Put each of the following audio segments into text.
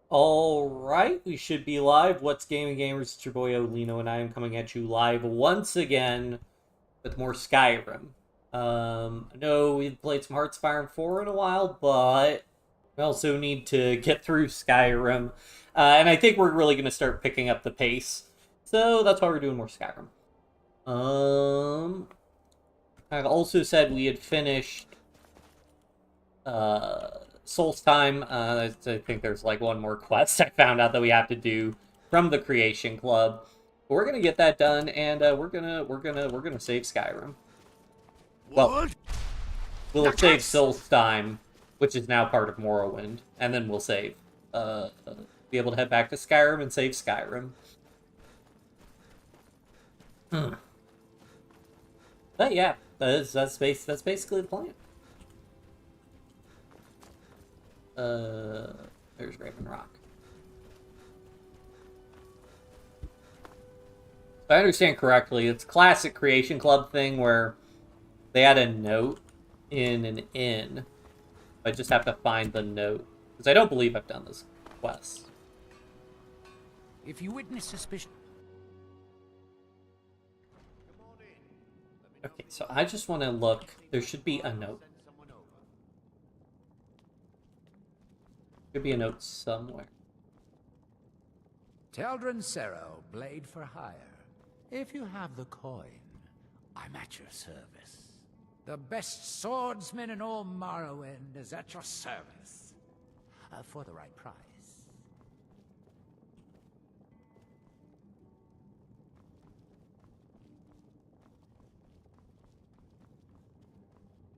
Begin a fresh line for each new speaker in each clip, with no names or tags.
Alright, we should be live. What's Gaming Gamers? It's your boy Olino, and I am coming at you live once again with more Skyrim. I know we've played some Hearts Fire and 4 in a while, but we also need to get through Skyrim. And I think we're really going to start picking up the pace. So that's why we're doing more Skyrim. I also said we had finished Solstheim. I think there's like one more quest I found out that we have to do from the Creation Club. But we're gonna get that done, and we're gonna save Skyrim. Well, we'll save Solstheim, which is now part of Morrowind, and then we'll save. Be able to head back to Skyrim and save Skyrim. But yeah, that's basically the plan. There's Raven Rock. If I understand correctly, it's classic Creation Club thing where they add a note in an inn. I just have to find the note. Because I don't believe I've done this quest.
If you witness suspicion...
Okay, so I just want to look. There should be a note. Should be a note somewhere.
Teldrin Sero, blade for hire. If you have the coin, I'm at your service. The best swordsman in all Morrowind is at your service. For the right price.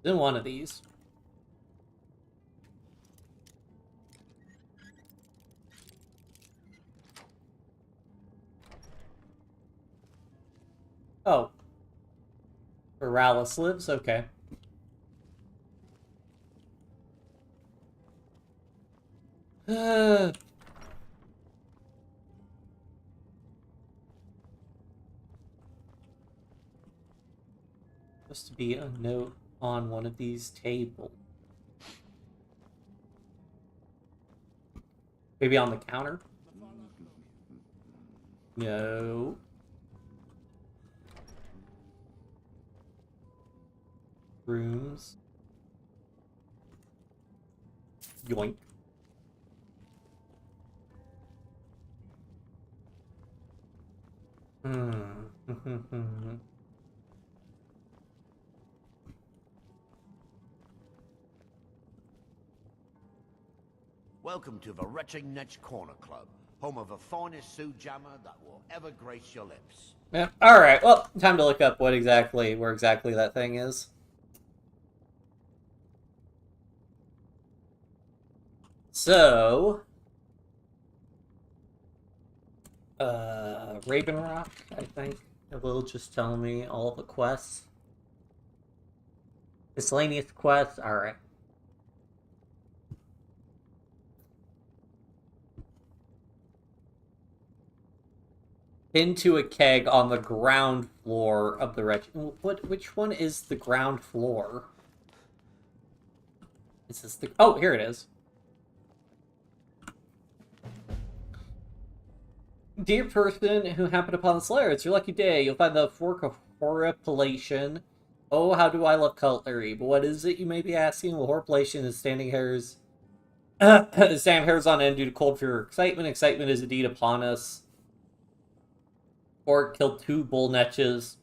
Then one of these. Oh. Paralis lives? Okay. Supposed to be a note on one of these tables. Maybe on the counter? No. Rooms. Yoink.
Welcome to the Retching Netch Corner Club, home of the finest Sue Jammer that will ever grace your lips.
Yeah. All right. Well, time to look up where exactly that thing is. So, Raven Rock, I think. It will just tell me all the quests. Miscellaneous quests. All right. Into a keg on the ground floor of the Which one is the ground floor? Is this the... Oh, here it is. Dear person who happened upon this lair, it's your lucky day. You'll find the Fork of Horripilation. Oh, how do I love cutlery. But what is it, you may be asking? Well, Horripilation is standing hairs... standing hairs on end due to cold fear or excitement. Excitement is indeed upon us. Fork killed 2 bull netches.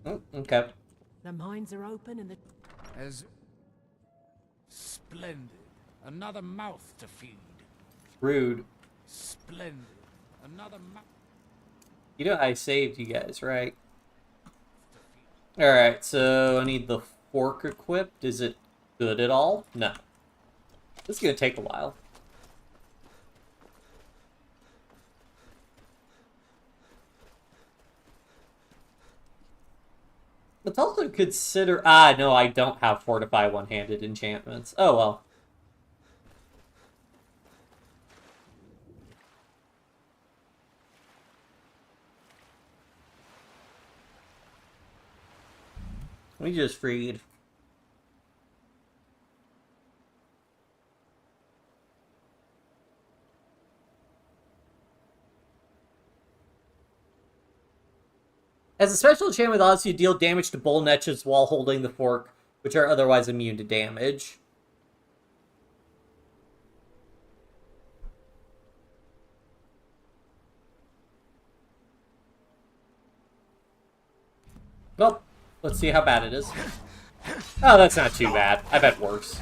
Oh, okay.
The mines are open and the...
As... Splendid. Another mouth to feed.
Rude.
Splendid. Another mouth...
You know I saved you guys, right? Alright, so I need the fork equipped. Is it good at all? No. This is gonna take a while. Let's also consider... Ah, no, I don't have Fortify one-handed enchantments. Oh, well. We just freed. As a special enchantment allows you to deal damage to bull netches while holding the fork, which are otherwise immune to damage. Well, let's see how bad it is. Oh, that's not too bad. I bet worse.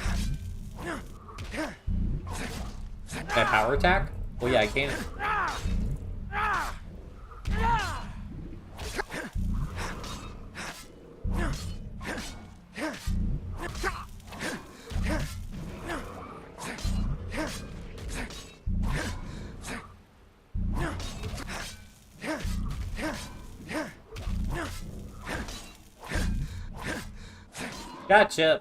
Can I power attack? Well, yeah, I can. Gotcha.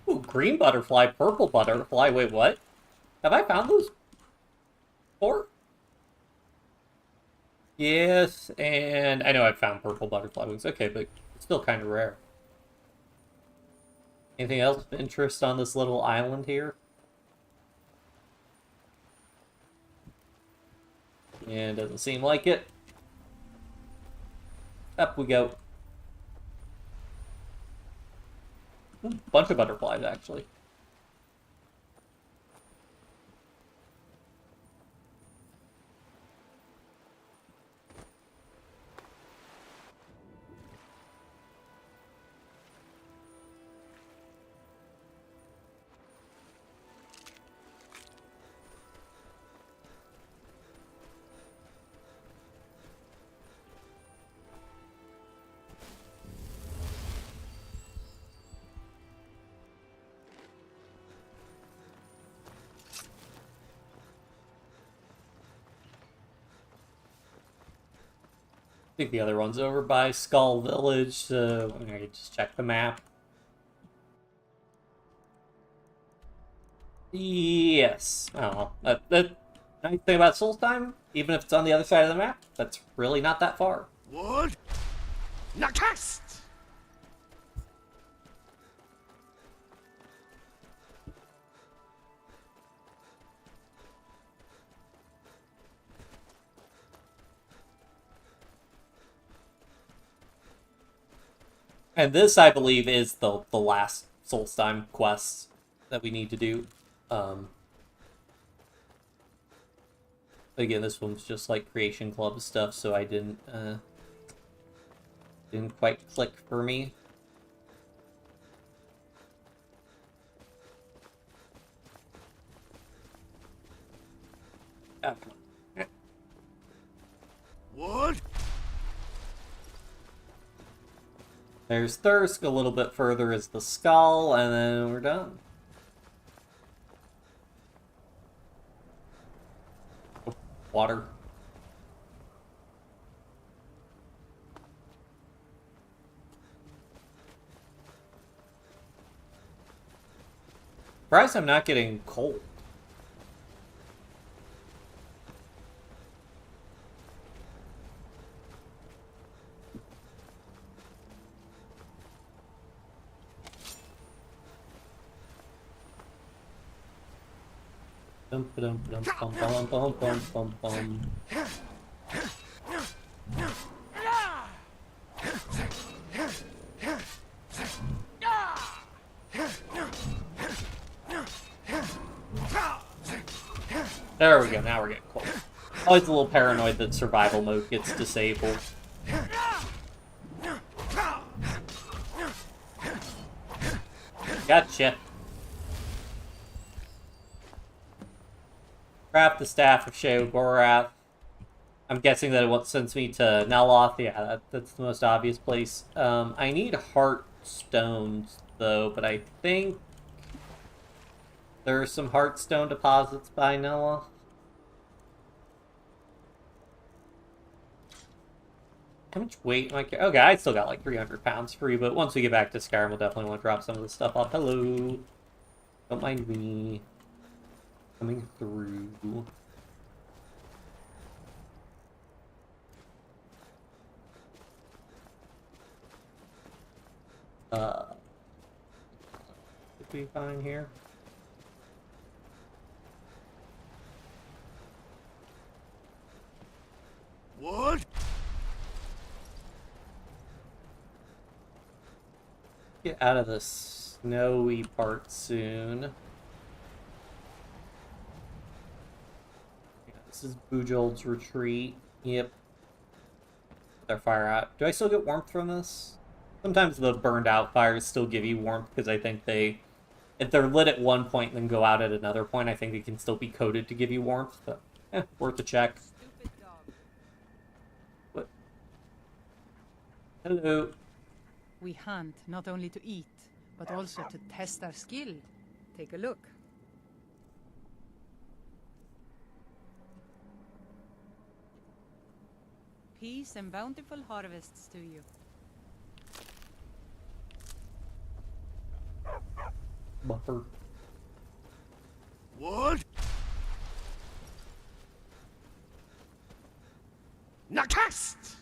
Ooh, green butterfly, purple butterfly. Wait, what? Have I found those before? Yes, and I know I've found purple butterfly wings. Okay, but it's still kind of rare. Anything else of interest on this little island here? Yeah, doesn't seem like it. Up we go. Bunch of butterflies, actually. I think the other one's over by Skull Village, so I can just check the map. Yes. Oh, the nice thing about Solstheim, even if it's on the other side of the map, that's really not that far.
Wood? Nakast!
And this, I believe, is the last Solstheim quest that we need to do. Again, this one's just like Creation Club stuff, so I didn't quite click for me. Oh, come on.
Wood?
There's Thirsk, a little bit further is the Skull, and then we're done. Oh, water. Surprised I'm not getting cold. Dum dum dum bum bum bum bum bum bum. There we go, now we're getting cold. Always a little paranoid that survival mode gets disabled. Gotcha. Craft the Staff of Sheogorath. I'm guessing that it sends me to Neloth. Yeah, that's the most obvious place. I need heart stones, though, but I think there are some heartstone deposits by Neloth. How much weight am I carrying? Okay, I still got like 300 pounds free, but once we get back to Skyrim, we'll definitely want to drop some of this stuff off. Hello. Don't mind me. Coming through. Should be fine here.
What?
Get out of the snowy part soon. Yeah, this is Bujold's retreat. Yep. Their fire out. Do I still get warmth from this? Sometimes the burned out fires still give you warmth because I think they, if they're lit at one point and then go out at another point, I think they can still be coded to give you warmth. But, worth a check.
Stupid dog.
What? Hello.
We hunt not only to eat, but also to test our skill. Take a look. Peace and bountiful harvests to you.
Buffer.
What? Nakast!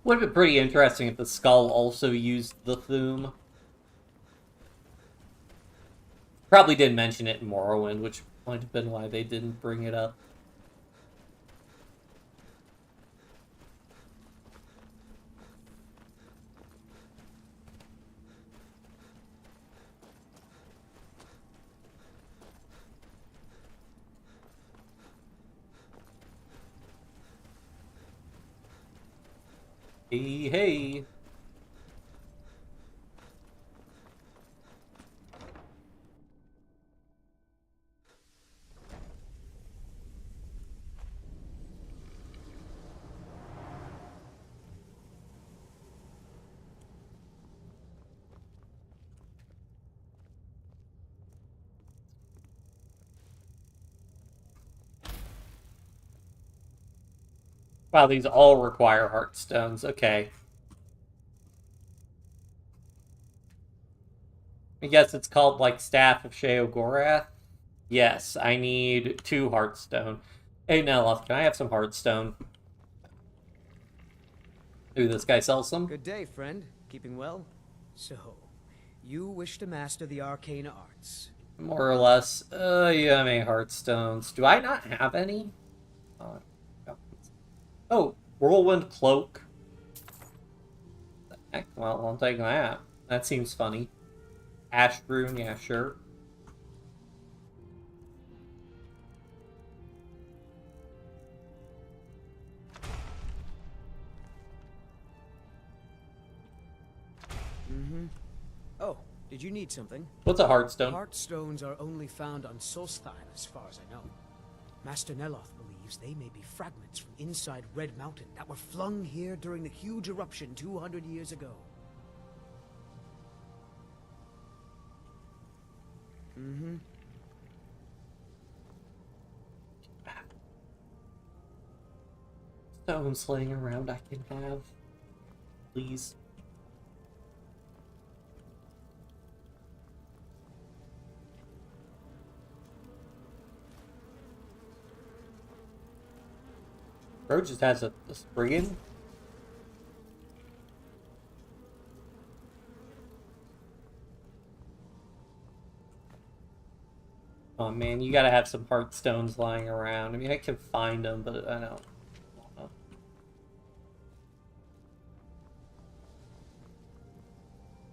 Would have been pretty interesting if the skull also used the Thume. Probably didn't mention it in Morrowind, which might have been why they didn't bring it up. Hey, hey. Wow, these all require heartstones. Okay. I guess it's called, like, Staff of Sheogorath. Yes, I need 2 heartstone. Hey, Neloth, can I have some heartstone? Ooh, this guy sells some?
Good day, friend. Keeping well? So, you wish to master the arcane arts.
More or less. You have any heartstones. Do I not have any? Oh, Whirlwind Cloak. Heck, well, I'll take that. That seems funny. Ash Rune, yeah, sure.
Mm-hmm. Oh, did you need something?
What's a heartstone?
Heartstones are only found on Solstheim, as far as I know. Master Neloth believes they may be fragments from inside Red Mountain that were flung here during the huge eruption 200 years ago. Mm-hmm.
Stones laying around I can have. Please. Bro just has a spriggan. Oh man, you gotta have some heartstones lying around. I mean, I can find them, but I don't.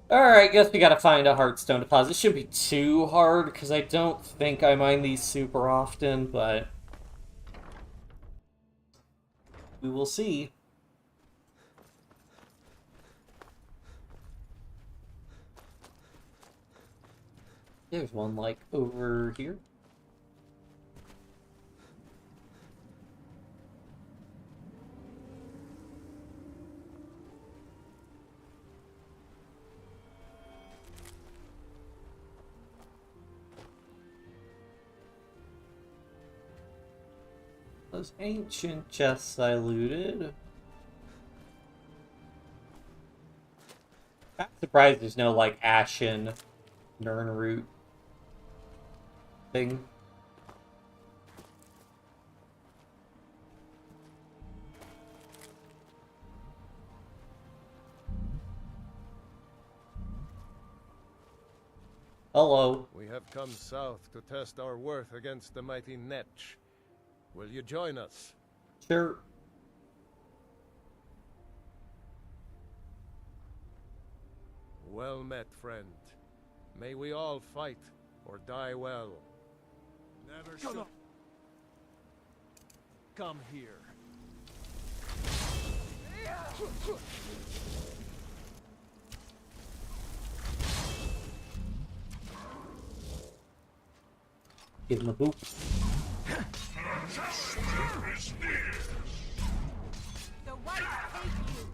Alright, guess we gotta find a heartstone deposit. It shouldn't be too hard, because I don't think I mine these super often, but we will see. There's one, like, over here. Those ancient chests I looted. I'm surprised there's no, like, ashen Nirnroot thing. Hello.
We have come south to test our worth against the mighty Netch. Will you join us?
Sure.
Well met, friend. May we all fight or die well.
Never should. Come here.
Give him a boop.
The white take you.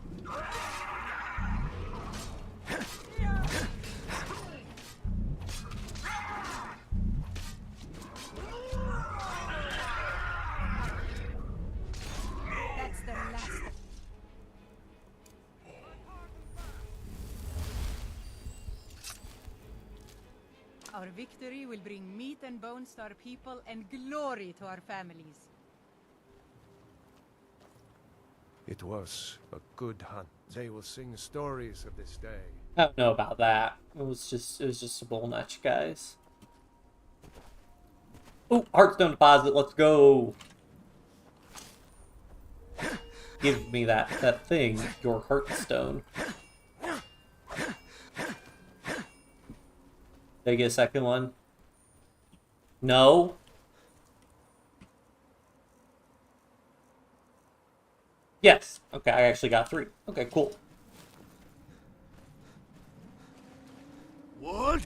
That's the last. Our victory will bring meat and bones to our people and glory to our families.
It was a good hunt. They will sing stories of this day.
I don't know about that. It was just a bull nutch, guys. Oh, Heartstone deposit. Let's go. Give me that thing, your Heartstone. Did I get a second one? No. Yes. Okay, I actually got 3. Okay, cool.
What?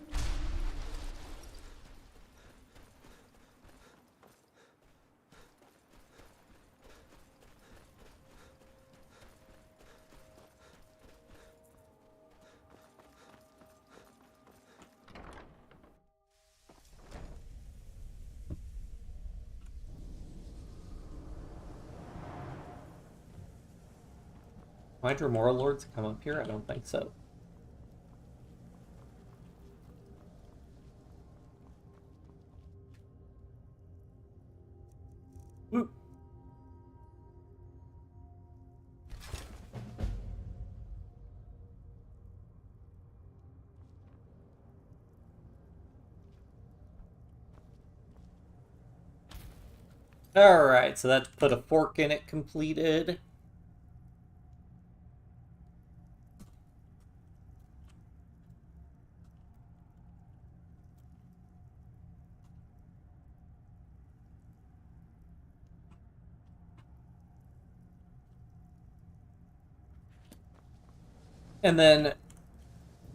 Might Dremora Lords come up here? I don't think so. Woo. Alright, so that put a fork in it completed. And then,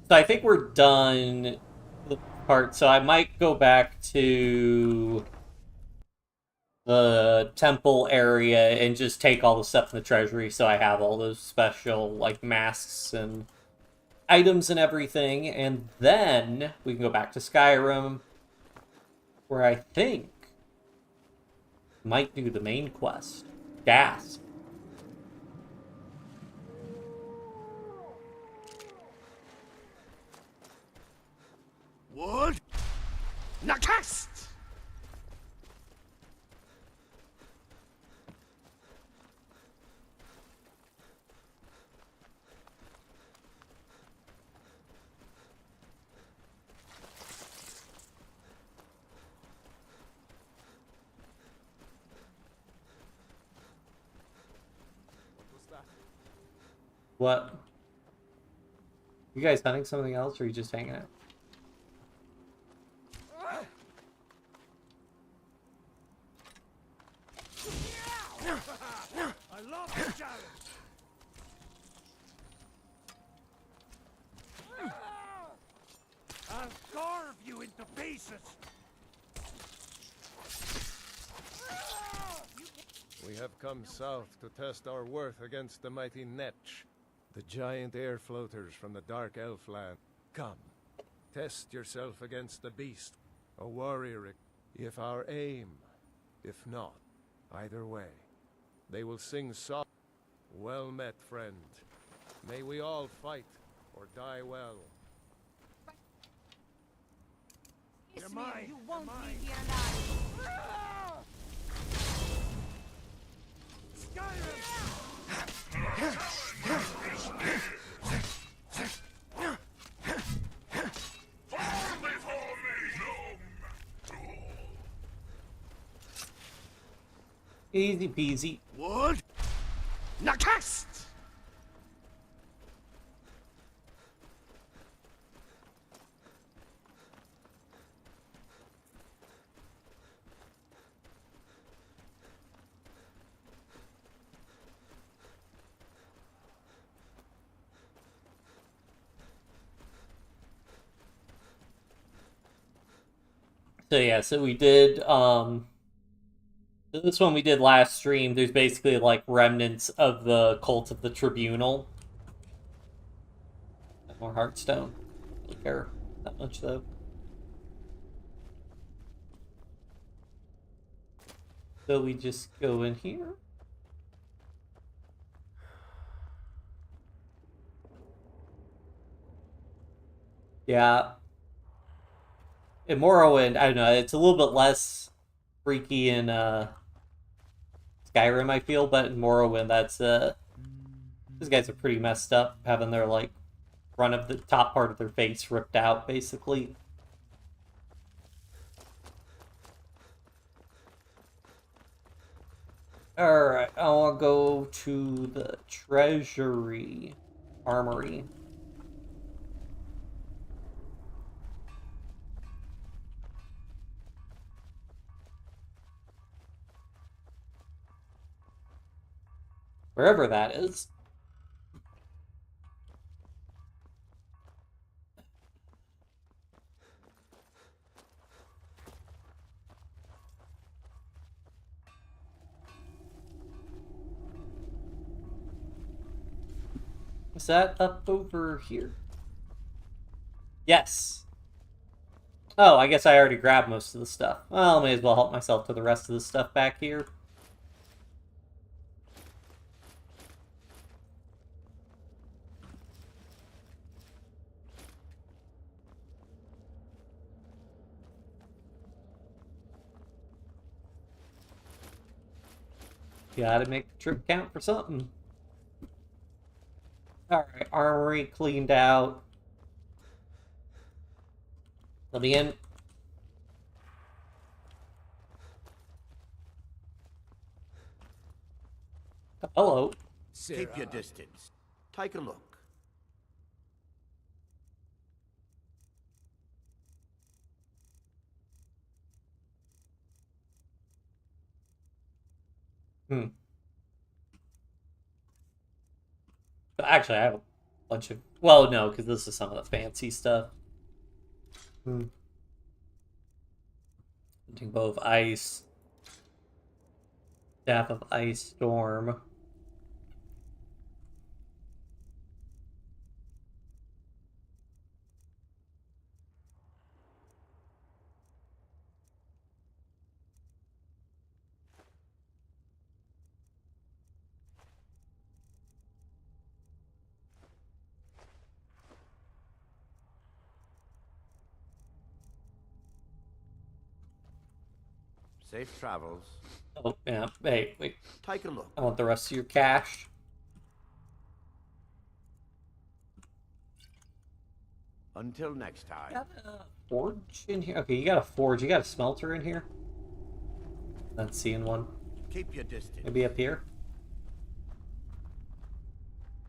so I think we're done the part, so I might go back to the temple area and just take all the stuff in the treasury so I have all those special, like, masks and items and everything, and then we can go back to Skyrim, where I think might do the main quest. Gas.
What? Nakast!
What? You guys hunting something else, or are you just hanging out?
I love the challenge! I'll carve you into pieces!
We have come south to test our worth against the mighty Netch, the giant air floaters from the dark elf land. Come, test yourself against the beast, a warrior, if our aim, if not, either way. They will sing soft. Well met, friend. May we all fight or die well.
You're mine!
You won't
You're mine.
be here alive.
Skyrim!
Easy peasy.
Wood. Nakast!
So yeah, so we did this one we did last stream. There's basically like remnants of the Cult of the Tribunal. More Hearthstone. Don't care that much though. So we just go in here. Yeah. In Morrowind, I don't know, it's a little bit less freaky in Skyrim, I feel, but in Morrowind, that's these guys are pretty messed up, having their like front of the top part of their face ripped out, basically. Alright, I want to go to the Treasury Armory. Wherever that is. Is that up over here? Yes. Oh, I guess I already grabbed most of the stuff. Well, I may as well help myself to the rest of the stuff back here. Gotta make the trip count for something. Alright, armory cleaned out. Let me in. Hello.
Keep your distance. Take a look.
Actually, I have a bunch of... Well, no, because this is some of the fancy stuff. Bow of Ice. Staff of Ice Storm.
Safe travels.
Oh, yeah. Hey, wait.
Take a look.
I want the rest of your cash.
Until next time.
Got a forge in here? Okay, you got a forge. You got a smelter in here? Not seeing one.
Keep your distance.
Maybe up here?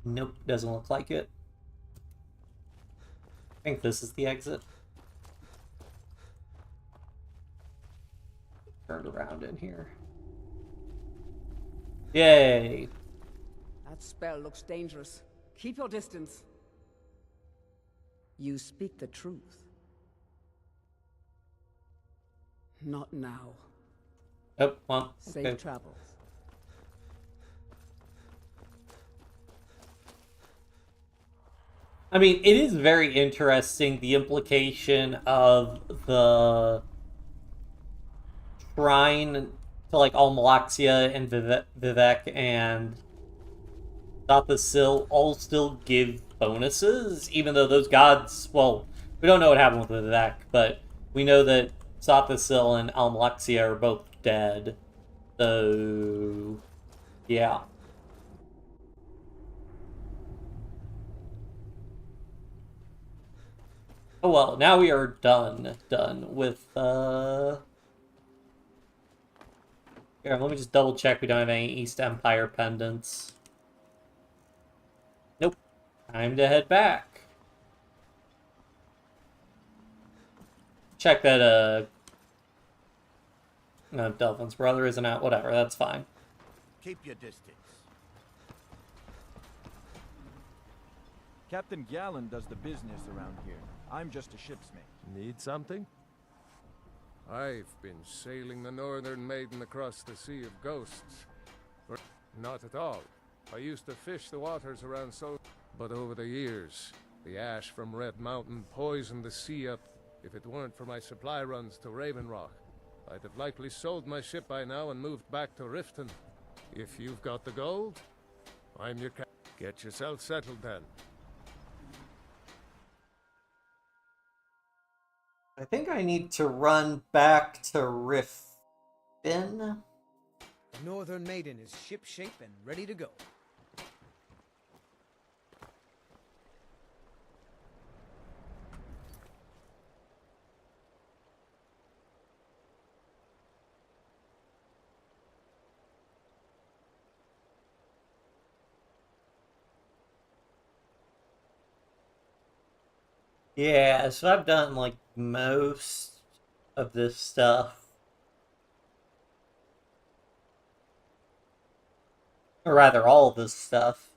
Nope, doesn't look like it. I think this is the exit. Turned around in here. Yay!
That spell looks dangerous. Keep your distance. You speak the truth. Not now.
Oh, well,
Safe
okay.
travels.
I mean, it is very interesting, the implication of the shrine to, like, Almalaxia and Vivek and Thathasil all still give bonuses, even though those gods, well, we don't know what happened with Vivek, but we know that Thathasil and Almalaxia are both dead. So, yeah. Oh well, now we are done with Here, let me just double check we don't have any East Empire pendants. Nope. Time to head back. Check that, no, Delvin's brother isn't out. Whatever, that's fine.
Keep your distance.
Captain Gallen does the business around here. I'm just a shipsmate.
Need something? I've been sailing the Northern Maiden across the Sea of Ghosts. Not at all. I used to fish the waters around but over the years, the ash from Red Mountain poisoned the sea up. If it weren't for my supply runs to Raven Rock, I'd have likely sold my ship by now and moved back to Riften. If you've got the gold, I'm your Get yourself settled then.
I think I need to run back to Riften.
The Northern Maiden is shipshape and ready to go.
Yeah, so I've done, like, most of this stuff. Or rather, all of this stuff.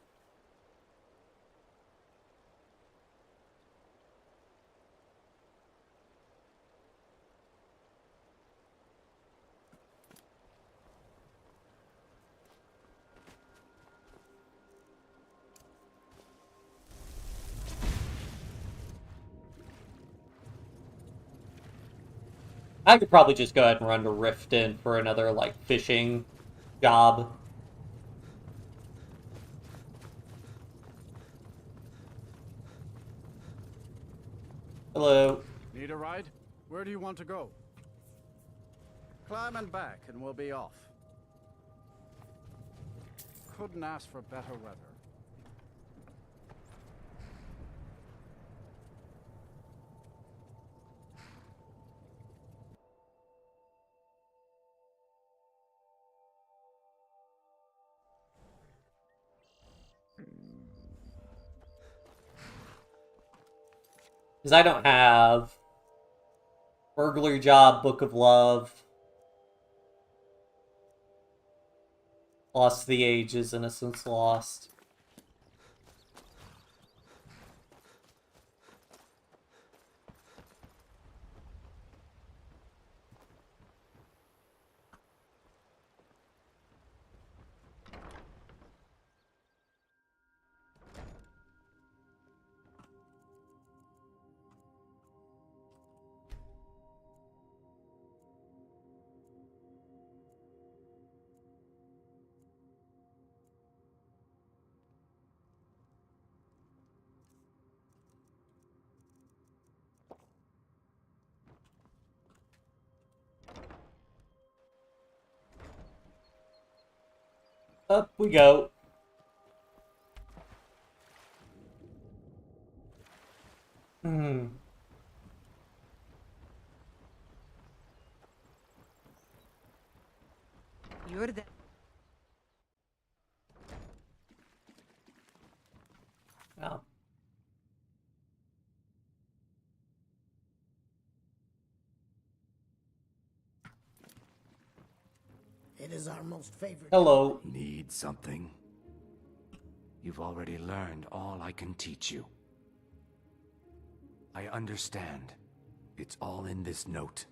I could probably just go ahead and run to Riften for another, like, fishing job. Hello.
Need a ride? Where do you want to go? Climb and back and we'll be off. Couldn't ask for better weather.
Because I don't have Burglary Job, Book of Love, Lost to the Ages, Innocence Lost. Up we go.
You're the...
Oh.
It is our most favorite.
Hello.
Need something? You've already learned all I can teach you. I understand. It's all in this note.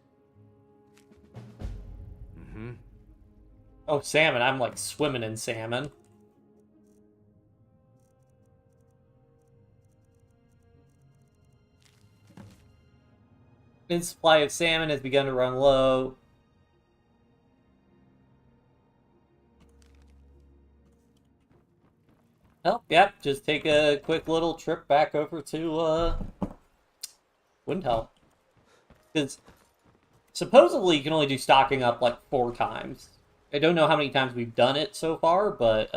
Oh, salmon. I'm like swimming in salmon. Its supply of salmon has begun to run low. Oh, yep, just take a quick little trip back over to, Windhelm. Because supposedly you can only do stocking up, like, 4 times. I don't know how many times we've done it so far, but,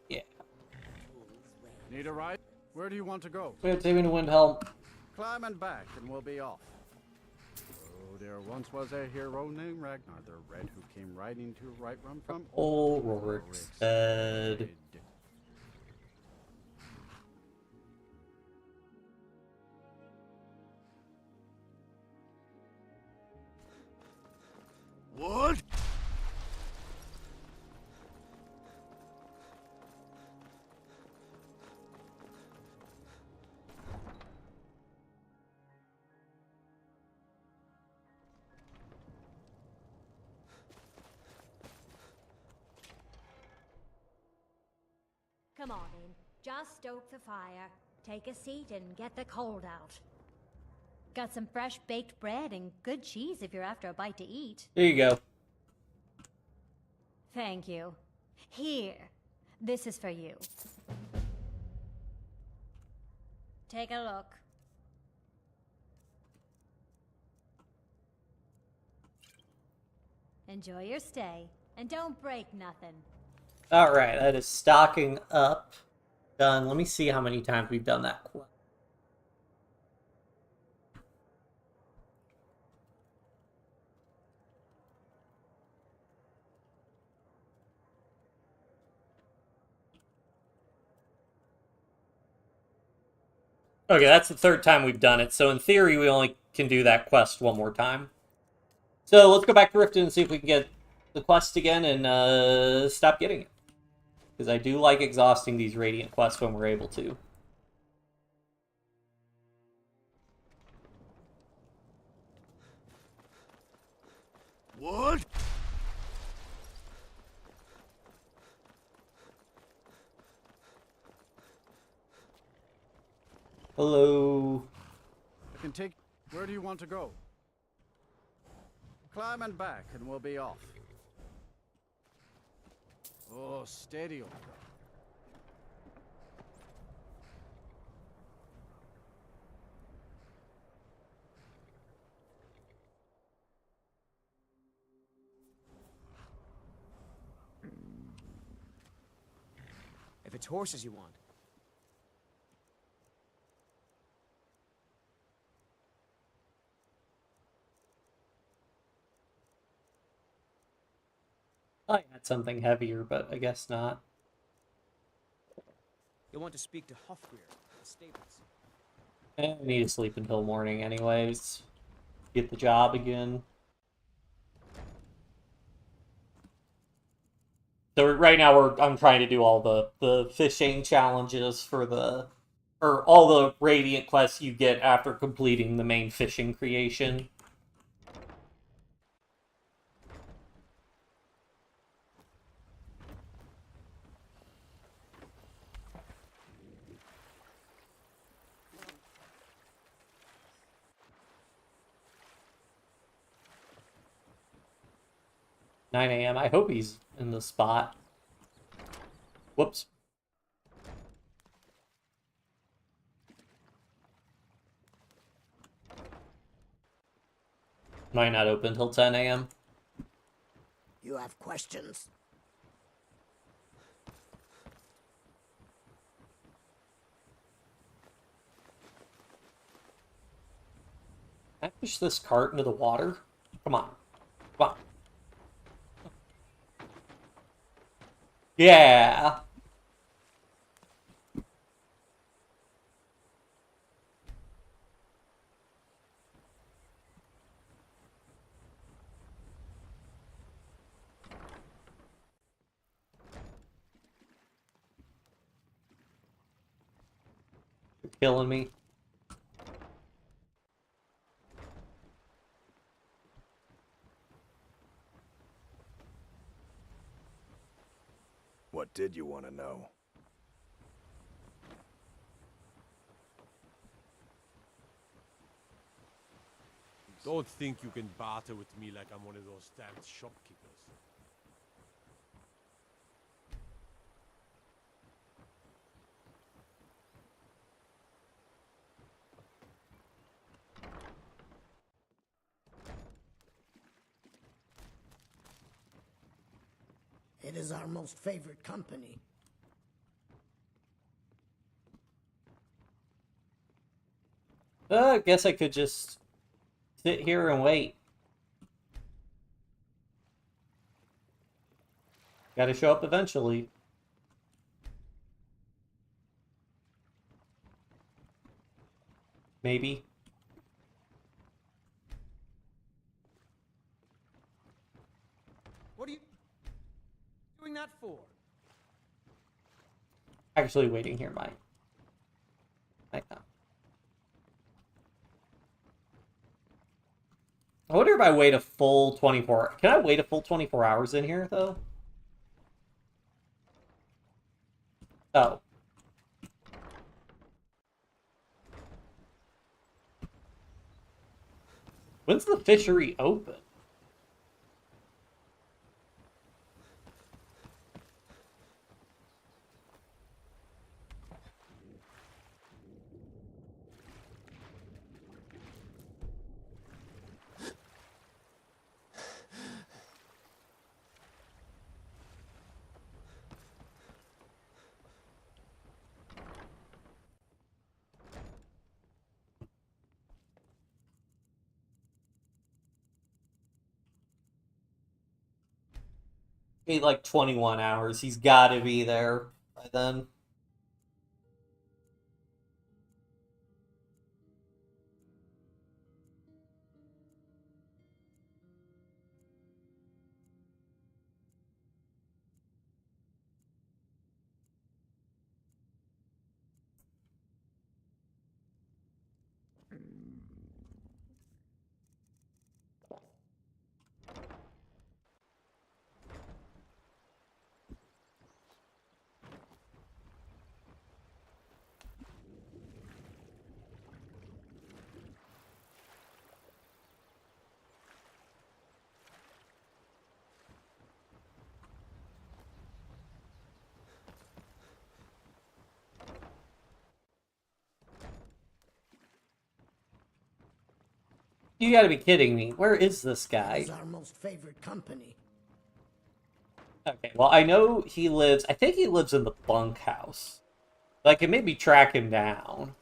yeah.
Need a ride? Where do you want to go?
We're taking to Windhelm.
Climb and back and we'll be off. Oh, there once was a hero named Ragnar the Red who came riding to Whiterun from
Old Rorik's head.
What?
Come on in. Just stoke the fire. Take a seat and get the cold out. Got some fresh baked bread and good cheese if you're after a bite to eat.
There you go.
Thank you. Here. This is for you. Take a look. Enjoy your stay, and don't break nothing.
Alright, that is stocking up. Done. Let me see how many times we've done that quest. Okay, that's the third time we've done it, so in theory we only can do that quest one more time. So let's go back to Riften and see if we can get the quest again and stop getting it. Because I do like exhausting these Radiant quests when we're able to.
What?
Hello.
I can take... Where do you want to go? Climb and back, and we'll be off. Oh, steady, old girl.
If it's horses you want.
I had something heavier, but I guess not.
You'll want to speak to Hofgrir at the stables.
I need to sleep until morning anyways. Get the job again. So right now I'm trying to do all the fishing challenges for or all the Radiant quests you get after completing the main fishing creation. $9 a.m. I hope he's in the spot. Whoops. Might not open until 10 a.m.
You have questions?
Can I push this cart into the water? Come on. Come on. Yeah. You're killing me.
What did you want to know?
Don't think you can barter with me like I'm one of those damn shopkeepers.
It is our most favorite company.
I guess I could just sit here and wait. Gotta show up eventually. Maybe.
What are you doing that for?
Actually waiting here, Mike. I wonder if I wait a full 24... Can I wait a full 24 hours in here, though? Oh. When's the fishery open? Like 21 hours. He's got to be there by then. You gotta be kidding me. Where is this guy?
He's our most favorite company.
Okay, well, I know he lives... I think he lives in the bunkhouse. I can maybe track him down.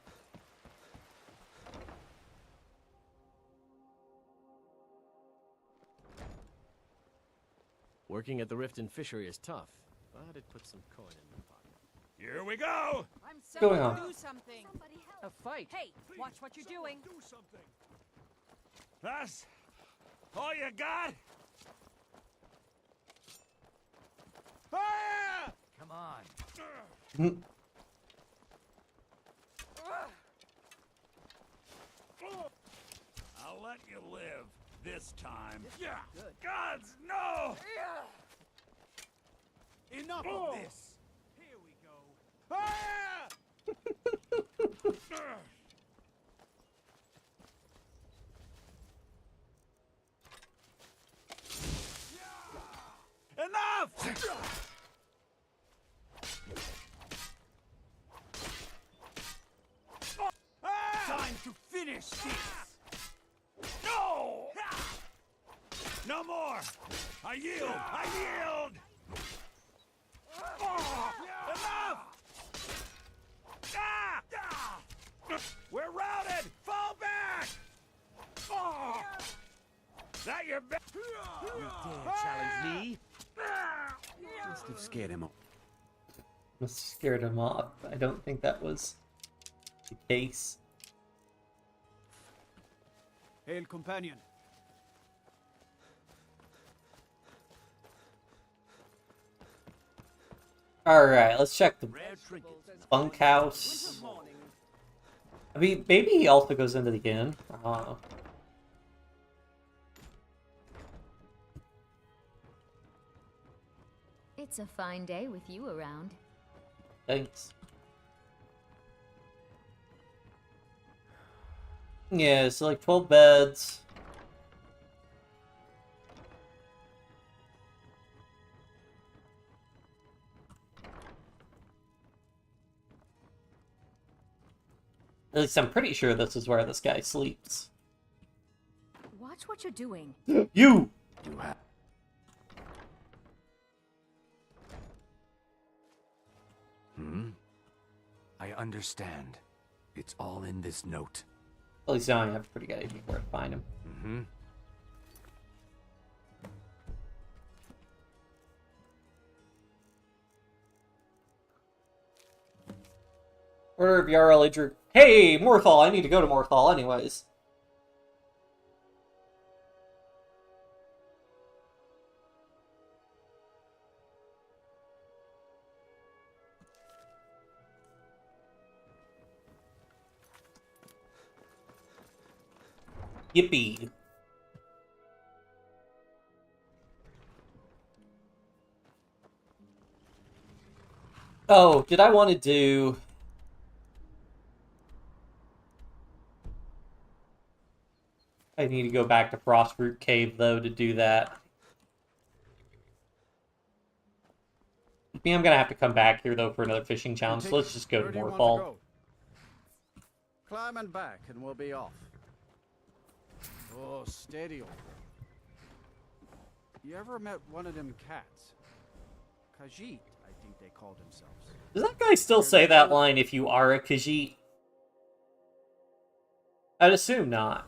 Working at the Rift and Fishery is tough, but it puts some coin in my pocket.
Here we go!
I'm
What's going on?
Do something. A fight. Hey, watch what you're doing.
Do something. That's all you got? Fire!
Come on.
I'll let you live this time. Yeah. Good. Gods, no!
Enough of this.
Here we go. Fire! Enough!
Time to finish this.
No! No more! I yield! I yield! Enough! Ah! We're routed! Fall back! That your best?
You dare challenge me?
Must have scared him off.
Must have scared him off. I don't think that was the case.
Hail, companion.
Alright, let's check the bunkhouse. I mean, maybe he also goes into the inn. I don't know.
It's a fine day with you around.
Thanks. Yeah, so like 12 beds. At least I'm pretty sure this is where this guy sleeps.
Watch what you're doing.
You!
You have. I understand. It's all in this note.
At least now I have a pretty good idea where to find him. Order of Jarl Idrik. Hey, Morthal! I need to go to Morthal anyways. Yippee. Oh, did I want to do... I need to go back to Frostroot Cave, though, to do that. I think I'm going to have to come back here, though, for another fishing challenge. So let's just go to Morthal.
Climb and back, and we'll be off. Oh, steady on. You ever met one of them cats? Khajiit, I think they called themselves.
Does that guy still say that line, if you are a Khajiit? I'd assume not.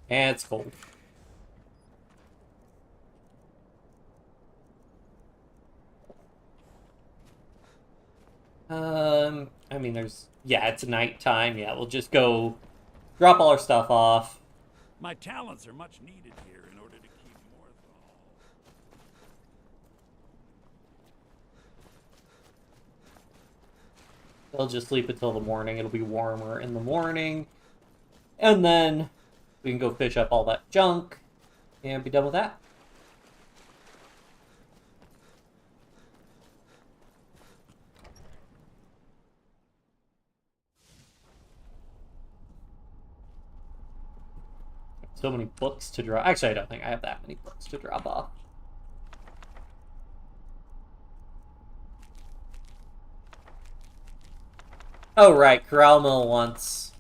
And it's cold. I mean, there's... Yeah, it's nighttime. Yeah, we'll just go drop all our stuff off.
My talents are much needed here in order to keep Morthal.
They'll just sleep until the morning. It'll be warmer in the morning. And then we can go fish up all that junk and be done with that. So many books to drop. Actually, I don't think I have that many books to drop off. Oh, right. Corral Mill wants...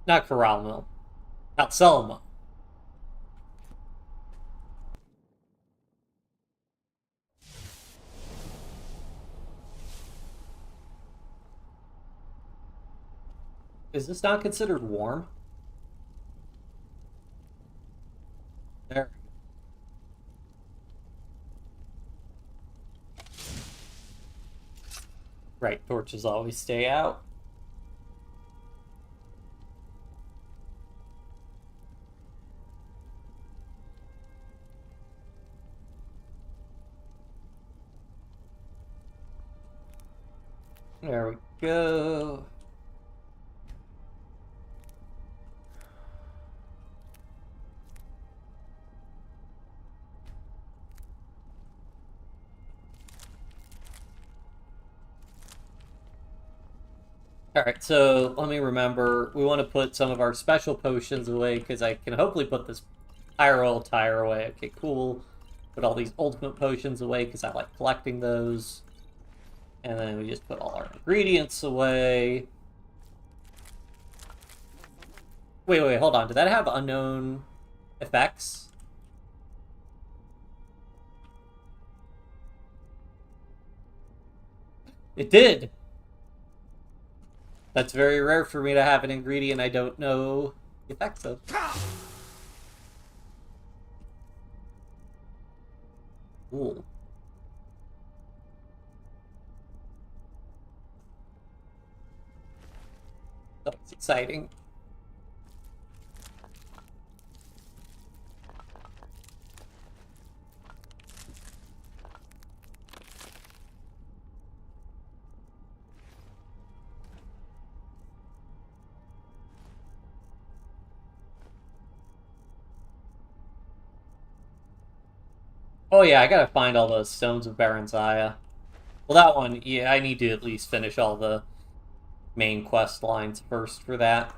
Not Corral Mill. Not Selma. Is this not considered warm? There. Right, torches always stay out. There we go. Alright, so let me remember, we want to put some of our special potions away, because I can hopefully put this Pyre Oil Tire away. Okay, cool. Put all these ultimate potions away, because I like collecting those. And then we just put all our ingredients away. Wait, hold on. Did that have unknown effects? It did! That's very rare for me to have an ingredient I don't know the effects of. Cool. That's exciting. Oh yeah, I gotta find all those Stones of Baranzaya. Well, that one, yeah, I need to at least finish all the main quest lines first for that.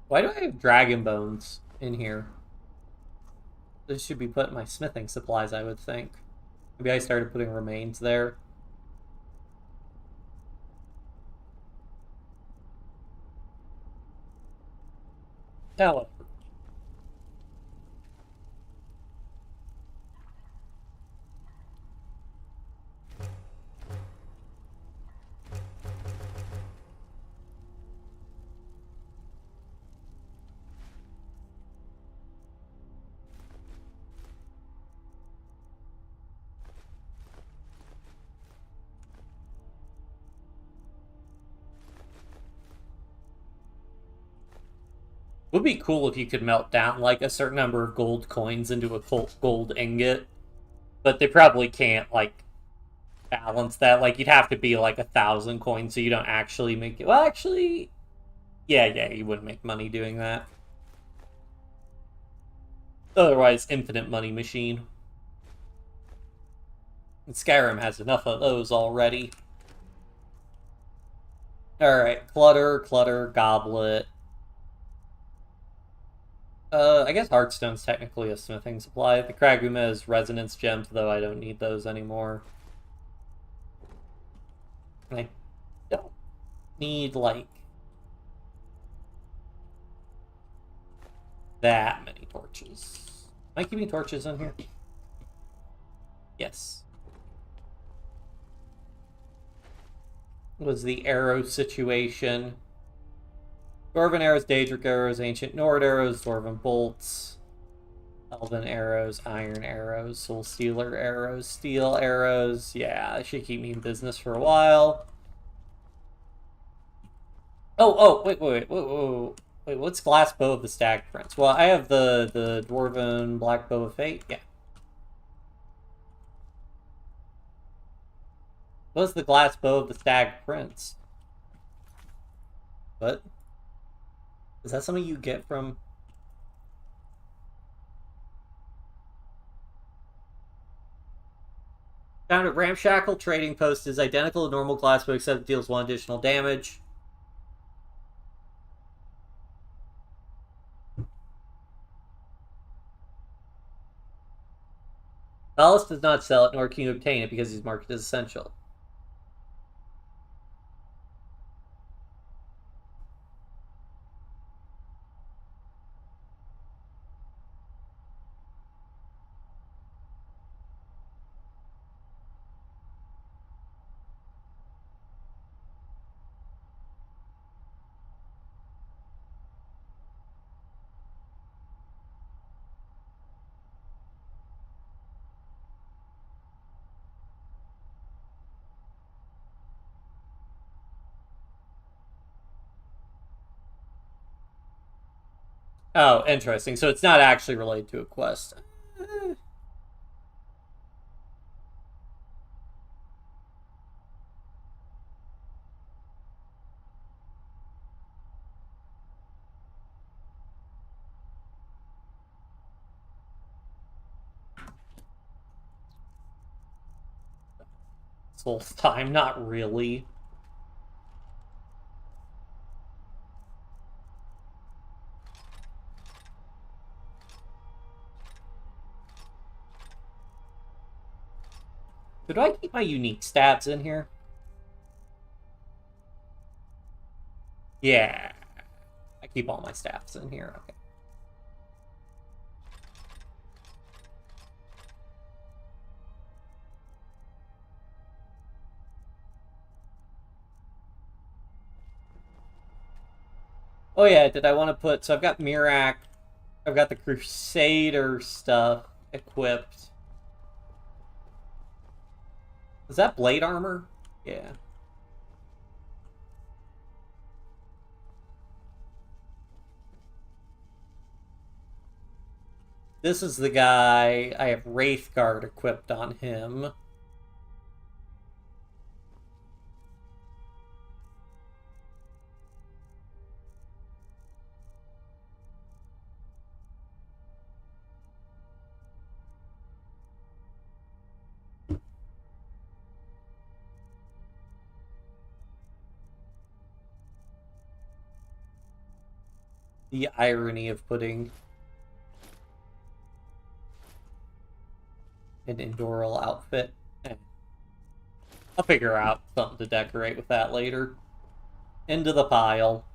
Why do I have dragon bones in here? This should be put in my smithing supplies, I would think. Maybe I started putting remains there. However. Would be cool if you could melt down like a certain number of gold coins into a gold ingot, but they probably can't like balance that. Like you'd have to be like 1,000 coins so you don't actually make it. Well, actually, yeah, you wouldn't make money doing that. Otherwise, infinite money machine. And Skyrim has enough of those already. Alright, clutter, goblet. I guess Heartstone's technically a smithing supply. The Kraguma is resonance gems, though I don't need those anymore. I don't need, like, that many torches. Am I keeping torches in here? Yes. Was the arrow situation. Dwarven arrows, Daedric arrows, Ancient Nord arrows, Dwarven bolts, Elven arrows, Iron arrows, Soul Stealer arrows, Steel arrows. Yeah, that should keep me in business for a while. Wait, what's Glass Bow of the Stag Prince? Well, I have the Dwarven Black Bow of Fate, yeah. What's the Glass Bow of the Stag Prince? What? Is that something you get from... Found at Ramshackle Trading Post is identical to normal glass bow except it deals 1 additional damage. Valis does not sell it, nor can you obtain it because he's marked as essential. Oh, interesting. So it's not actually related to a quest. Solstheim, not really. Do I keep my unique stats in here? Yeah. I keep all my stats in here, okay. Oh yeah, did I want to put... So I've got Mirak. I've got the Crusader stuff equipped. Is that blade armor? Yeah. This is the guy. I have Wraithguard equipped on him. The irony of putting an Indoral outfit. I'll figure out something to decorate with that later. Into the pile.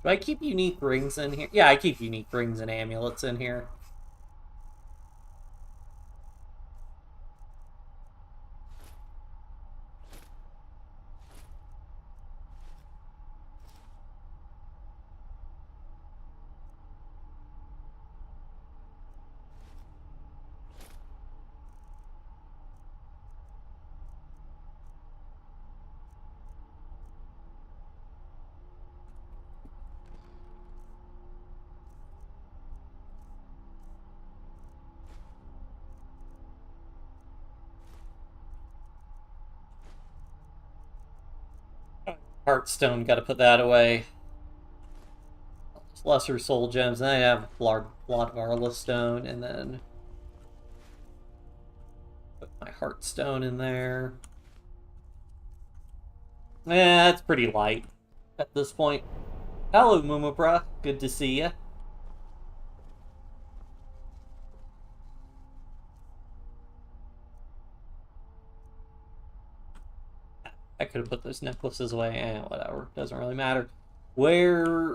Do I keep unique rings in here? Yeah, I keep unique rings and amulets in here. Heartstone, gotta put that away. Lesser soul gems, and I have Bloodvarla stone, and then put my Heartstone in there. That's pretty light at this point. Hello, Mumubra. Good to see you. I could have put those necklaces away. Whatever. Doesn't really matter. Where...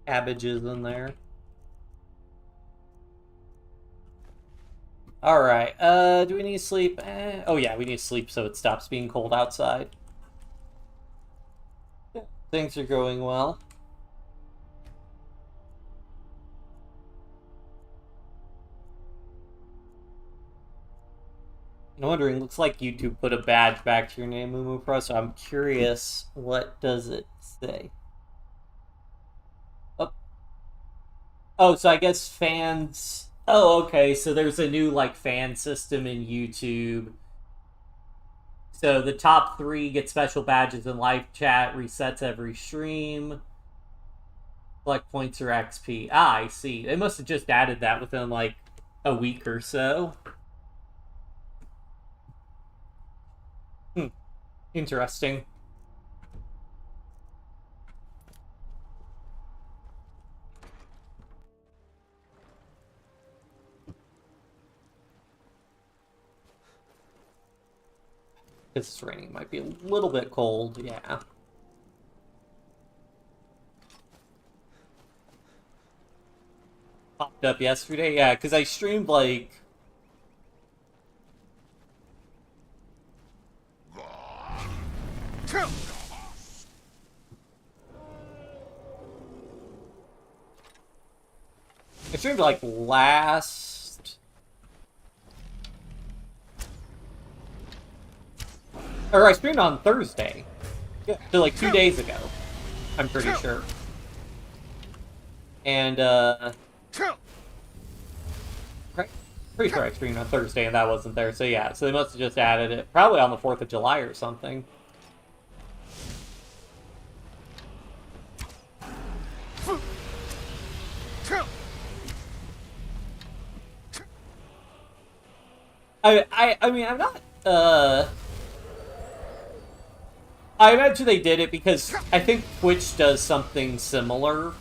cabbages in there. Alright, do we need sleep? Oh yeah, we need sleep so it stops being cold outside. Yeah, things are going well. I'm wondering, looks like YouTube put a badge back to your name, Mumu Pro, so I'm curious, what does it say? Oh, so I guess fans... Oh, okay, so there's a new, like, fan system in YouTube. So the top 3 get special badges in live chat, resets every stream. Collect points or XP. Ah, I see. They must have just added that within, like, a week or so. Interesting. Because it's raining, it might be a little bit cold, yeah. Popped up yesterday, yeah, because I streamed like... I streamed like last... Or I streamed on Thursday. Yeah, so like 2 days ago. I'm pretty sure. And, pretty sure I streamed on Thursday and that wasn't there. So yeah, so they must have just added it. Probably on the 4th of July or something. I mean, I'm not, I imagine they did it because I think Twitch does something similar.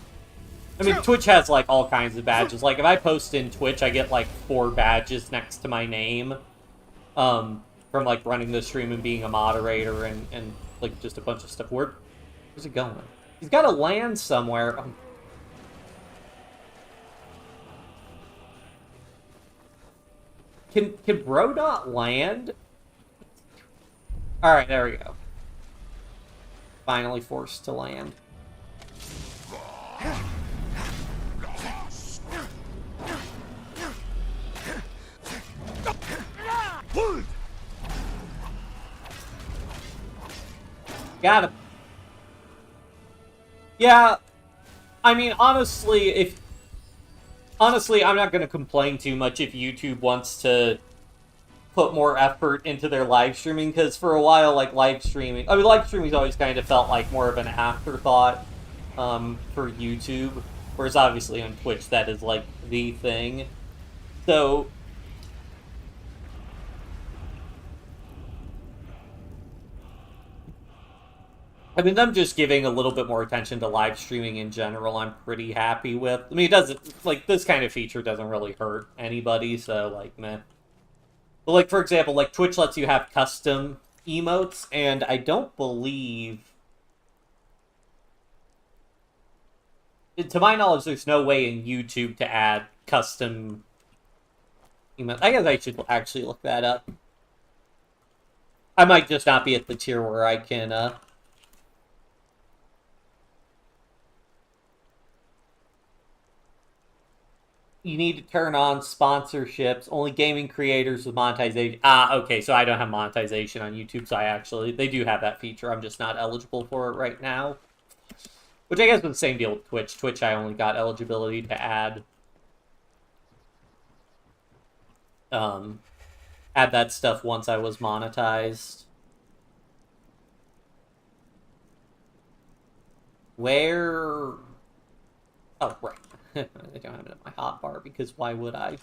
I mean, Twitch has, like, all kinds of badges. Like, if I post in Twitch, I get, like, 4 badges next to my name. From, like, running the stream and being a moderator and like, just a bunch of stuff. Where's it going? He's got to land somewhere. Can bro not land? Alright, there we go. Finally forced to land. Got him. Yeah, I mean, honestly, I'm not going to complain too much if YouTube wants to put more effort into their live streaming, because for a while, like, live streaming's always kind of felt like more of an afterthought for YouTube, whereas obviously on Twitch that is, like, the thing. So, I mean, them just giving a little bit more attention to live streaming in general, I'm pretty happy with. I mean, it doesn't, like, this kind of feature doesn't really hurt anybody, so, like, meh. But, like, for example, like, Twitch lets you have custom emotes, and I don't believe... To my knowledge, there's no way in YouTube to add custom emotes. I guess I should actually look that up. I might just not be at the tier where I can, You need to turn on sponsorships. Only gaming creators with monetization. Ah, okay, so I don't have monetization on YouTube, so they do have that feature. I'm just not eligible for it right now. Which I guess was the same deal with Twitch. Twitch, I only got eligibility to add that stuff once I was monetized. Where... Oh, right. I don't have it in my hotbar, because why would I?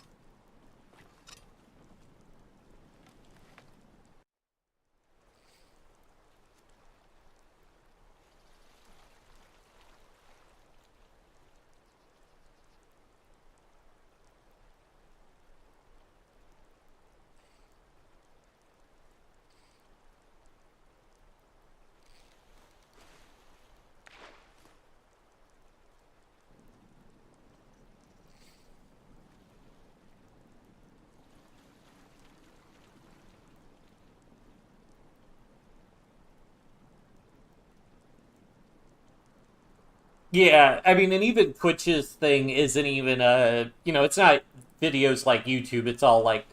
Yeah, I mean, and even Twitch's thing isn't even it's not videos like YouTube. It's all like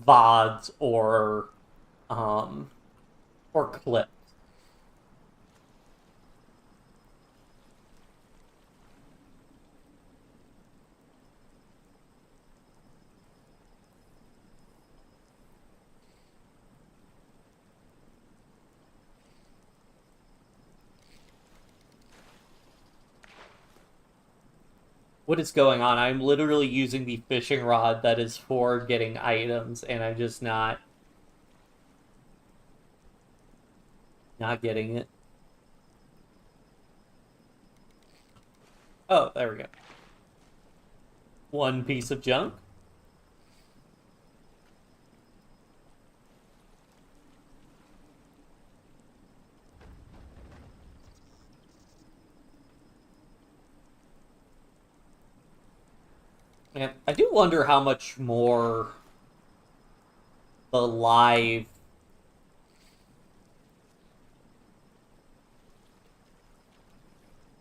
VODs or clips. What is going on? I'm literally using the fishing rod that is for getting items, and I'm just not getting it. Oh, there we go. One piece of junk. And I do wonder how much more the live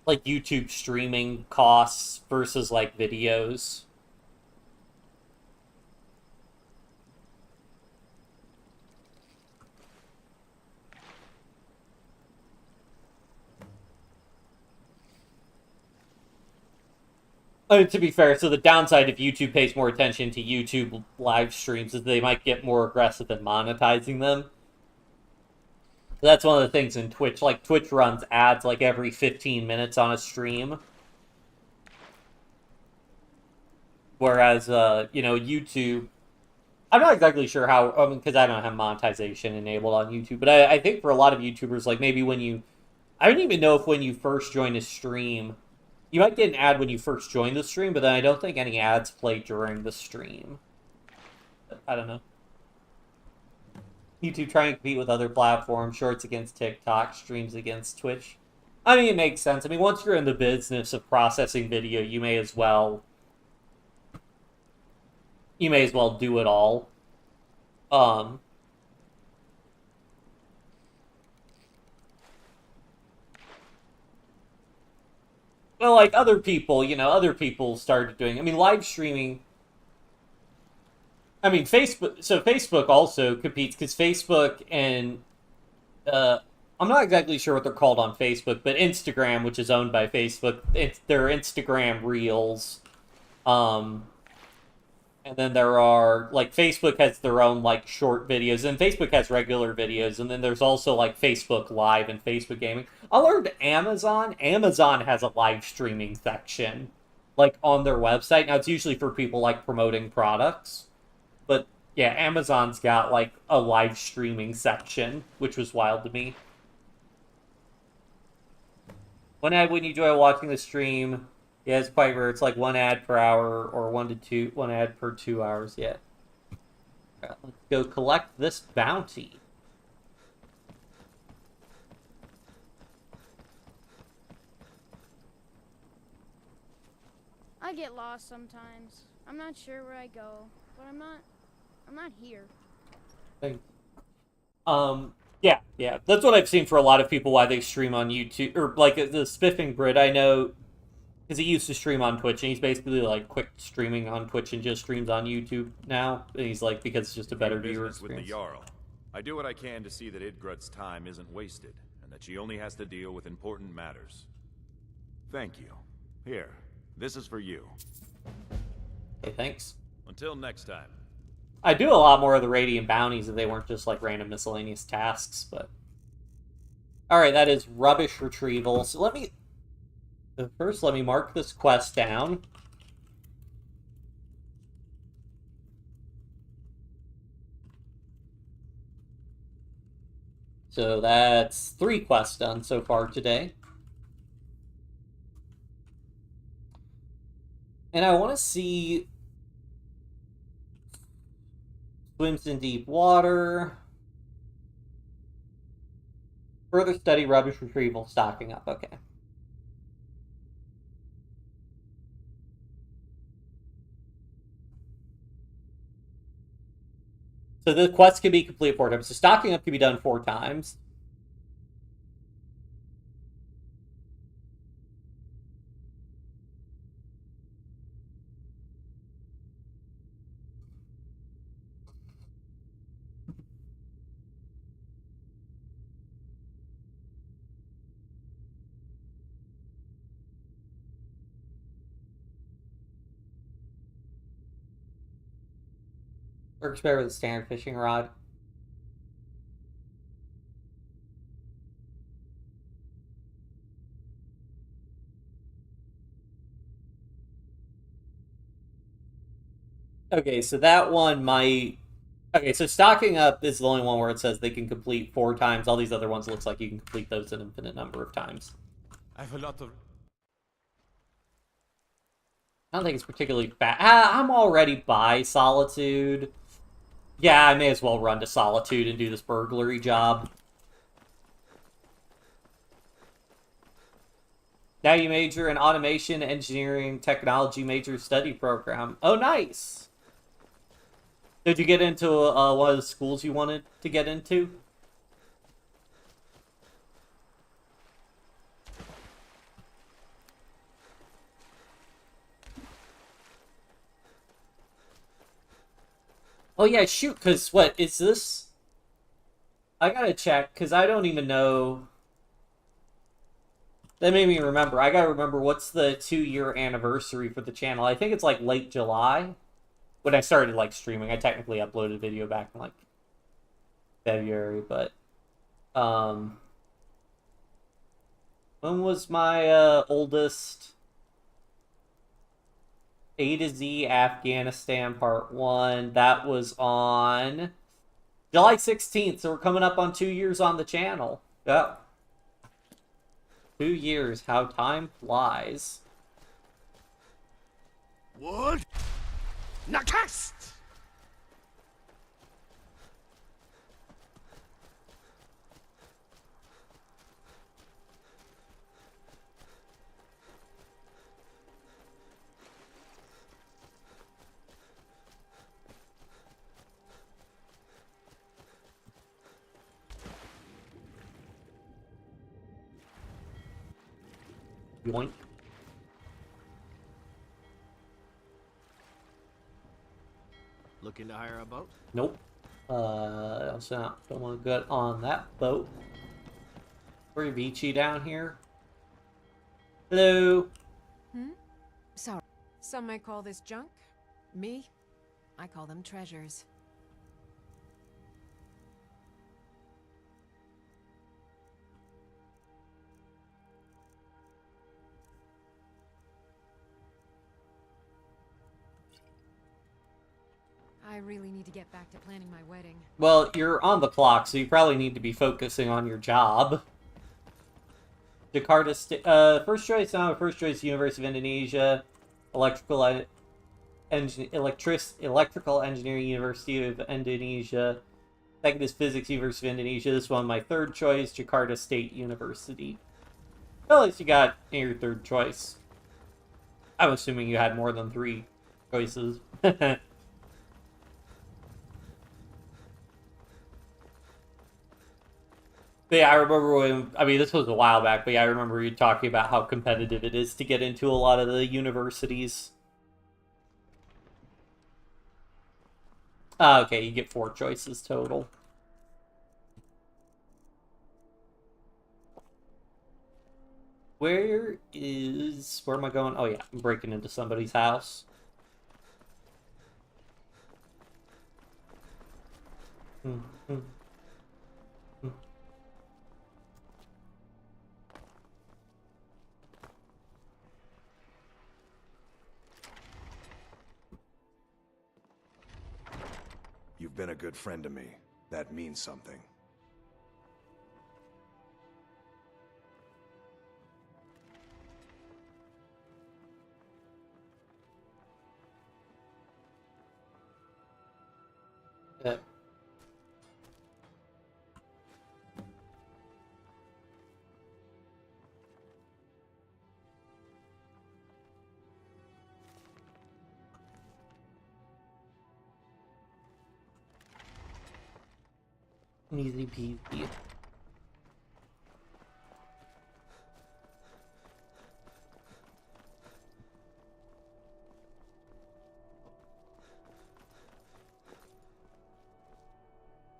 like YouTube streaming costs versus like videos. I mean, to be fair, so the downside if YouTube pays more attention to YouTube live streams is they might get more aggressive in monetizing them. That's one of the things in Twitch. Like, Twitch runs ads like every 15 minutes on a stream. Whereas, YouTube... I'm not exactly sure how... I mean, because I don't have monetization enabled on YouTube. But I think for a lot of YouTubers, like, maybe when you... I don't even know if when you first join a stream... You might get an ad when you first join the stream, but then I don't think any ads play during the stream. I don't know. YouTube trying to compete with other platforms, shorts against TikTok, streams against Twitch. I mean, it makes sense. I mean, once you're in the business of processing video, you may as well do it all. Well, like, other people started doing... I mean, live streaming... I mean, Facebook also competes, because Facebook and... I'm not exactly sure what they're called on Facebook, but Instagram, which is owned by Facebook, their Instagram Reels. And then there are, like, Facebook has their own, like, short videos, and Facebook has regular videos, and then there's also, like, Facebook Live and Facebook Gaming. I learned Amazon has a live streaming section, like, on their website. Now, it's usually for people, like, promoting products, but, yeah, Amazon's got, like, a live streaming section, which was wild to me. One ad when you enjoy watching the stream... Yeah, it's quite rare. It's like one ad per hour or one ad per 2 hours. Yeah. Right, let's go collect this bounty.
I get lost sometimes. I'm not sure where I go, but I'm not here.
Thanks. Yeah. That's what I've seen for a lot of people why they stream on YouTube or like the Spiffing Brit. I know Because he used to stream on Twitch, and he's basically like quit streaming on Twitch and just streams on YouTube now. And he's like, because it's just a better viewer
Business with the
experience.
Jarl. I do what I can to see that Idgrut's time isn't wasted, and that she only has to deal with important matters. Thank you. Here, this is for you.
Okay, thanks.
Until next time.
I do a lot more of the Radiant bounties if they weren't just like random miscellaneous tasks, but... Alright, that is rubbish retrieval. So let me... First, let me mark this quest down. So that's 3 quests done so far today. And I want to see... Swims in deep water. Further study rubbish retrieval, stocking up. Okay. So the quest can be complete 4 times. So stocking up can be done 4 times. Works better with a standard fishing rod. Okay, so that one might... Okay, so stocking up is the only one where it says they can complete 4 times. All these other ones looks like you can complete those an infinite number of times.
I have a lot of...
I don't think it's particularly bad. I'm already by Solitude. Yeah, I may as well run to Solitude and do this burglary job. Now you major in Automation, Engineering, Technology major study program. Oh, nice! Did you get into one of the schools you wanted to get into? Oh yeah, shoot, because what, is this? I gotta check, because I don't even know. That made me remember. I gotta remember what's the 2-year anniversary for the channel. I think it's like late July. When I started like streaming, I technically uploaded a video back in like February, but when was my oldest A to Z Afghanistan Part 1? That was on July 16th, so we're coming up on 2 years on the channel. Yep. 2 years, how time flies.
Wood? Nakast!
Yoink.
Looking to hire a boat?
Nope. Also not feeling good on that boat. Pretty beachy down here. Hello.
Sorry. Some may call this junk. Me, I call them treasures. I really need to get back to planning my wedding.
Well, you're on the clock, so you probably need to be focusing on your job. Jakarta, first choice now, first choice University of Indonesia, Electrical Engineering University of Indonesia. Second is Physics University of Indonesia. This one, my third choice, Jakarta State University. Well, at least you got your third choice. I'm assuming you had more than 3 choices. But yeah, I remember when, I mean, this was a while back, but yeah, I remember you talking about how competitive it is to get into a lot of the universities. Okay, you get 4 choices total. Where am I going? Oh yeah, I'm breaking into somebody's house.
You've been a good friend to me. That means something.
Easy peasy.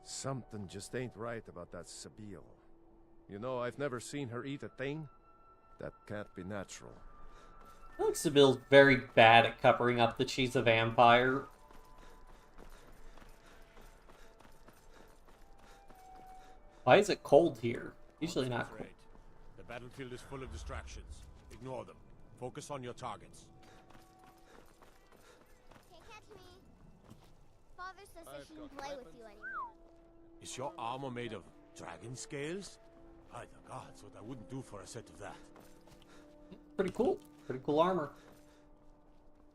Something just ain't right about that Sabille. You know, I've never seen her eat a thing. That can't be natural.
I think Sabille's very bad at covering up that she's a vampire. Why is it cold here? Usually not cold.
The battlefield is full of distractions. Ignore them. Focus on your targets.
Can't catch me. Father says I shouldn't play with you anymore.
Is your armor made of dragon scales? By the gods, what I wouldn't do for a set of that.
Pretty cool. Pretty cool armor.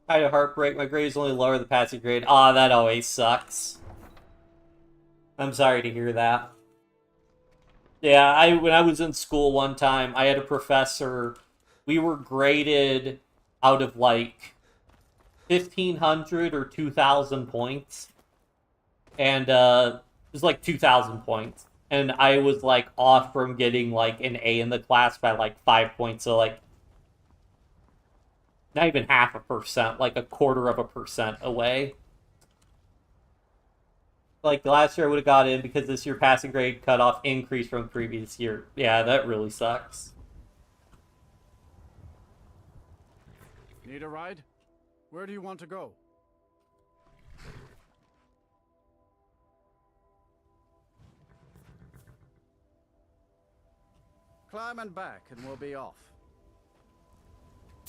I had a heartbreak. My grade is only lower than passing grade. Ah, that always sucks. I'm sorry to hear that. Yeah, when I was in school one time, I had a professor. We were graded out of like 1,500 or 2,000 points. And it was like 2,000 points. And I was like off from getting like an A in the class by like 5 points. So like not even 0.5%, like 0.25% away. Like, last year I would have got in because this year passing grade cutoff increased from previous year. Yeah, that really sucks.
Need a ride? Where do you want to go? Climb and back and we'll be off.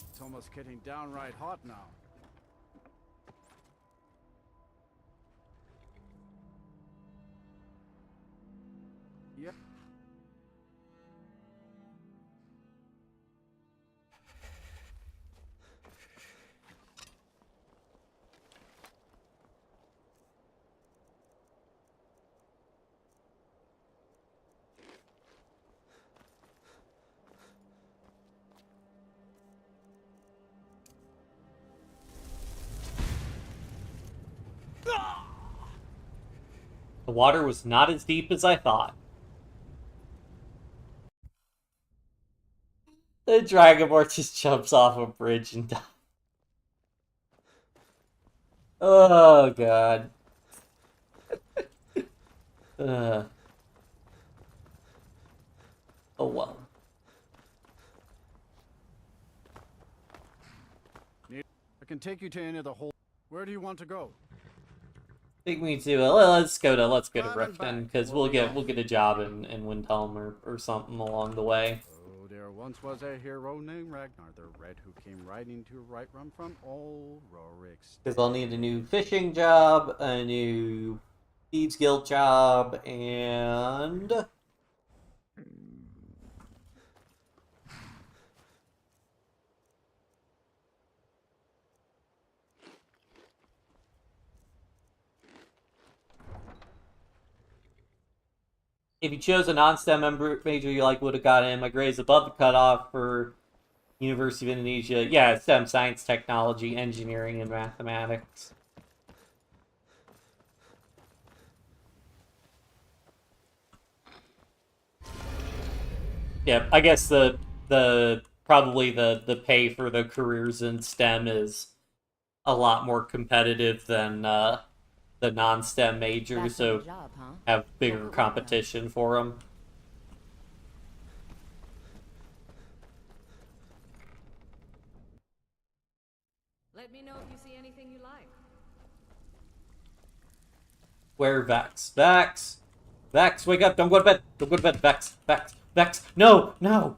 It's almost getting downright hot now. Yep.
The water was not as deep as I thought. The Dragonborn just jumps off a bridge and dies. Oh, God. Oh, well.
I can take you to any of the whole. Where do you want to go?
Take me to let's go to Riften because we'll get a job in Windhelm or something along the way.
Oh, there once was a hero named Ragnar the Red who came riding to Whiterun from old Rorik's.
Because I'll need a new fishing job, a new Thieves Guild job, and if you chose a non-STEM major you would have got in. My grade's above the cutoff for University of Indonesia. Yeah, STEM, science, technology, engineering, and mathematics. Yeah, I guess the probably the pay for the careers in STEM is a lot more competitive than the non-STEM majors,
Back
so
on the job, huh?
have bigger
Hope it went
competition for them.
Let me know if you see anything you like.
Where Vex? Vex! Vex, wake up! Don't go to bed! Don't go to bed! Vex! Vex! Vex! No! No!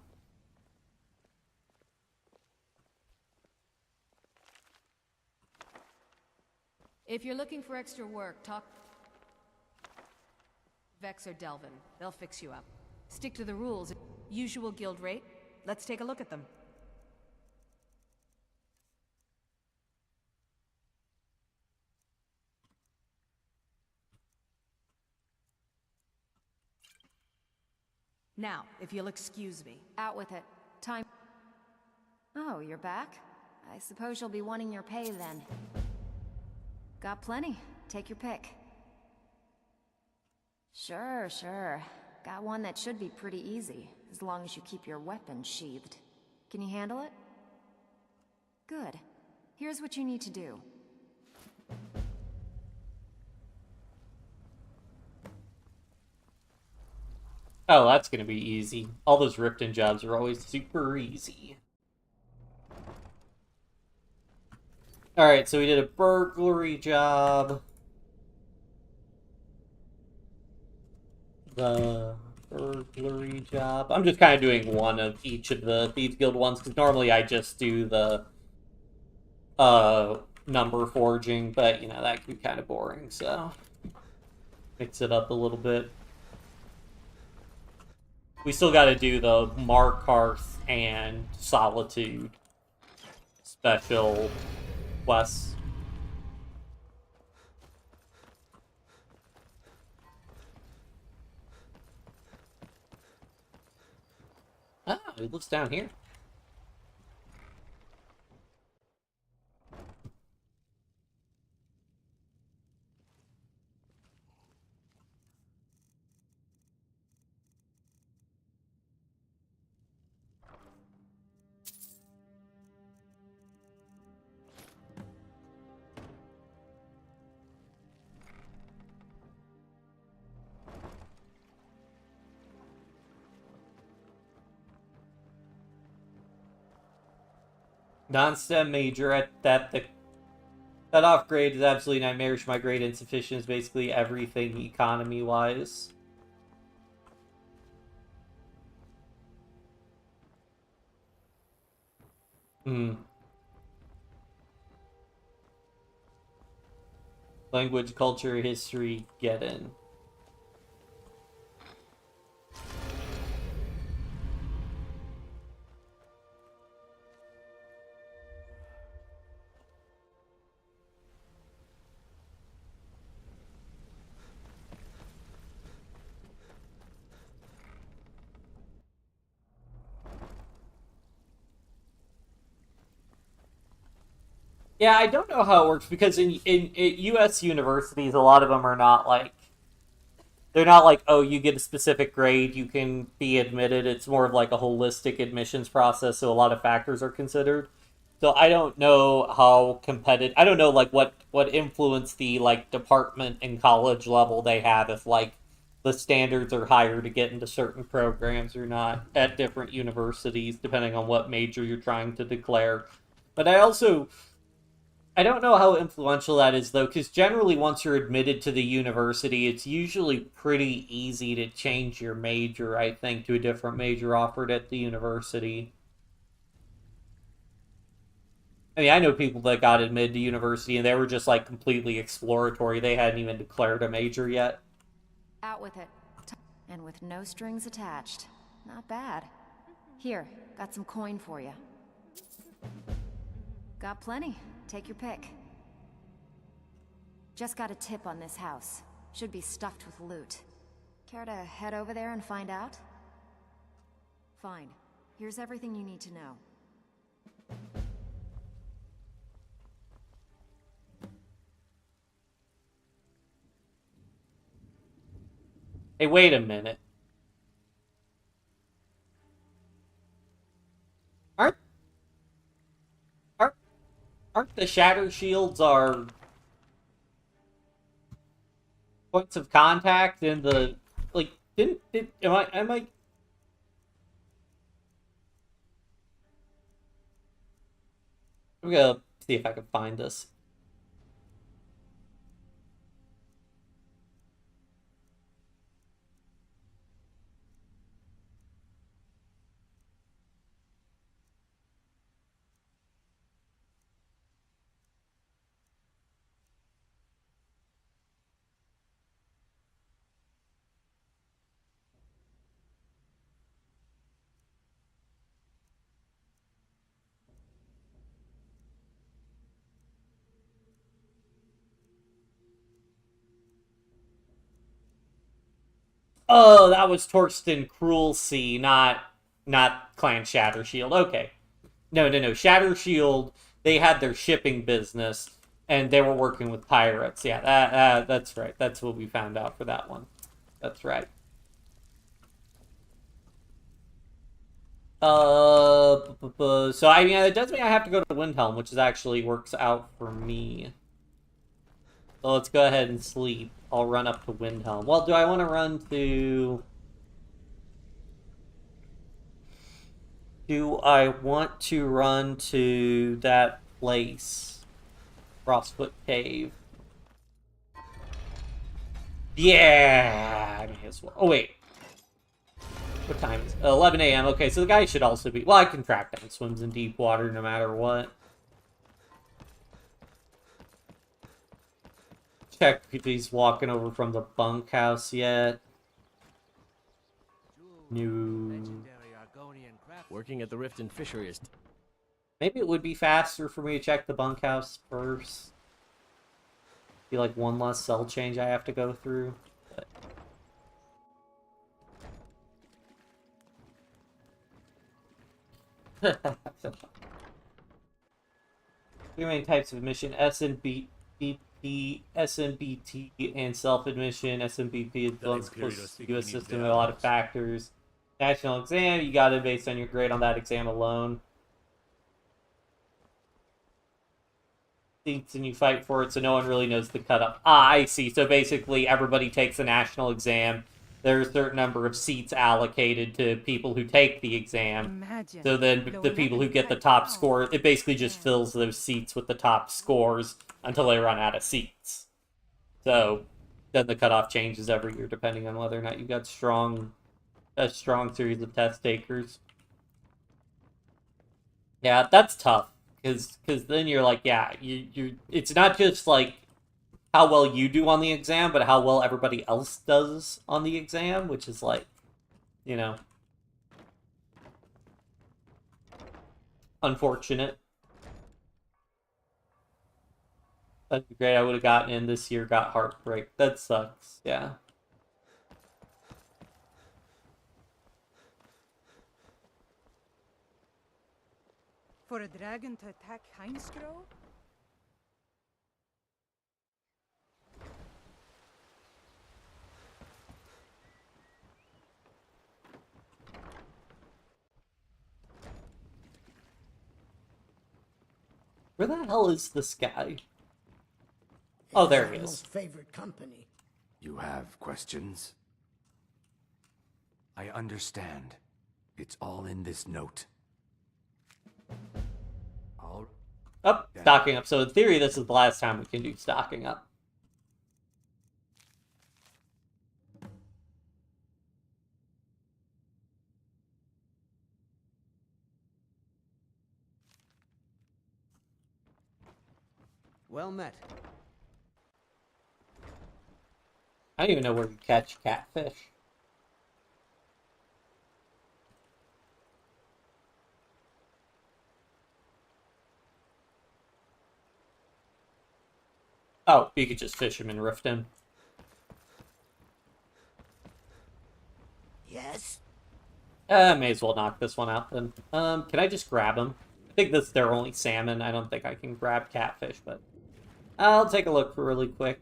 If you're looking for extra work, talk Vex or Delvin. They'll fix you up. Stick to the rules. Usual guild rate. Let's take a look at them. Now, if you'll excuse me.
Out with it. Time. Oh, you're back? I suppose you'll be wanting your pay then. Got plenty. Take your pick. Sure, sure. Got one that should be pretty easy, as long as you keep your weapon sheathed. Can you handle it? Good. Here's what you need to do.
Oh, that's gonna be easy. All those Ripton jobs are always super easy. Alright, so we did a burglary job. The burglary job. I'm just kind of doing one of each of the Thieves Guild ones, because normally I just do the number forging, but, you know, that can be kind of boring, so mix it up a little bit. We still got to do the Markarth and Solitude special quests. Ah, it looks down here. Non-STEM major at that off grade is absolutely nightmarish. My grade insufficient is basically everything economy wise. Language, culture, history, get in. Yeah, I don't know how it works because in U.S. universities, a lot of them are not like, they're not like, oh, you get a specific grade, you can be admitted. It's more of like a holistic admissions process, so a lot of factors are considered. So I don't know how competitive, I don't know like what influence the like department and college level they have, if like the standards are higher to get into certain programs or not at different universities, depending on what major you're trying to declare. But I don't know how influential that is, though, because generally once you're admitted to the university, it's usually pretty easy to change your major, I think, to a different major offered at the university. I mean, I know people that got admitted to university and they were just, like, completely exploratory. They hadn't even declared a major yet.
Out with it. And with no strings attached. Not bad. Here, got some coin for you. Got plenty. Take your pick. Just got a tip on this house. Should be stuffed with loot. Care to head over there and find out? Fine. Here's everything you need to know.
Hey, wait a minute. Aren't the shatter shields our points of contact in the, like, am I I'm gonna see if I can find this. Oh, that was Torsten Cruel Sea, not Clan Shatter Shield. Okay. No. Shatter Shield, they had their shipping business, and they were working with pirates. Yeah, that's right. That's what we found out for that one. That's right. So I mean, it does mean I have to go to Windhelm, which is actually works out for me. So let's go ahead and sleep. I'll run up to Windhelm. Well, do I want to run to... Do I want to run to that place? Frostfoot Cave. Yeah! I may as well. Oh, wait. What time is it? 11 a.m. Okay, so the guy should also be... Well, I can track down swims in deep water no matter what. Check if he's walking over from the bunkhouse yet. No.
Working at the Rift and Fishery is...
Maybe it would be faster for me to check the bunkhouse first. Be like one less cell change I have to go through. But... Three main types of mission: SMBP, SMBT, and self-admission. SMBP is the most closest to the U.S. system with a lot of factors. National exam, you got it based on your grade on that exam alone. Seats and you fight for it, so no one really knows the cutoff. Ah, I see. So basically, everybody takes the national exam. There's a certain number of seats allocated to people who take the exam. So then the people who get the top score, it basically just fills those seats with the top scores until they run out of seats. So then the cutoff changes every year depending on whether or not you've got a strong series of test takers. Yeah, that's tough. Because then you're like, yeah, it's not just like how well you do on the exam, but how well everybody else does on the exam, which is like, you know, unfortunate. That'd be great. I would have gotten in this year, got heartbreak. That sucks, yeah.
For a dragon to attack Heinsgrow?
Where the hell is this guy? Oh, there he is.
Most favorite company.
You have questions? I understand. It's all in this note.
Stocking up. So in theory, this is the last time we can do stocking up.
Well met.
I don't even know where you catch catfish. Oh, you could just fish him in Riften.
Yes?
May as well knock this one out then. Can I just grab him? I think this is their only salmon. I don't think I can grab catfish, but I'll take a look for really quick.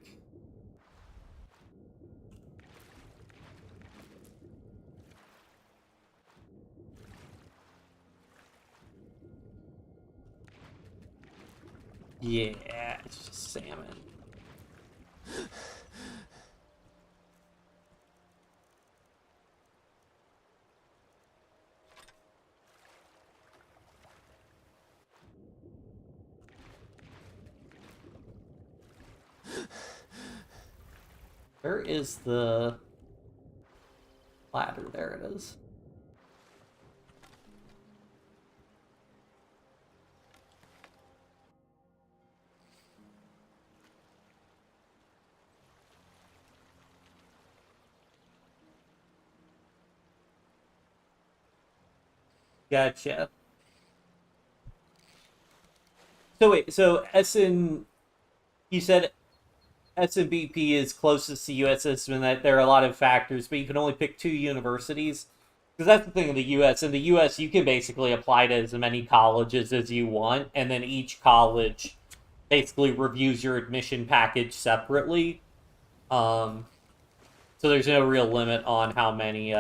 Yeah, it's just salmon. Where is the ladder? There it is. Gotcha. So wait, so you said SNBP is closest to US system and that there are a lot of factors, but you can only pick 2 universities? Because that's the thing in the US. In the US, you can basically apply to as many colleges as you want, and then each college basically reviews your admission package separately. So there's no real limit on how many,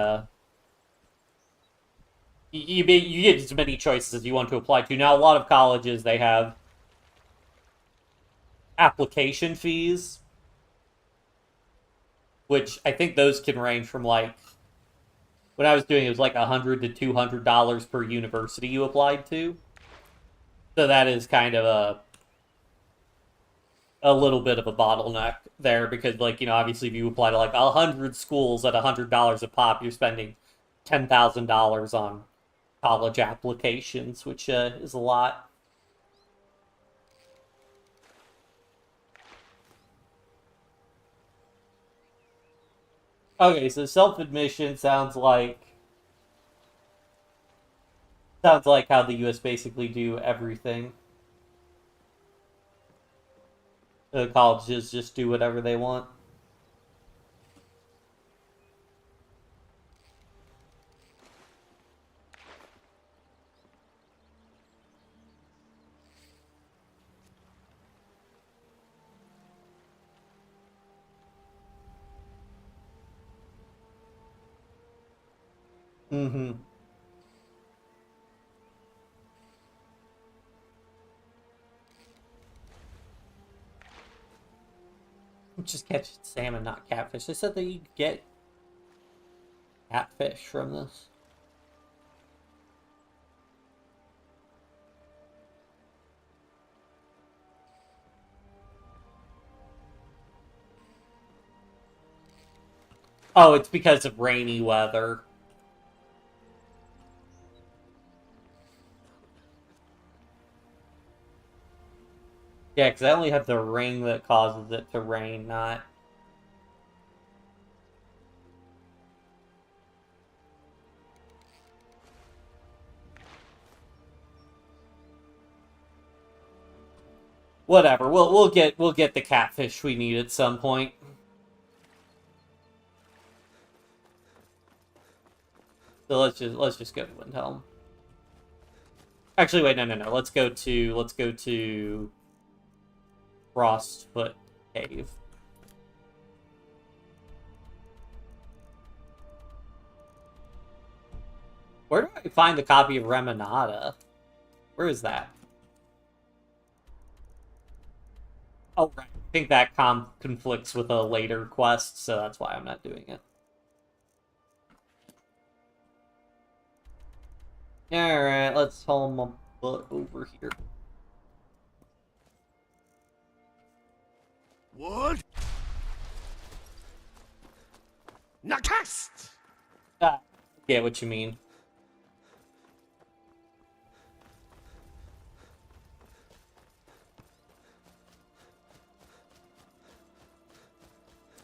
you get as many choices as you want to apply to. Now, a lot of colleges, they have application fees, which I think those can range from, like, when I was doing it was like $100 to $200 per university you applied to. So that is kind of a little bit of a bottleneck there, because, like, you know, obviously if you apply to like 100 schools at $100 a pop, you're spending $10,000 on college applications, which is a lot. Okay, so self-admission sounds like how the US basically do everything. The colleges just do whatever they want. Mm-hmm. Just catch salmon, not catfish. They said that you get catfish from this. Oh, it's because of rainy weather. Yeah, because I only have the ring that causes it to rain, not... Whatever. We'll get the catfish we need at some point. So let's just go to Windhelm. Actually, wait, no. Let's go to Frostfoot Cave. Where do I find the copy of Remonada? Where is that? Oh, right. I think that conflicts with a later quest, so that's why I'm not doing it. Alright, let's haul my butt over here.
What? Nakast!
Ah, get what you mean.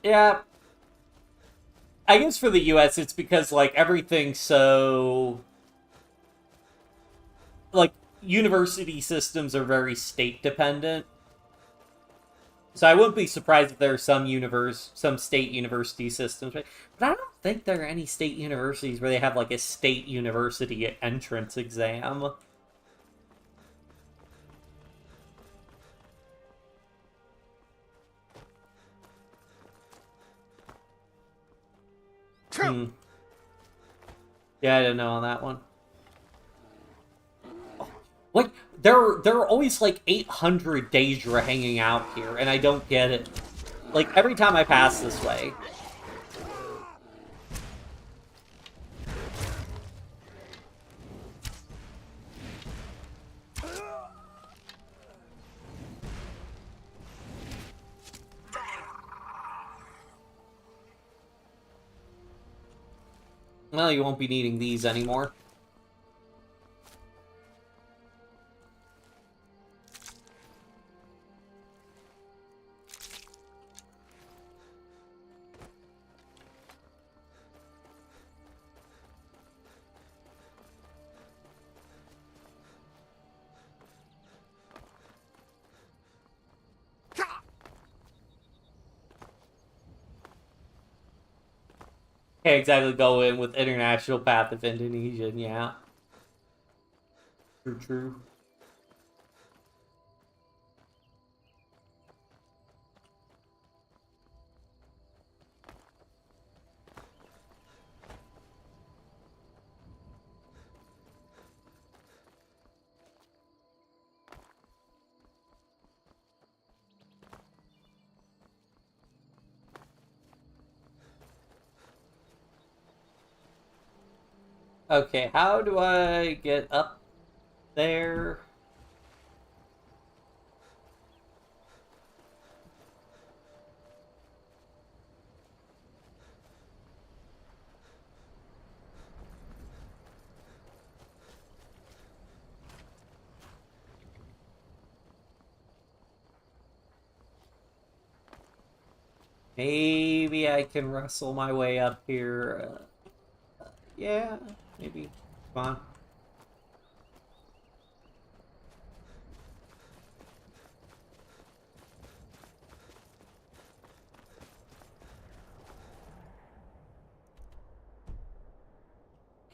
Yeah. I guess for the US, it's because, like, everything's so... Like, university systems are very state-dependent. So I wouldn't be surprised if there are some state university systems. But I don't think there are any state universities where they have, like, a state university entrance exam. Yeah, I don't know on that one. What? there are always like 800 Daedra hanging out here, and I don't get it. Like, every time I pass this way. Well, you won't be needing these anymore. Can't exactly go in with International Path of Indonesian, yeah. True. Okay, how do I get up there? Maybe I can wrestle my way up here. Yeah, maybe. Come on.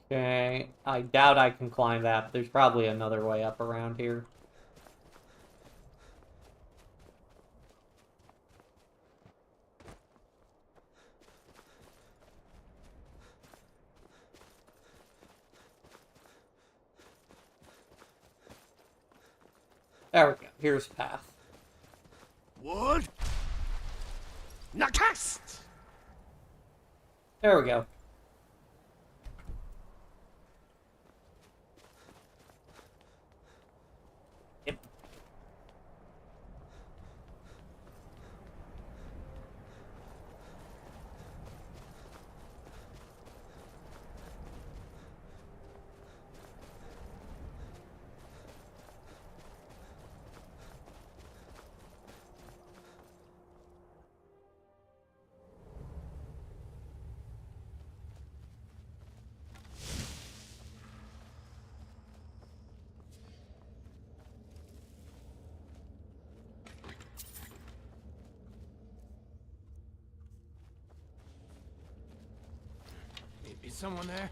Okay, I doubt I can climb that, but there's probably another way up around here. There we go. Here's a path.
Wood? Nakast!
There we go. Yep.
Is someone there?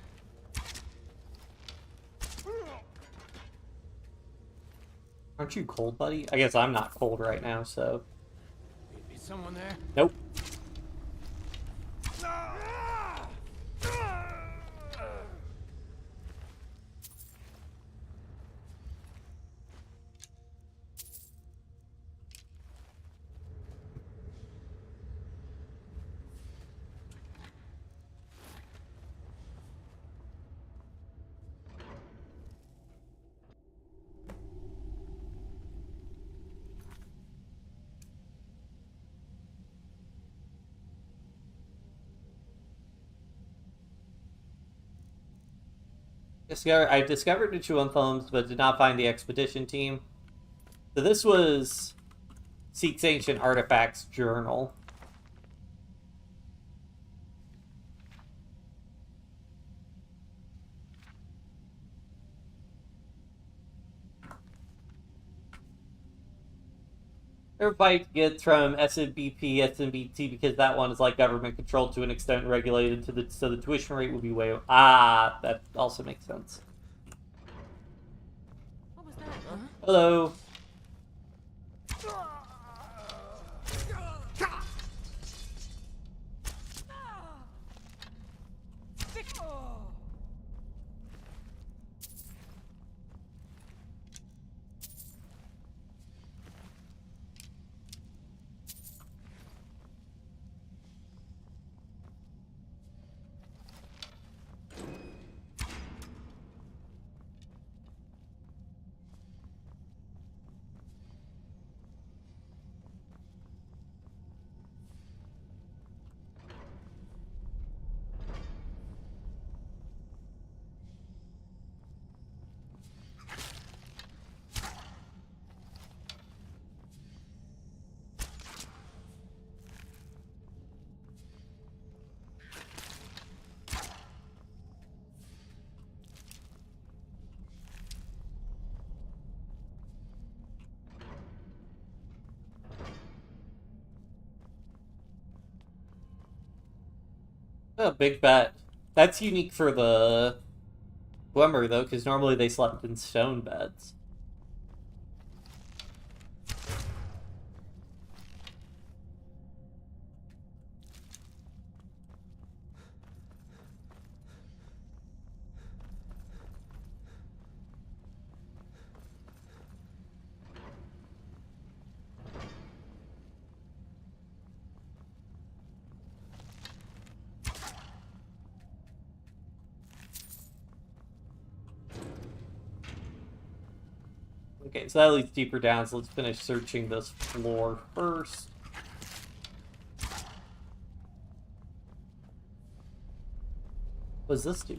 Aren't you cold, buddy? I guess I'm not cold right now, so...
Is someone there?
Nope. I discovered the Chewin Thumbs, but did not find the expedition team. So this was Seek's Ancient Artifacts journal. Everybody gets from SMBP, SMBT, because that one is like government controlled to an extent and regulated to the so the tuition rate would be way. Ah, that also makes sense.
What was that? Huh?
Hello. Oh, big bet. That's unique for the Glimmer, though, because normally they slept in stone beds. Okay, so that leads deeper down, so let's finish searching this floor first. What does this do?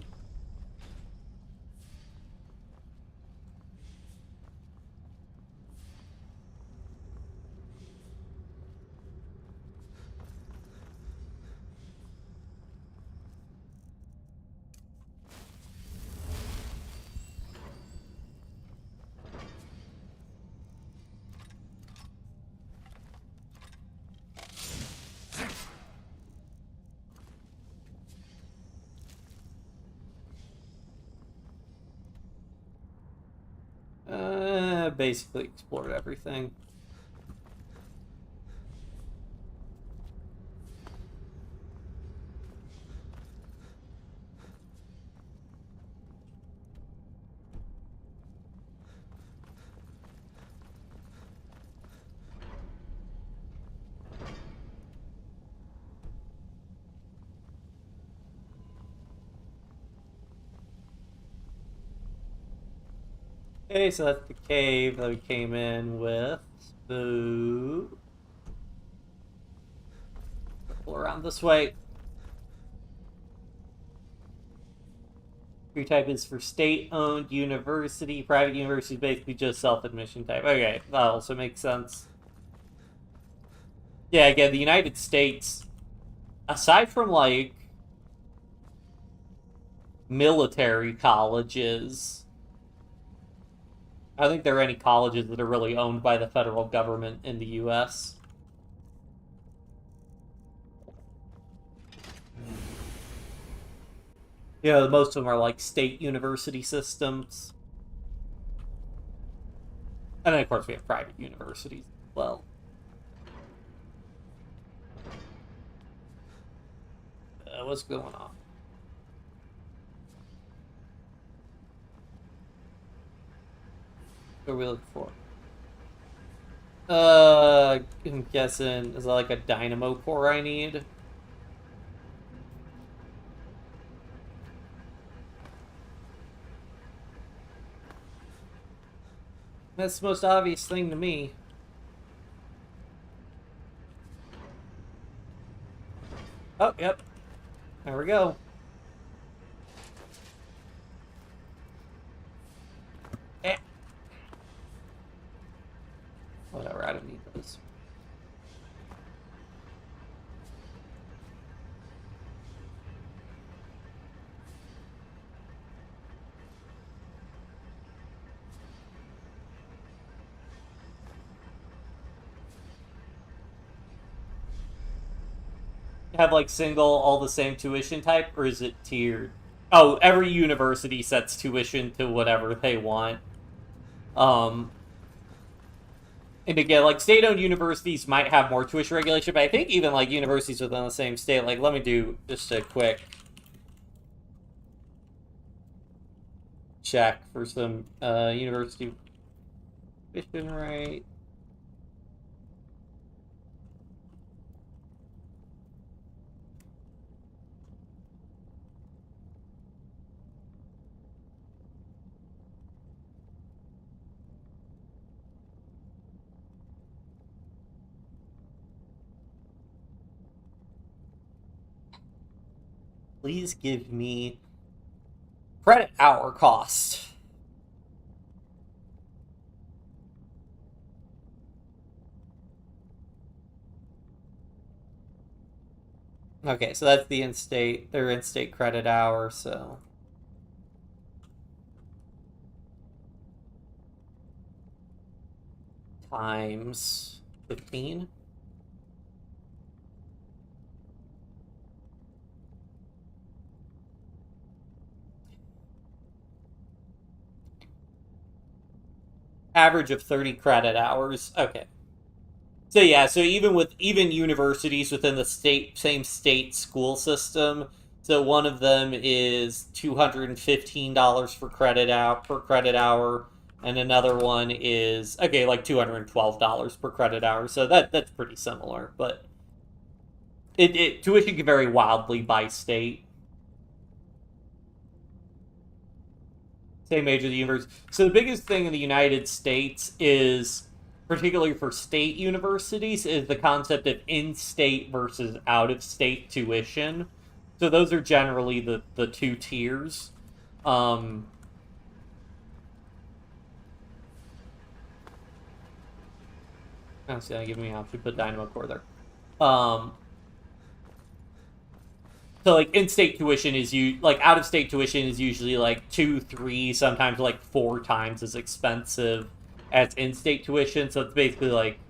Basically explored everything. Okay, so that's the cave that we came in with. So... pull around this way. Free type is for state-owned university. Private university is basically just self-admission type. Okay, that also makes sense. Yeah, again, the United States, aside from, like, military colleges, I don't think there are any colleges that are really owned by the federal government in the U.S. You know, most of them are like state university systems. And then, of course, we have private universities as well. What's going on? What are we looking for? I'm guessing, is that like a dynamo core I need? That's the most obvious thing to me. Oh, yep. There we go. Eh. Whatever, I don't need those. Have like single, all the same tuition type, or is it tiered? Oh, every university sets tuition to whatever they want. And again, like state-owned universities might have more tuition regulation, but I think even like universities within the same state, like let me do just a quick check for some university tuition rate. Please give me credit hour cost. Okay, so that's the in-state, their in-state credit hour, so... times 15. Average of 30 credit hours. Okay. So yeah, so even universities within the same state school system, so one of them is $215 per credit hour, and another one is like $212 per credit hour. So that's pretty similar, but tuition can vary wildly by state. Same age of the university. So the biggest thing in the United States is, particularly for state universities, is the concept of in-state versus out-of-state tuition. So those are generally the two tiers. Oh, see, that gave me an option to put Dynamo Core there. So, like, in-state tuition is out-of-state tuition is usually, like, 2, 3, sometimes, like, 4 times as expensive as in-state tuition. So it's basically, like,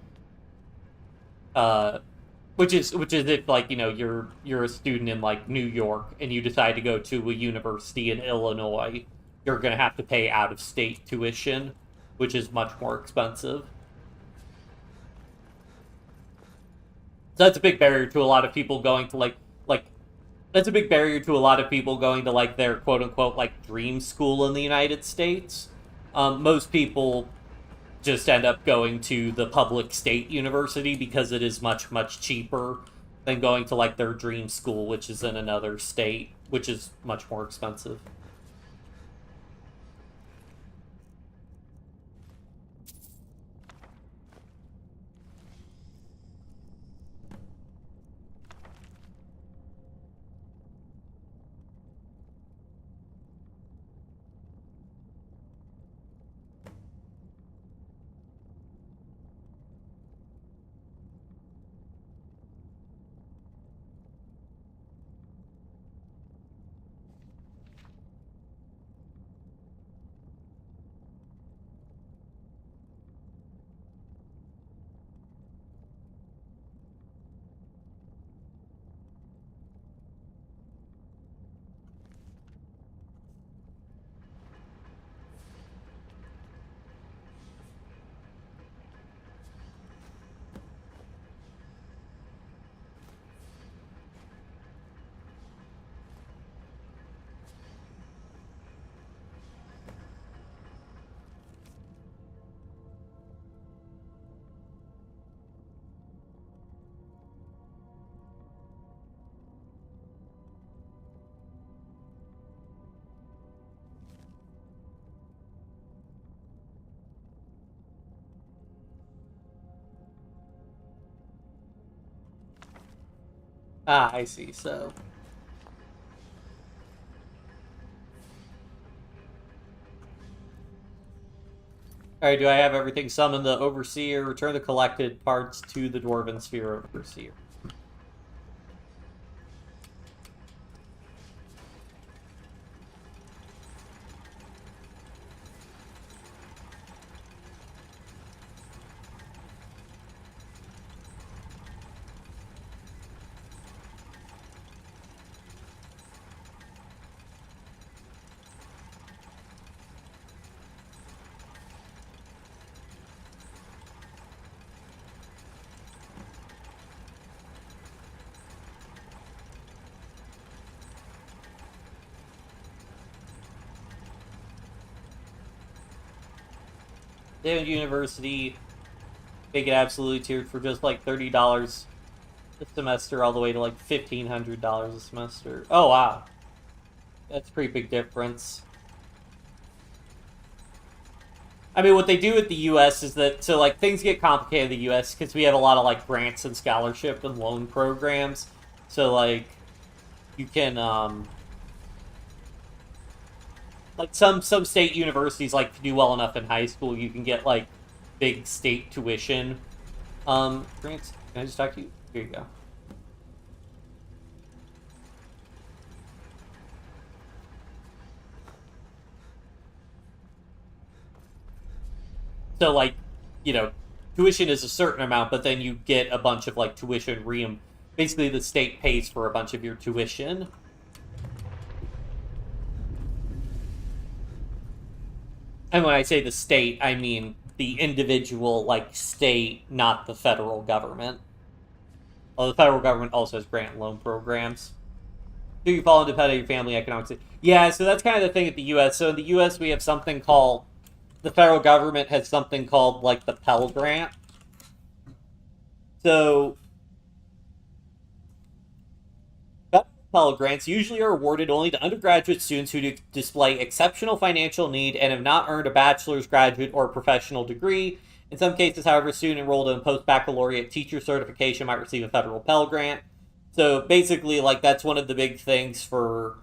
which is if, like, you know, you're a student in, like, New York and you decide to go to a university in Illinois, you're going to have to pay out-of-state tuition, which is much more expensive. So that's a big barrier to a lot of people going to, that's a big barrier to a lot of people going to, like, their quote-unquote, like, dream school in the United States. Most people just end up going to the public state university because it is much, much cheaper than going to, like, their dream school, which is in another state, which is much more expensive. Ah, I see, so... Alright, do I have everything? Summon the Overseer, return the collected parts to the Dwarven Sphere Overseer. David University, make it absolutely tiered for just like $30 a semester, all the way to like $1,500 a semester. Oh wow, that's a pretty big difference. I mean, what they do at the U.S. is that, so like things get complicated in the U.S. because we have a lot of like grants and scholarship and loan programs. So like you can like some state universities, like, if you do well enough in high school, you can get like big state tuition grants. Can I just talk to you? Here you go. So like, you know, tuition is a certain amount, but then you get a bunch of like tuition basically the state pays for a bunch of your tuition. And when I say the state, I mean the individual, like, state, not the federal government. Well, the federal government also has grant loan programs. Do you fall independent of your family economics? Yeah, so that's kind of the thing at the U.S. So in the U.S. we have something called, the federal government has something called, like, the Pell Grant. So Pell Grants usually are awarded only to undergraduate students who display exceptional financial need and have not earned a bachelor's, graduate, or professional degree. In some cases, however, a student enrolled in post-baccalaureate teacher certification might receive a federal Pell Grant. So basically, like, that's one of the big things for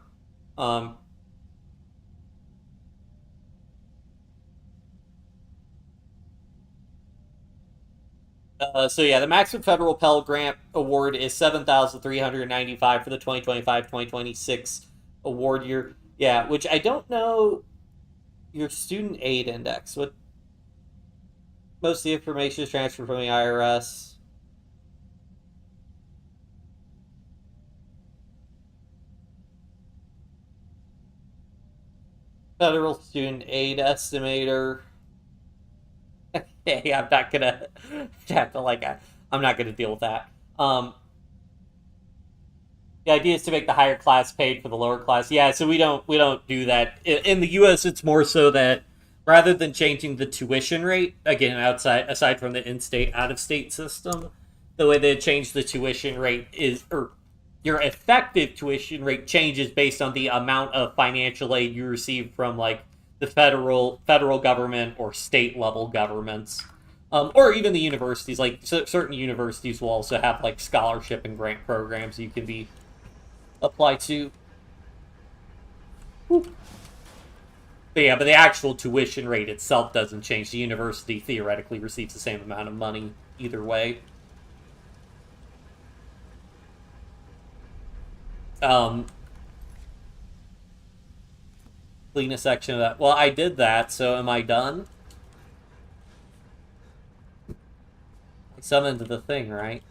so yeah, the maximum federal Pell Grant award is $7,395 for the 2025-2026 award year. Yeah, which I don't know your student aid index. What most of the information is transferred from the IRS. Federal student aid estimator. Hey, I'm not gonna have to I'm not gonna deal with that. The idea is to make the higher class paid for the lower class. Yeah, so we don't do that. In the US it's more so that rather than changing the tuition rate, again, aside from the in-state, out-of-state system, the way they change the tuition rate is, or your effective tuition rate changes based on the amount of financial aid you receive from, like, the federal government or state level governments, or even the universities. Like, certain universities will also have, like, scholarship and grant programs you can be applied to. But yeah, but the actual tuition rate itself doesn't change. The university theoretically receives the same amount of money either way. Clean a section of that. Well, I did that, so am I done? I summoned the thing, right?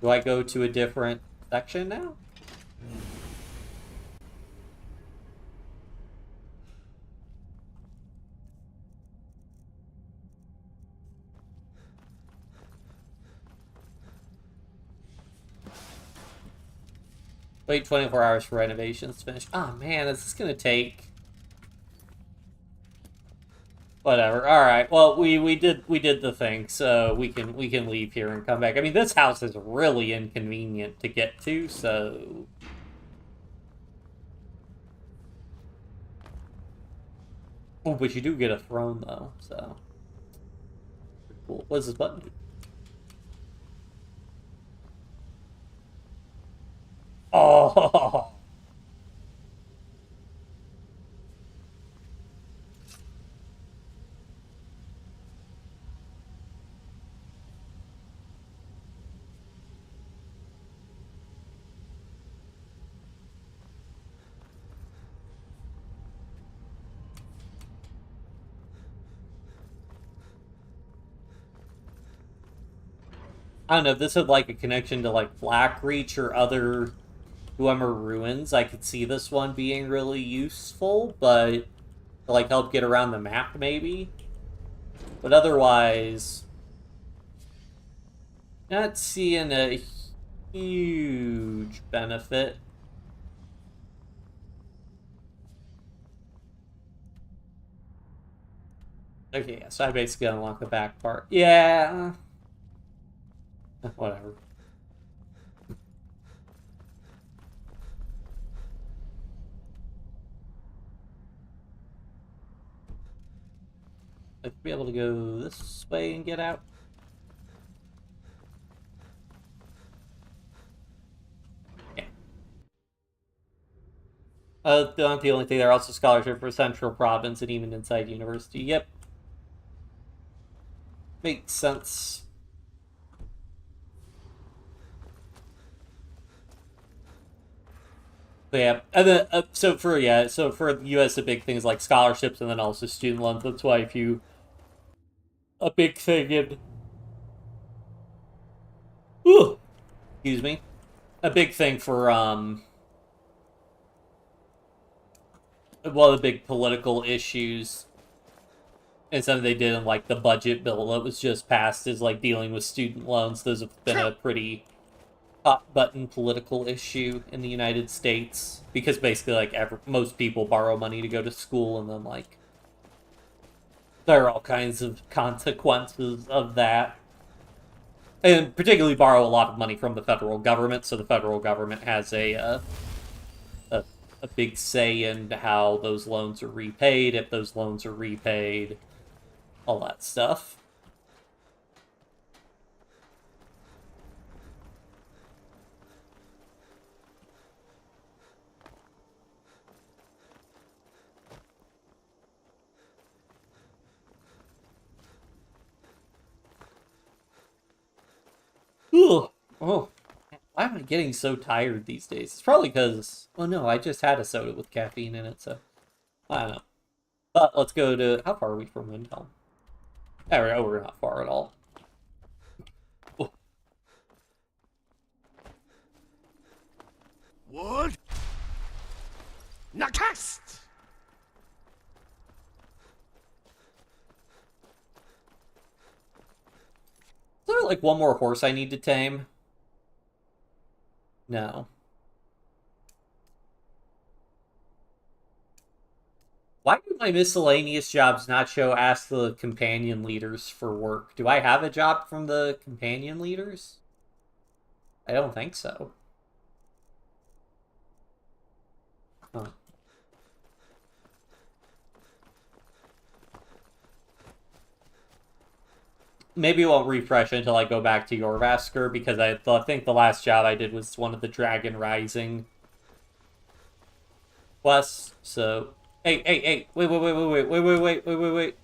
Do I go to a different section now? Wait 24 hours for renovations to finish. Oh man, is this gonna take? Whatever. All right. Well, we did the thing, so we can leave here and come back. I mean, this house is really inconvenient to get to, so. Oh, but you do get a throne though, so. Cool. What does this button do? Oh. I don't know if this had like a connection to like Blackreach or other Dwemer ruins. I could see this one being really useful, but to like help get around the map maybe. But otherwise, not seeing a huge benefit. Okay, yeah, so I basically unlock the back part. Yeah. Whatever. I'd be able to go this way and get out. Yeah. Not the only thing. There are also scholarship for Central Province and even inside university. Yep. Makes sense. But yeah, and then so for the U.S. the big things like scholarships and then also student loans. That's why if you a big thing in excuse me, a big thing for one of the big political issues, and something they did in like the budget bill that was just passed, is like dealing with student loans. Those have been a pretty hot button political issue in the United States, because basically like most people borrow money to go to school, and then like there are all kinds of consequences of that. And particularly borrow a lot of money from the federal government, so the federal government has a big say in how those loans are repaid, if those loans are repaid, all that stuff. Ooh. Oh, why am I getting so tired these days? It's probably because, oh no, I just had a soda with caffeine in it, so I don't know. But let's go to, how far are we from Windhelm? There we go, we're not far at all. Oh.
What? Nakast!
Is there like one more horse I need to tame? No. Why do my miscellaneous jobs not show ask the companion leaders for work? Do I have a job from the companion leaders? I don't think so. Huh. Maybe it won't refresh until I go back to Jorvaskr, because I think the last job I did was one of the Dragon Rising quests, so... Hey, wait.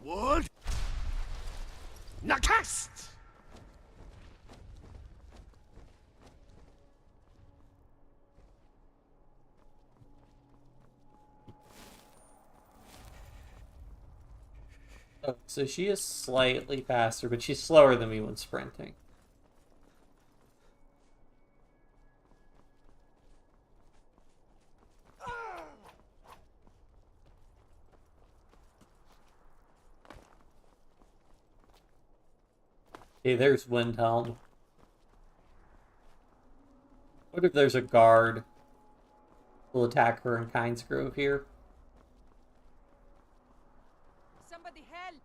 What? Nakast!
Oh, so she is slightly faster, but she's slower than me when sprinting. Okay, there's Windhelm. What if there's a guard? We'll attack her in Kind's Grove here.
Somebody help!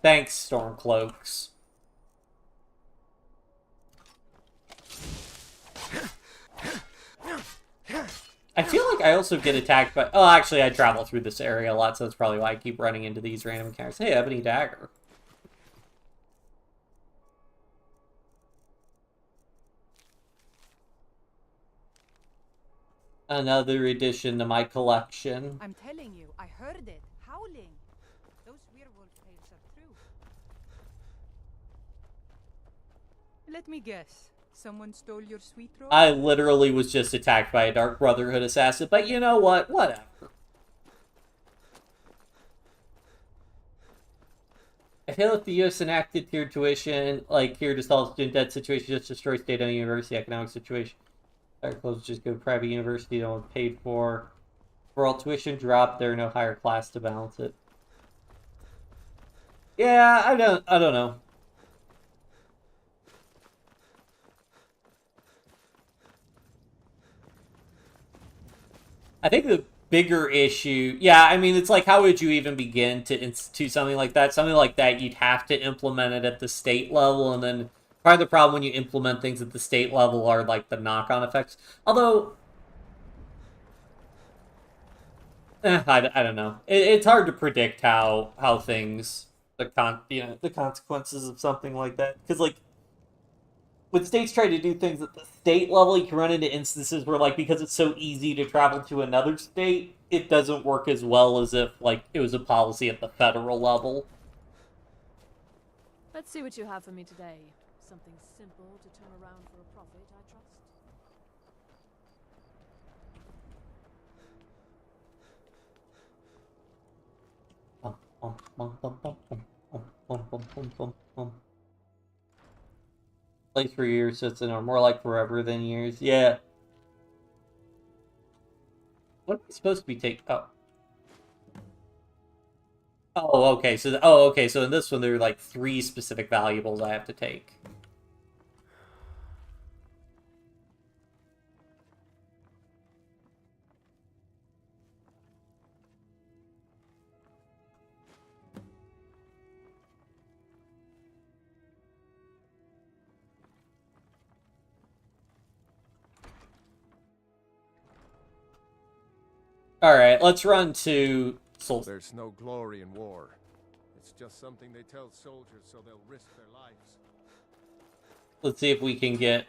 Thanks, Stormcloaks. I feel like I also get attacked by... Oh, actually, I travel through this area a lot, so that's probably why I keep running into these random encounters. Hey, Ebony Dagger. Another addition to my collection.
I'm telling you, I heard it. Howling. Those werewolf tales are true. Let me guess. Someone stole your sweet roll?
I literally was just attacked by a Dark Brotherhood assassin, but you know what? Whatever. I feel if the U.S. enacted tiered tuition, like here to solve student debt situation, just destroy state-owned university economic situation. Dark clothes just go to private university, no one paid for. For all tuition drop, there are no higher class to balance it. Yeah, I don't know. I think the bigger issue, yeah, I mean, it's like, how would you even begin to institute something like that? Something like that, you'd have to implement it at the state level, and then part of the problem when you implement things at the state level are, like, the knock-on effects. Although, I don't know. It's hard to predict how things, the consequences of something like that. Because, like, when states try to do things at the state level, you can run into instances where, like, because it's so easy to travel to another state, it doesn't work as well as if, like, it was a policy at the federal level.
Let's see what you have for me today. Something simple to turn around for a profit, I trust.
Place for years, so it's more like forever than years. Yeah. What am I supposed to be taking? Oh. Oh, okay. So, okay. So in this one, there are like 3 specific valuables I have to take. Alright, let's run to Solstheim.
There's no glory in war. It's just something they tell soldiers so they'll risk their lives.
Let's see if we can get,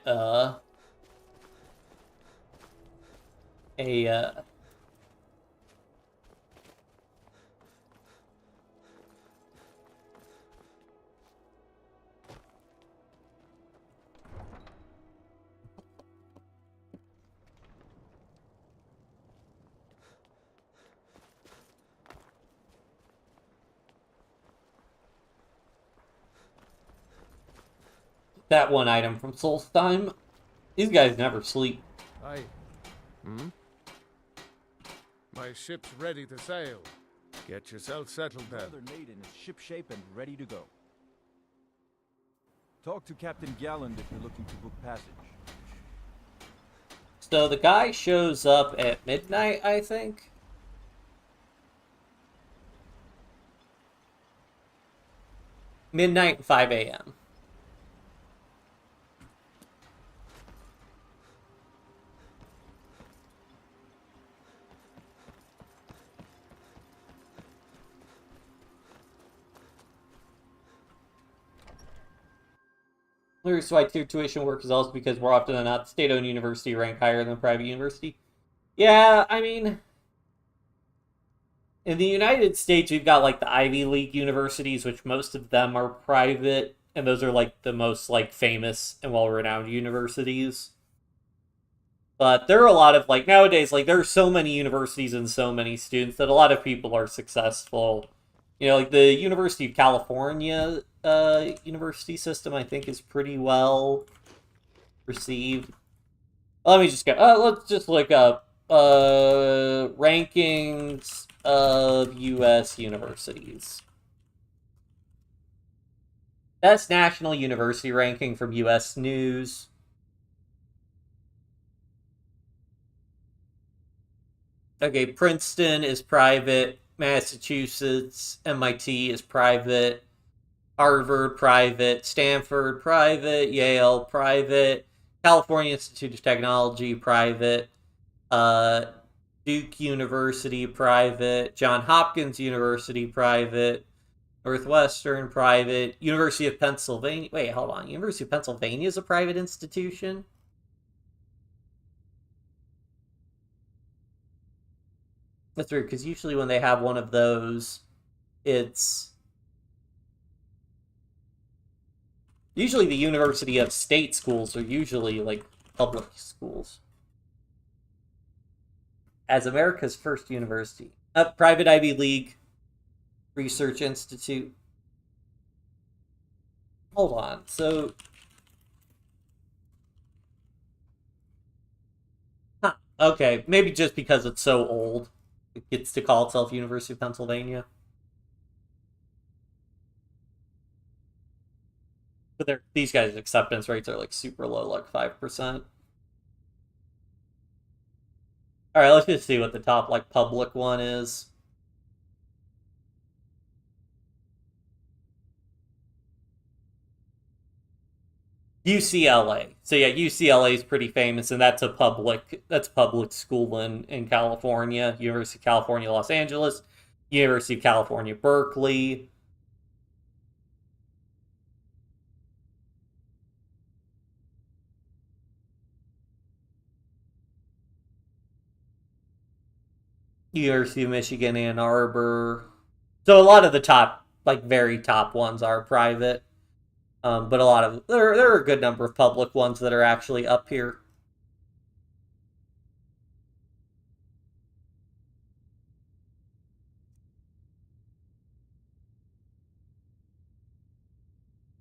that one item from Solstheim. These guys never sleep.
Aye. My ship's ready to sail. Get yourself settled then.
Northern Maiden is shipshape and ready to go. Talk to Captain Galland if you're looking to book passage.
So the guy shows up at midnight, I think. Midnight, 5 a.m. The reason why tier tuition work is also because more often than not, state-owned university rank higher than private university. Yeah, I mean, in the United States, we've got like the Ivy League universities, which most of them are private, and those are like the most like famous and well-renowned universities. But there are a lot of like nowadays, like there are so many universities and so many students that a lot of people are successful. You know, like the University of California university system, I think, is pretty well received. Let me just go. Let's just look up rankings of U.S. universities. That's national university ranking from U.S. News. Okay, Princeton is private. Massachusetts, MIT is private. Harvard, private. Stanford, private. Yale, private. California Institute of Technology, private. Duke University, private. Johns Hopkins University, private. Northwestern, private. University of Pennsylvania. Wait, hold on. University of Pennsylvania is a private institution? That's weird, because usually when they have one of those, it's... Usually the University of State schools are usually, like, public schools. As America's first university. Private Ivy League Research Institute. Hold on, so... Huh, okay, maybe just because it's so old. It gets to call itself University of Pennsylvania. But these guys' acceptance rates are like super low, like 5%. Alright, let's just see what the top like public one is. UCLA. So yeah, UCLA is pretty famous, and that's public school in California. University of California, Los Angeles, University of California, Berkeley. University of Michigan, Ann Arbor. So a lot of the top, like very top ones are private. But a lot of there are a good number of public ones that are actually up here.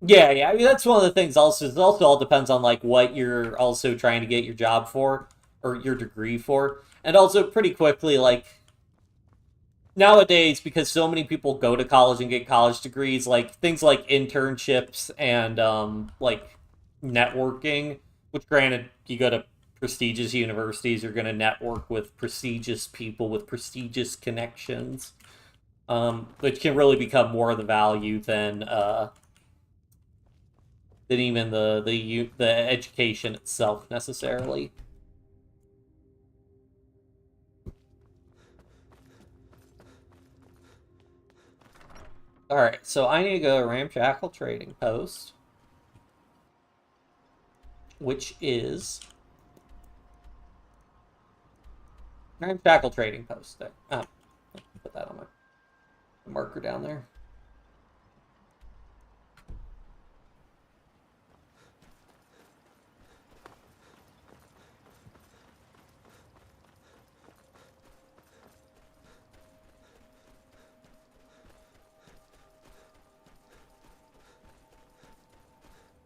Yeah. I mean, that's one of the things also. It also all depends on, like, what you're also trying to get your job for, or your degree for. And also, pretty quickly, like, nowadays, because so many people go to college and get college degrees, like, things like internships and, like, networking, which, granted, you go to prestigious universities, you're going to network with prestigious people with prestigious connections, which can really become more of the value than even the education itself necessarily. Alright, so I need to go to Ramshackle Trading Post, which is Ramshackle Trading Post there. Oh, put that on my marker down there.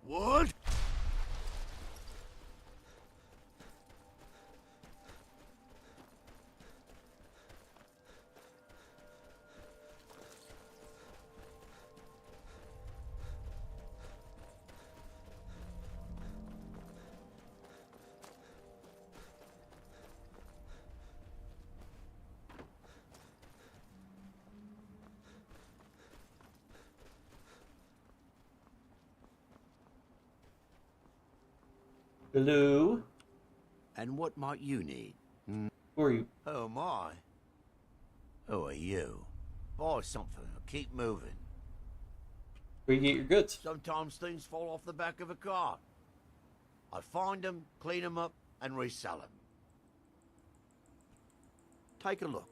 What?
Hello?
And what might you need?
Who are you?
Oh, my. Who are you? Buy something or keep moving.
Where you get your goods?
Sometimes things fall off the back of a car. I find them, clean them up, and resell them. Take a look.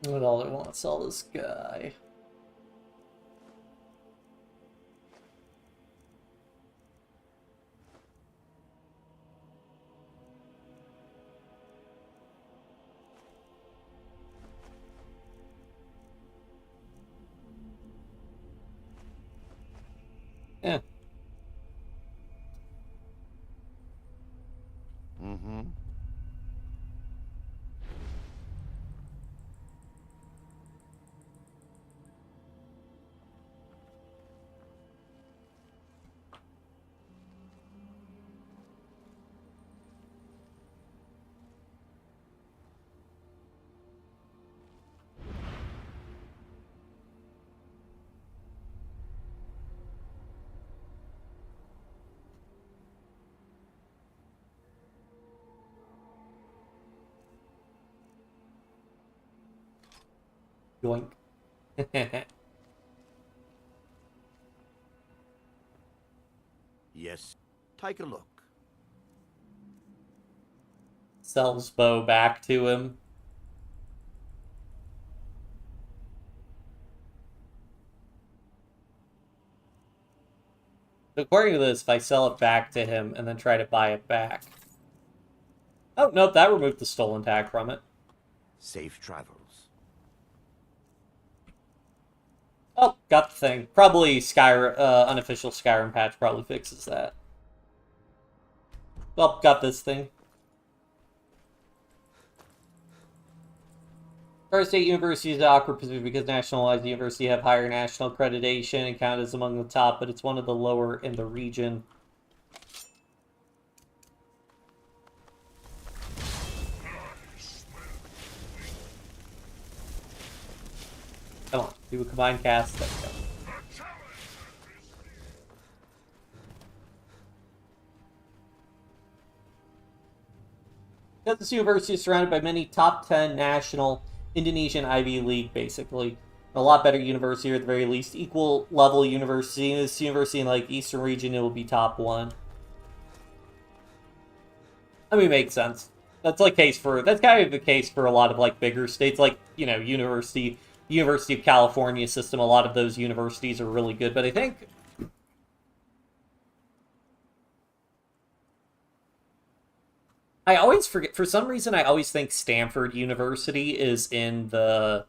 What all I want to sell this guy? Yeah.
Mm-hmm.
Yoink.
Yes. Take a look.
Sells bow back to him. According to this, if I sell it back to him and then try to buy it back. Oh, nope, that removed the stolen tag from it.
Safe travels.
Oh, got the thing. Probably Skyrim, unofficial Skyrim patch probably fixes that. Well, got this thing. Our state universities are awkward position because nationalized universities have higher national accreditation and count as among the top, but it's one of the lower in the region. Come on, do a combined cast. There we go. Because this university is surrounded by many top 10 national Indonesian Ivy League, basically. A lot better university, or at the very least, equal level university. This university in like Eastern region, it will be top 1. I mean, makes sense. That's like that's kind of the case for a lot of like bigger states, like, you know, University of California system. A lot of those universities are really good, but I think I always forget, for some reason I always think Stanford University is in the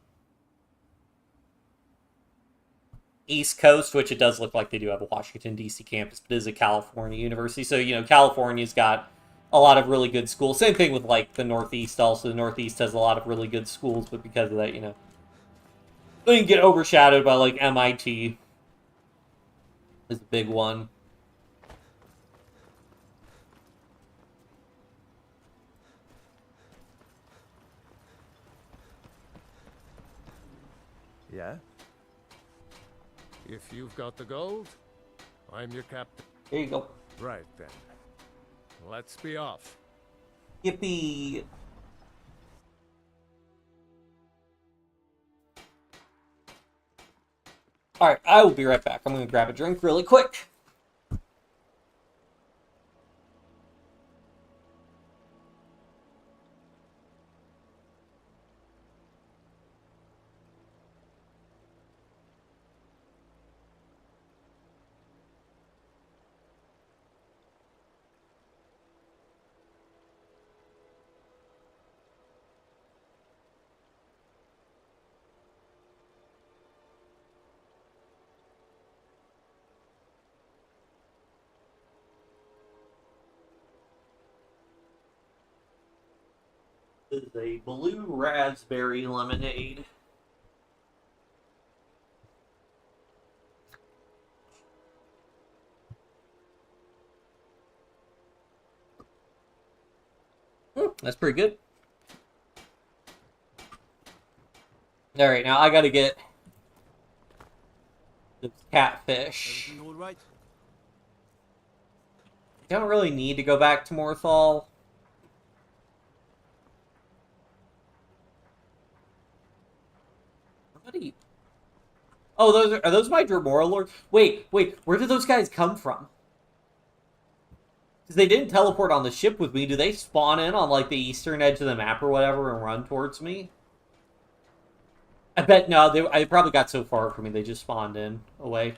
East Coast, which it does look like they do have a Washington, D.C. campus, but it is a California university. So, you know, California's got a lot of really good schools. Same thing with, like, the Northeast also. The Northeast has a lot of really good schools, but because of that, you know, they can get overshadowed by, like, MIT is a big one.
Yeah? If you've got the gold, I'm your captain.
There you go.
Right then. Let's be off.
Yippee! Alright, I will be right back. I'm going to grab a drink really quick. This is a blue raspberry lemonade. That's pretty good. Alright, now I gotta get this catfish.
Everything all right?
I don't really need to go back to Morthal. Oh, are those my Dremora Lords? Wait, where did those guys come from? Because they didn't teleport on the ship with me. Do they spawn in on, like, the eastern edge of the map or whatever and run towards me? I bet, no, I probably got so far from me, they just spawned in away.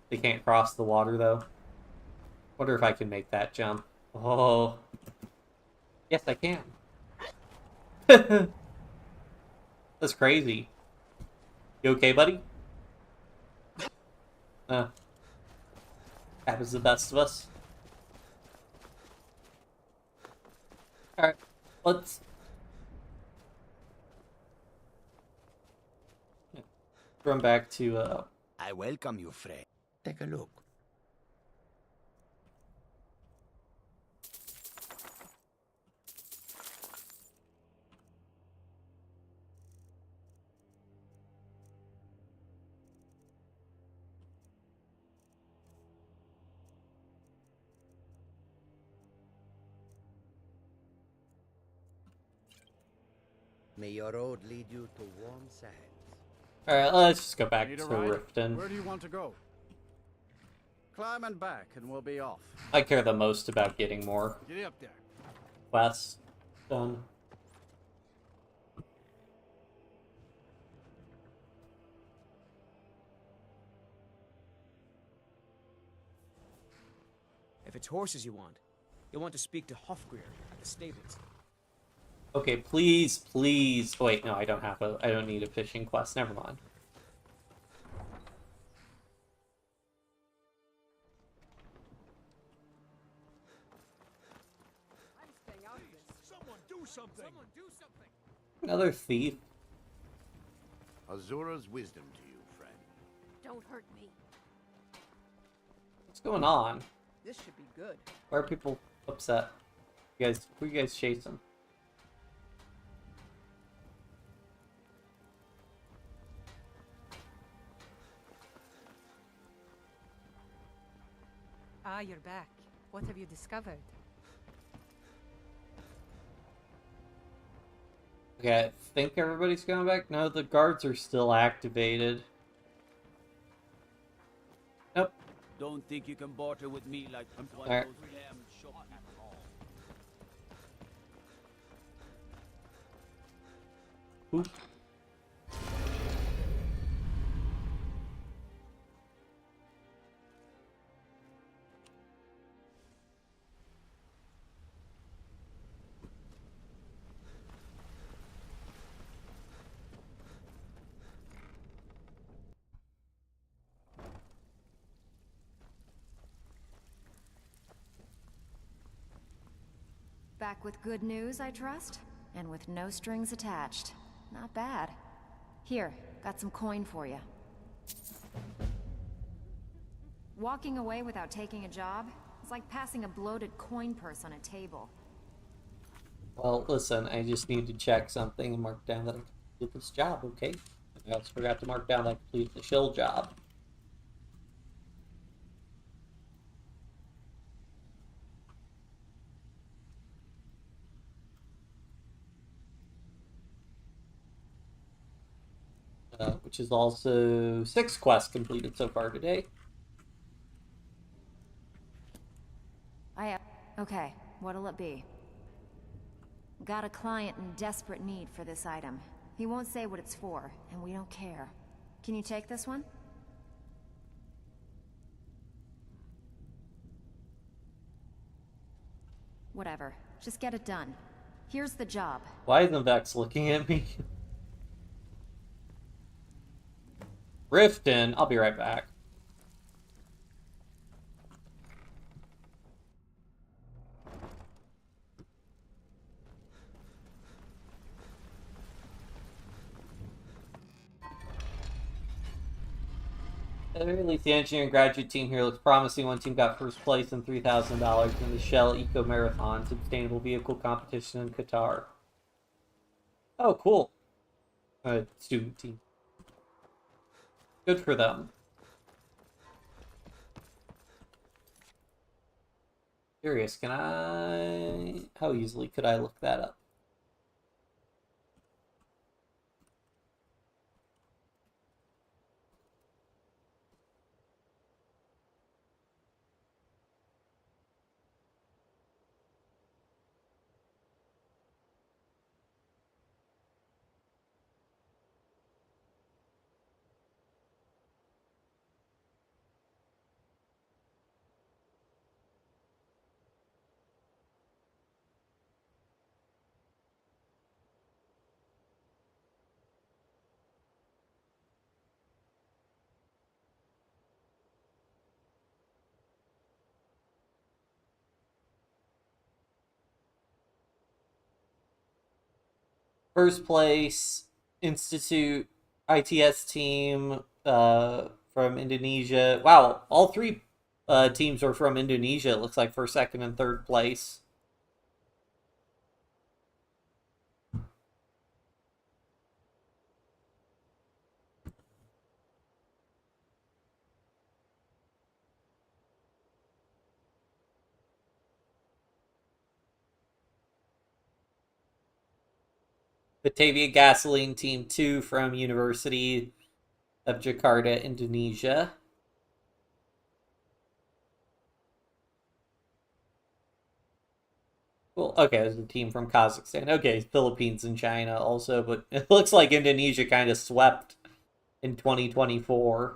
They can't cross the water, though. Wonder if I can make that jump. Oh. Yes, I can. That's crazy. You okay, buddy? Happens to the best of us. Alright, let's run back to,
I welcome you, friend. Take a look. May your road lead you to warm sands.
Alright, let's just go back
Need
to
a ride?
Riften.
Where do you want to go? Climb and back, and we'll be off.
I care the most about getting more
Get up there.
quests done.
If it's horses you want to speak to Hofgrir at the stables.
Okay, please. Wait, no, I don't need a fishing quest. Never mind.
Someone do something! Someone do something!
Another thief.
Azura's wisdom to you, friend.
Don't hurt me.
What's going on?
This should be good.
Why are people upset? Who you guys chasing?
Ah, you're back. What have you discovered?
Okay, I think everybody's going back. No, the guards are still activated. Nope.
Don't think you can barter with me like one of
Alright.
those damn shop at all.
Oop.
Back with good news, I trust? And with no strings attached. Not bad. Here, got some coin for you. Walking away without taking a job is like passing a bloated coin purse on a table.
Well, listen, I just need to check something and mark down that I completed this job, okay? I also forgot to mark down that I completed the Shill Job. Which is also 6 quests completed so far today.
Okay, what'll it be? Got a client in desperate need for this item. He won't say what it's for, and we don't care. Can you take this one? Whatever. Just get it done. Here's the job.
Why isn't Vex looking at me? Riften, I'll be right back. At the very least, the engineering graduate team here looks promising. One team got first place and $3,000 in the Shell Eco Marathon Sustainable Vehicle Competition in Qatar. Oh, cool. Student team. Good for them. Curious, can I... How easily could I look that up? First place, Institute ITS team from Indonesia. Wow, all 3 teams are from Indonesia, it looks like, for second and third place. Batavia Gasoline Team 2 from University of Jakarta, Indonesia. Well, okay, there's a team from Kazakhstan. Okay, Philippines and China also, but it looks like Indonesia kind of swept in 2024.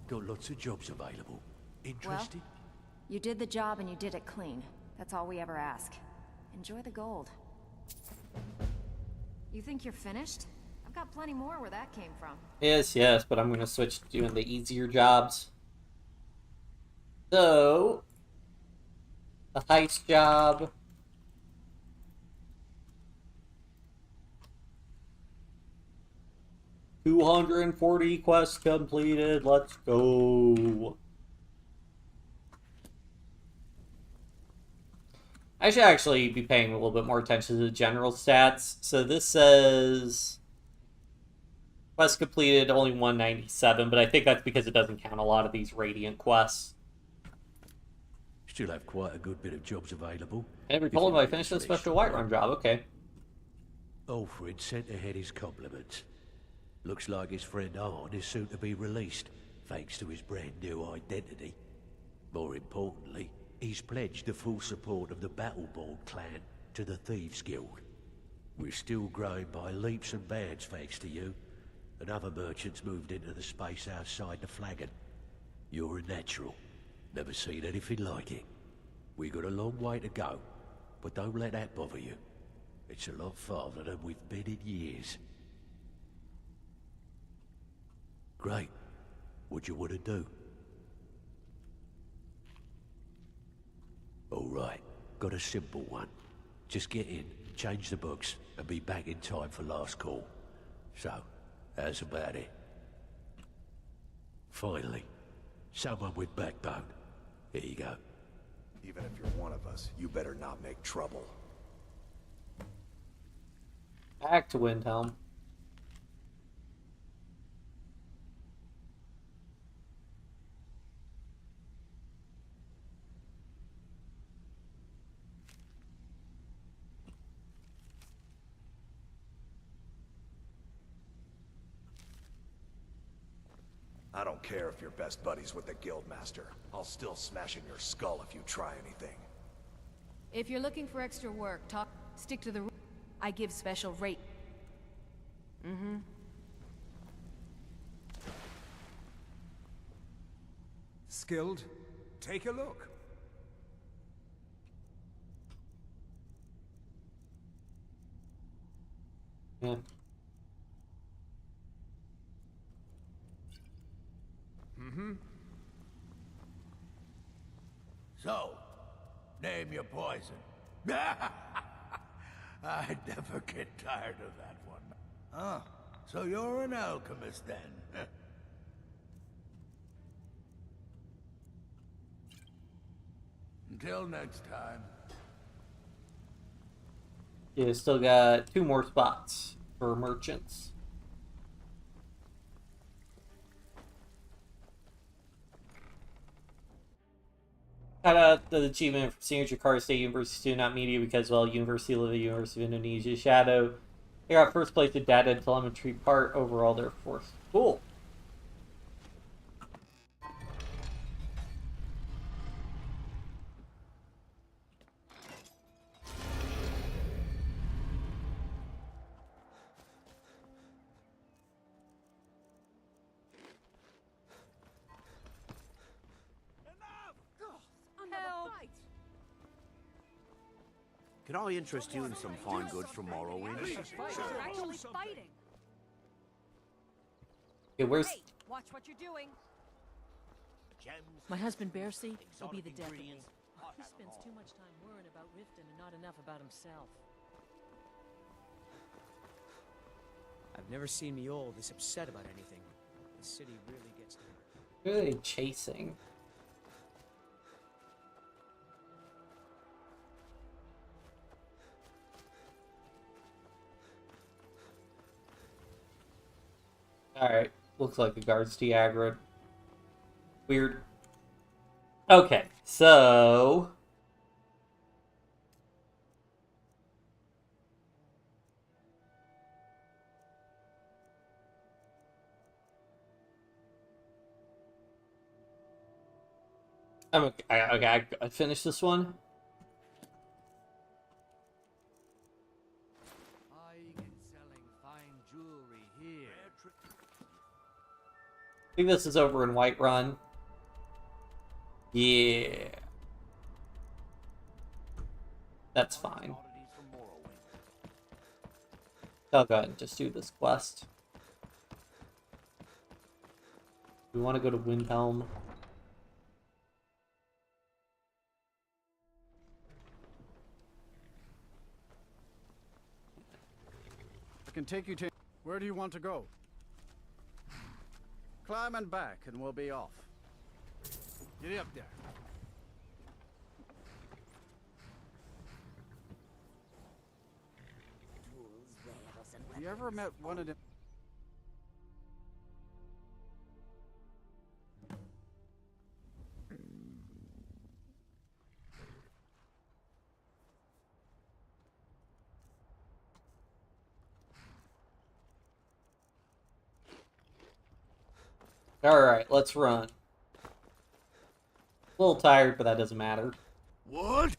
Got lots of jobs available. Interested?
Well, you did the job and you did it clean. That's all we ever ask. Enjoy the gold. You think you're finished? I've got plenty more where that came from.
Yes, yes, but I'm going to switch to doing the easier jobs. So, the heist job. $240 quests completed. Let's go. I should actually be paying a little bit more attention to the general stats. So this says quest completed only 197, but I think that's because it doesn't count a lot of these Radiant quests.
Still have quite a good bit of jobs available.
Every told him I finished a special Whiterun job. Okay.
Alfred sent ahead his compliments. Looks like his friend Arn is soon to be released, thanks to his brand new identity. More importantly, he's pledged the full support of the Battleborn clan to the Thieves Guild. We're still growing by leaps and bounds thanks to you, and other merchants moved into the space outside the flagon. You're a natural. Never seen anything like it. We got a long way to go, but don't let that bother you. It's a lot farther than we've been in years. Great. What do you want to do? All right. Got a simple one. Just get in, change the books, and be back in time for last call. So, how's about it? Finally, someone with backbone. Here you go.
Even if you're one of us, you better not make trouble.
Back to Windhelm.
I don't care if you're best buddies with the Guildmaster. I'll still smash in your skull if you try anything.
If you're looking for extra work, stick to the... I give special rate. Mm-hmm.
Skilled? Take a look.
Yeah.
Mm-hmm. So, name your poison. I never get tired of that one. Ah, so you're an alchemist then? Until next time.
Yeah, still got 2 more spots for merchants. Shout out the achievement from Senior Jakarta State University Student, not media, because, well, University of the University of Indonesia. Shadow. They got first place in data and telemetry part overall, their fourth. Cool.
Can I interest you in some fine goods from Morrowind?
Actually fighting.
Okay, where's...
Hey, watch what you're doing. My husband Bercy will be the death of me. He spends too much time worrying about Riften and not enough about himself.
I've never seen Miol this upset about anything. The city really gets to him.
Who are they chasing? Alright, looks like the guard's de-aggroed. Weird. Okay, so... Okay, I finished this one. think this is over in Whiterun. Yeah. That's fine. I'll go ahead and just do this quest. We want to go to Windhelm.
I can take you to... Where do you want to go? Climb and back, and we'll be off. Get up there. You ever met one of them?
Alright, let's run. A little tired, but that doesn't matter.
What?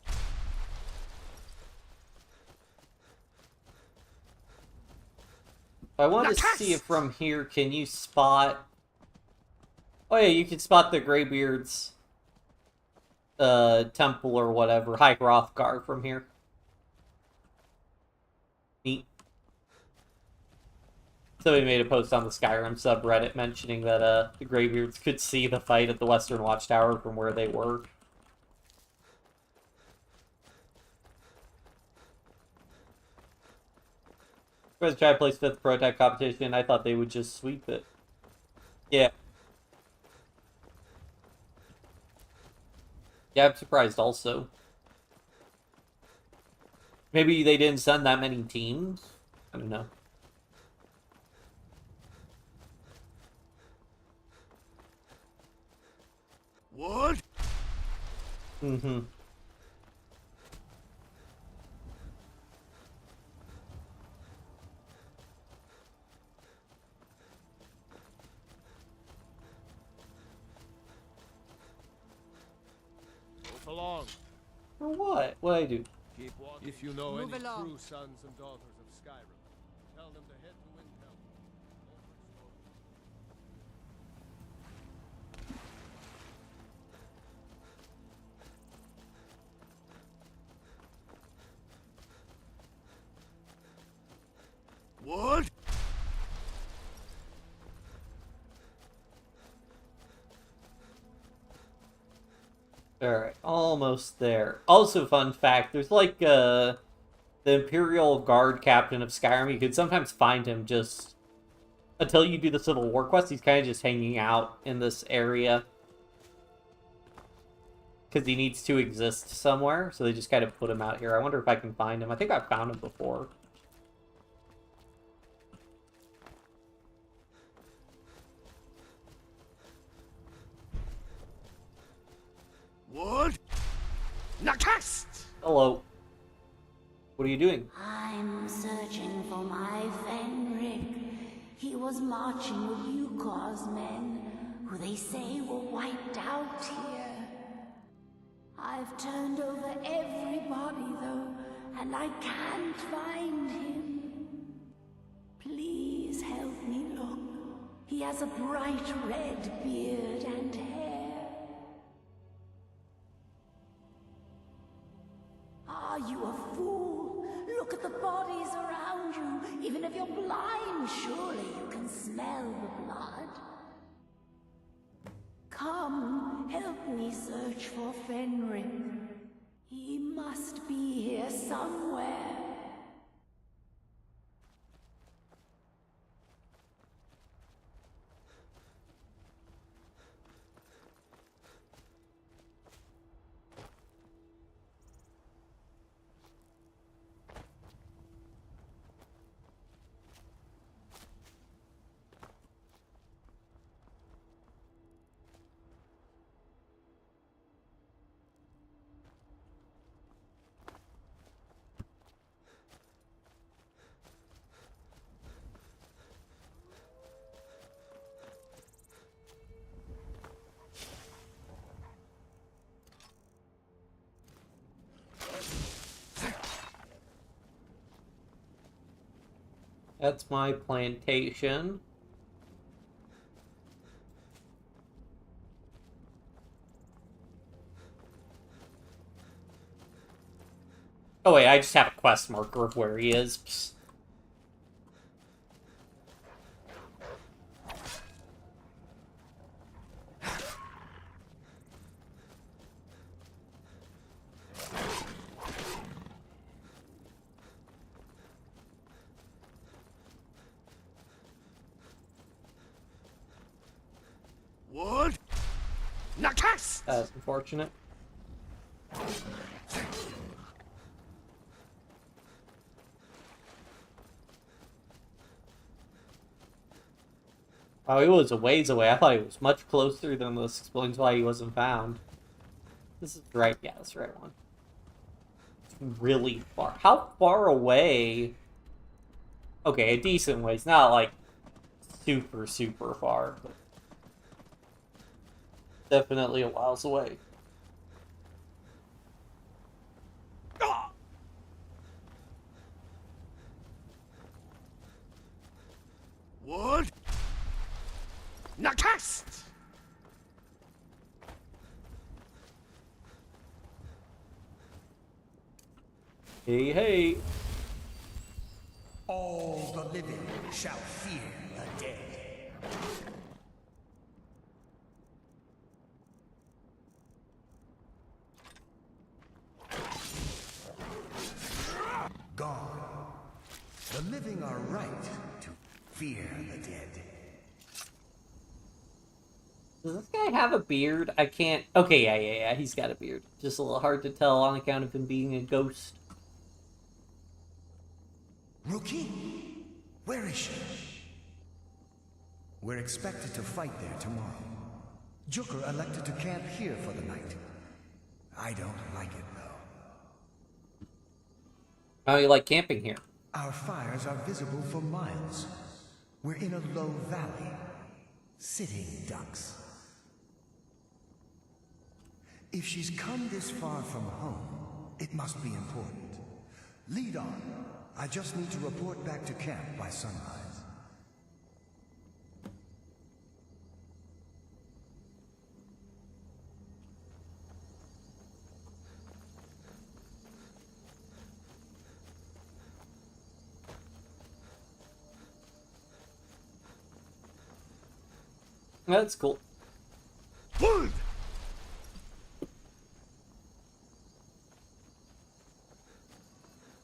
I want to see if from here, can you spot... Oh yeah, you can spot the Greybeard's temple or whatever, High Hrothgar from here. Neat. Somebody made a post on the Skyrim subreddit mentioning that the Greybeards could see the fight at the Western Watchtower from where they were. I was trying to place 5th prototype competition, I thought they would just sweep it. Yeah. Yeah, I'm surprised also. Maybe they didn't send that many teams? I don't know.
What?
Mm-hmm.
Move along.
For what? What'd I do?
Keep walking. If you know
Move
any
along.
true sons and daughters of Skyrim, tell them to head to Windhelm.
What?
Alright, almost there. Also, fun fact, there's like, the Imperial Guard captain of Skyrim, you could sometimes find him just, until you do the Civil War quest, he's kind of just hanging out in this area. Because he needs to exist somewhere, so they just kind of put him out here. I wonder if I can find him. I think I've found him before.
What? Nakast!
Hello. What are you doing?
I'm searching for my Fenric. He was marching with Yukor's men, who they say were wiped out here. I've turned over everybody, though, and I can't find him. Please help me look. He has a bright red beard and hair. Are you a fool? Look at the bodies around you. Even if you're blind, surely you can smell the blood. Come, help me search for Fenric. He must be here somewhere.
That's my plantation. Oh wait, I just have a quest marker of where he is. Psst.
What? Nakas!
That's unfortunate. Oh, he was a ways away. I thought he was much closer than this. Explains why he wasn't found. This is right. Yeah, that's the right one. It's really far. How far away? Okay, a decent way. It's not like super, super far. But definitely a whiles away.
What? Nakas!
Hey, hey.
All the living shall fear the dead. Gone. The living are right to fear the dead.
Does this guy have a beard? I can't... Okay, yeah, he's got a beard. Just a little hard to tell on account of him being a ghost.
Rookie? Where is she? We're expected to fight there tomorrow. Joker elected to camp here for the night. I don't like it, though.
How do you like camping here?
Our fires are visible for miles. We're in a low valley. Sitting ducks. If she's come this far from home, it must be important. Lead on. I just need to report back to camp by sunrise.
That's cool.
Wood!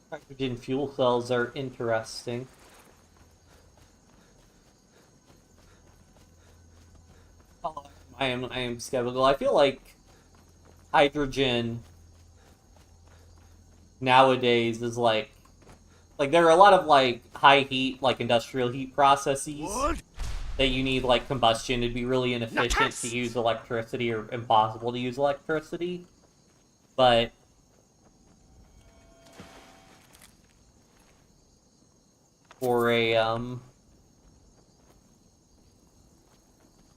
Hydrogen fuel cells are interesting. Oh, I am skeptical. I feel like hydrogen nowadays is like there are a lot of like high heat, like industrial heat processes.
What?
That you need like combustion to be really inefficient to use electricity or impossible to use electricity. But for a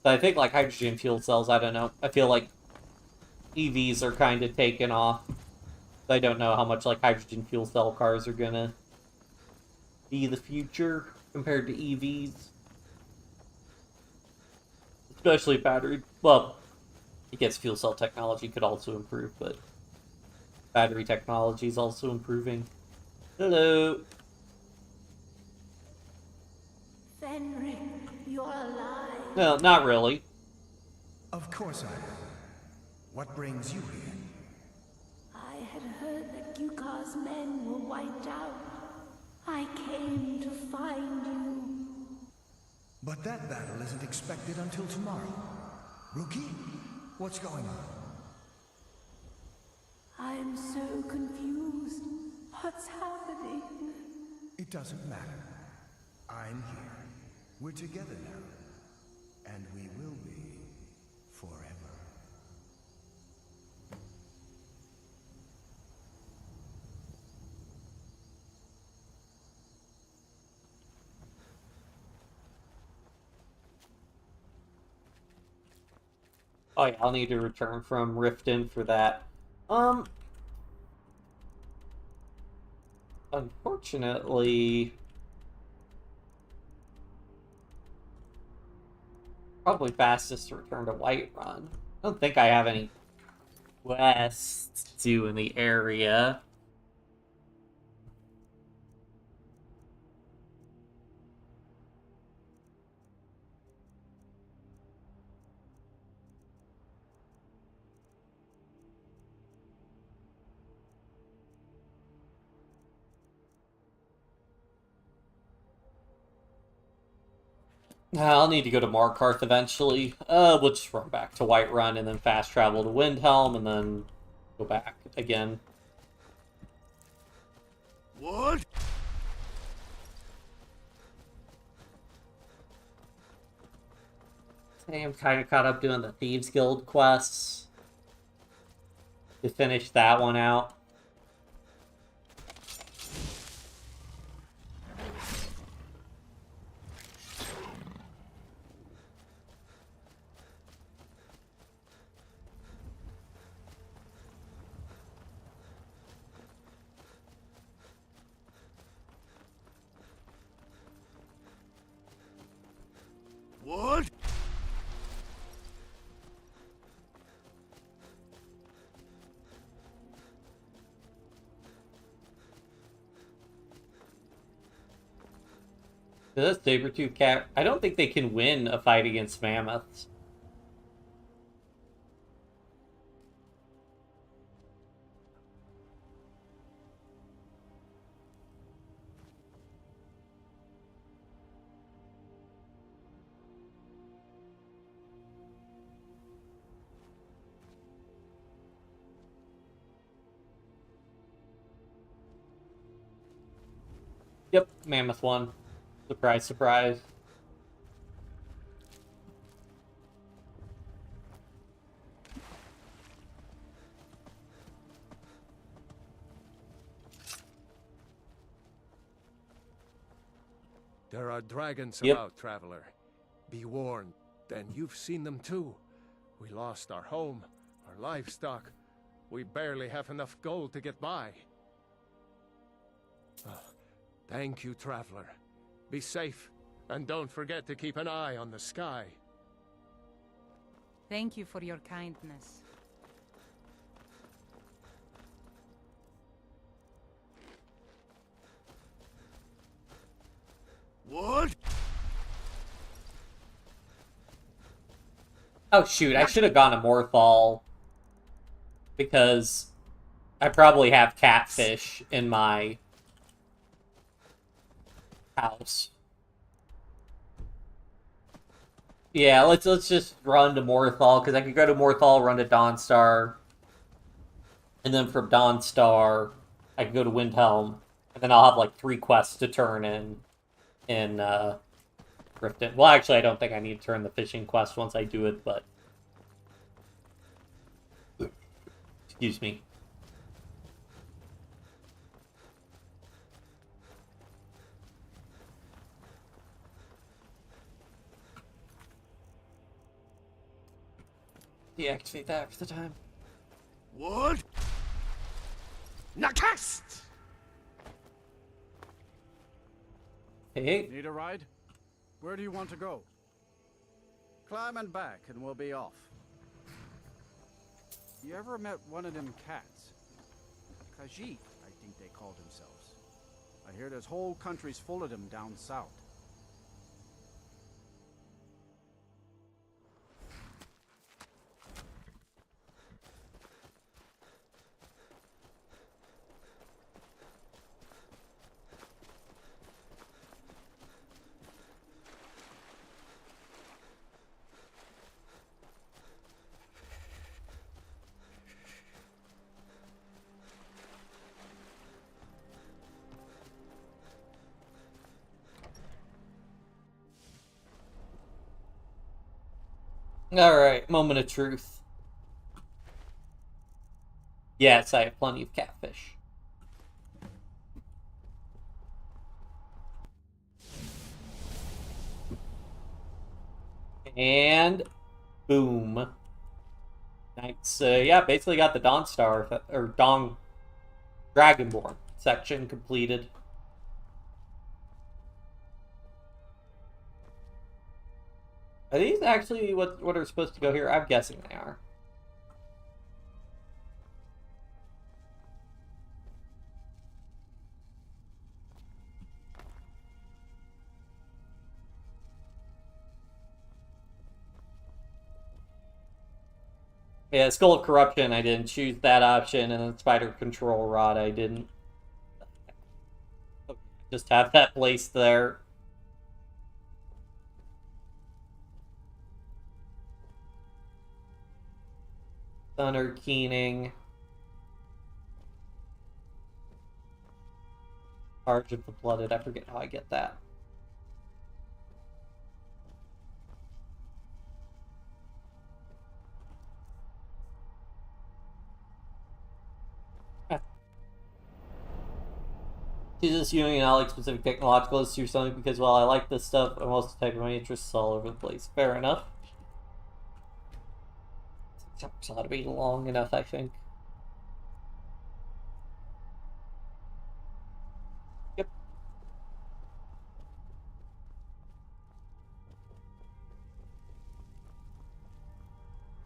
I think like hydrogen fuel cells, I don't know. I feel like EVs are kind of taken off. I don't know how much like hydrogen fuel cell cars are gonna be the future compared to EVs. Especially battery. Well, I guess fuel cell technology could also improve, but battery technology is also improving. Hello.
Fenric, you're alive.
No, not really.
Of course I am. What brings you here?
I had heard that Yukar's men were wiped out. I came to find you.
But that battle isn't expected until tomorrow. Rookie, what's going on?
I'm so confused. What's happening?
It doesn't matter. I'm here. We're together now. And we will be forever.
Oh yeah, I'll need to return from Riften for that. Unfortunately, probably fastest to return to Whiterun. I don't think I have any quests to do in the area. I'll need to go to Markarth eventually. We'll just run back to Whiterun and then fast travel to Windhelm and then go back again.
What?
I'm kind of caught up doing the Thieves Guild quests to finish that one out.
What?
This Sabertooth Cat, I don't think they can win a fight against mammoths. Yep, mammoth won. Surprise, surprise.
There are dragons
Yep.
about, traveler. Be warned. Then you've seen them too. We lost our home, our livestock. We barely have enough gold to get by. Thank you, traveler. Be safe, and don't forget to keep an eye on the sky.
Thank you for your kindness.
What?
Oh shoot, I should have gone to Morthal because I probably have catfish in my house. Yeah, let's just run to Morthal, because I could go to Morthal, run to Dawnstar, and then from Dawnstar, I can go to Windhelm, and then I'll have like 3 quests to turn in Riften. Well, actually, I don't think I need to turn the fishing quest once I do it, but... Excuse me. Deactivate that for the time.
What? Nakast!
Hey.
Need a ride? Where do you want to go? Climb and back and we'll be off. You ever met one of them cats? Khajiit, I think they called themselves. I hear there's whole countries full of them down south.
Alright, moment of truth. Yes, I have plenty of catfish. And boom. Nice. Yeah, basically got the Dawnstar, or Dawn Dragonborn section completed. Are these actually what are supposed to go here? I'm guessing they are. Yeah, Skull of Corruption, I didn't choose that option, and then Spider Control Rod, I didn't. Just have that placed there. Thunder Keening. Charge of the Blooded. I forget how I get that. She's assuming not like specific technological issue or something because while I like this stuff, I'm also taking my interests all over the place. Fair enough. Chapters ought to be long enough, I think. Yep.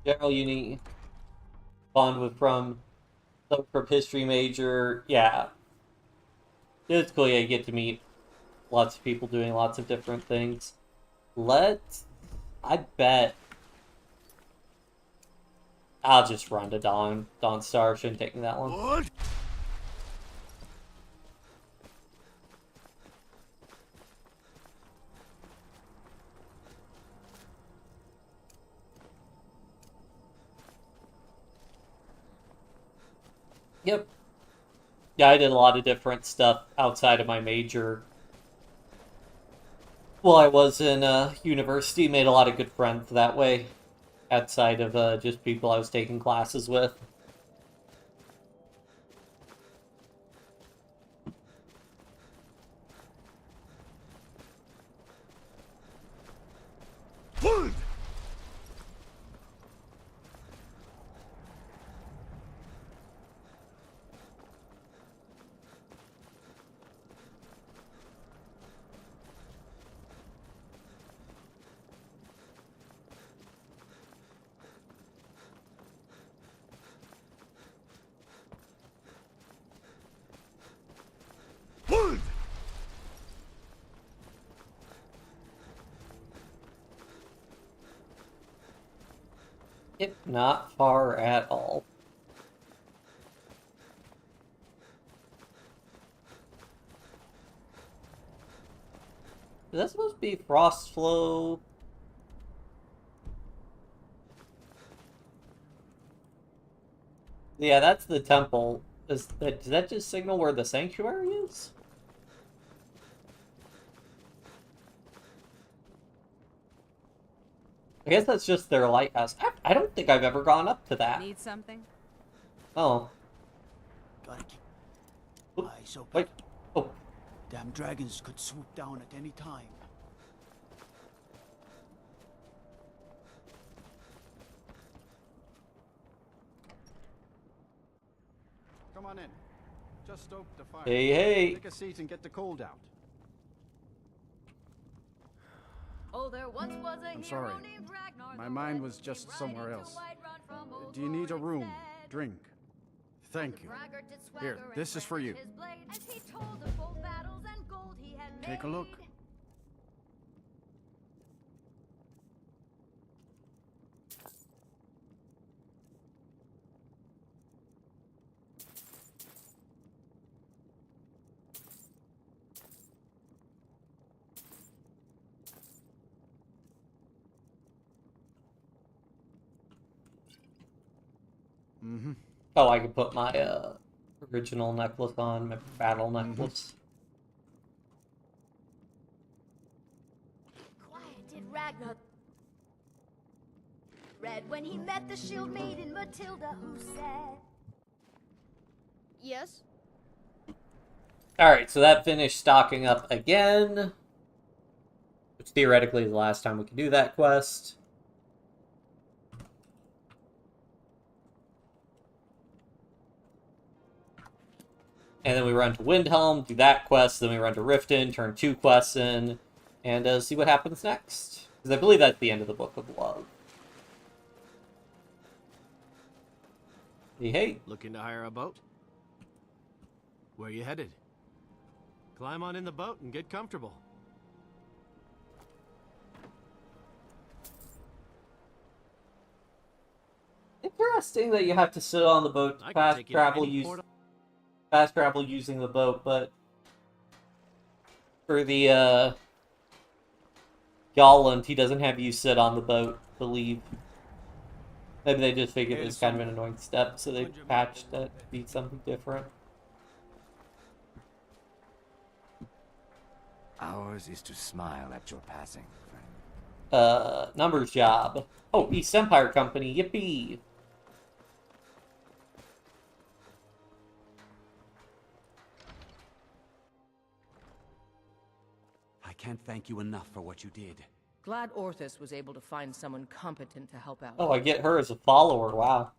General Uni bond with from history major, yeah. It's cool, yeah, you get to meet lots of people doing lots of different things. I bet I'll just run to Dawn Star. Shouldn't take me that long.
What?
Yep. Yeah, I did a lot of different stuff outside of my major. While I was in university, made a lot of good friends that way. Outside of just people I was taking classes with. Yep, not far at all. Is that supposed to be Frost Flow? Yeah, that's the temple. Does that just signal where the sanctuary is? I guess that's just their lighthouse. I don't think I've ever gone up to that.
Need something?
Oh.
Gotta keep eyes open.
Wait. Oh.
Damn dragons could swoop down at any time.
Come on in. Just stoke the fire.
Hey.
Take a seat and get the cold out.
Oh, there once was a
I'm sorry. My mind was just somewhere else. Do you need a room? Drink? Thank you. Here, this is for you. Take a look.
Mm-hmm. Oh, I could put my original necklace on, my battle necklace.
Quiet did Ragnar read when he met the shield maiden Matilda, who said, "Yes."
Alright, so that finished stocking up again. Which theoretically is the last time we can do that quest. And then we run to Windhelm, do that quest, then we run to Riften, turn 2 quests in, and see what happens next. Because I believe that's the end of the Book of Love. Hey.
Looking to hire a boat? Where you headed? Climb on in the boat and get comfortable.
Interesting that you have to sit on the boat to fast travel using the boat, but for the Yolland, he doesn't have you sit on the boat to leave. Maybe they just figured it was kind of an annoying step, so they patched that to be something different.
Ours is to smile at your passing, friend.
Numbers job. Oh, East Empire Company, yippee!
I can't thank you enough for what you did.
Glad Orthus was able to find someone competent to help out.
Oh, I get her as a follower, wow.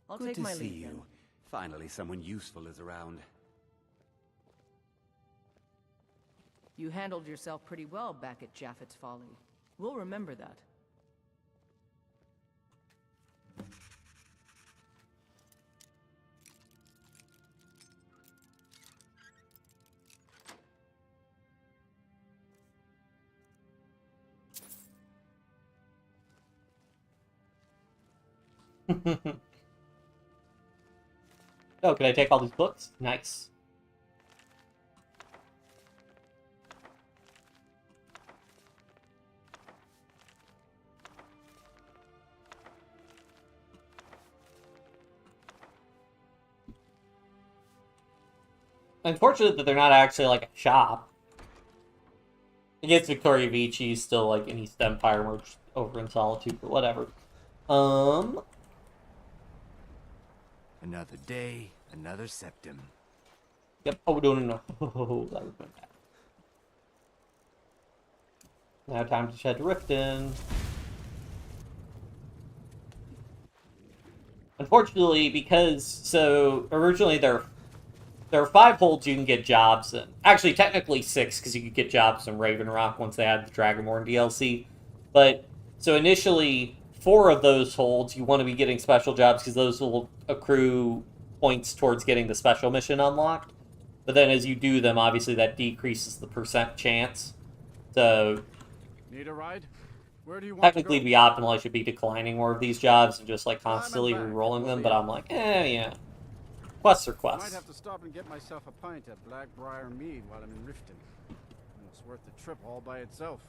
I'll
Good
take
to
my
see
leave
you.
then.
Finally, someone useful is around.
You handled yourself pretty well back at Japheth's Folly. We'll remember that.
Oh, can I take all these books? Nice. Unfortunate that they're not actually like a shop. I guess Victoria Vici is still like an East Empire merch over in Solitude, but whatever.
Another day, another septum.
Yep. Oh, no. Oh, that would been bad. Now time to head to Riften. Unfortunately, because so originally there are 5 holds you can get jobs in. Actually, technically 6, because you could get jobs in Raven Rock once they had the Dragonborn DLC. But so initially, 4 of those holds you want to be getting special jobs because those will accrue points towards getting the special mission unlocked. But then as you do them, obviously that decreases the % chance. So
Need a ride? Where do you want
technically,
to
the optimal I should be declining more of these jobs and just like constantly re-rolling them. But I'm like, yeah. Quests are
I
quests.
might have to stop and get myself a pint at Blackbriar Mead while I'm in Riften. It's worth the trip all by itself.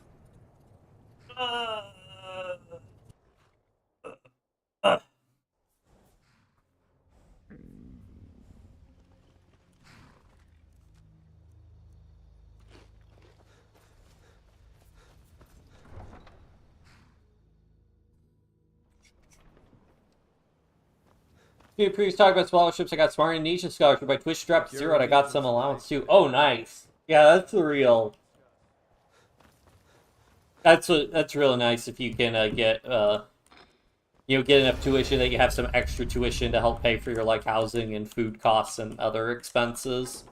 Few previous talk about scholarships. I got Smart and Nisha scholarship. My Twitch dropped to 0 and I got some allowance too. Oh, nice. Yeah, that's the real. That's really nice if you can get get enough tuition that you have some extra tuition to help pay for your like housing and food costs and other expenses.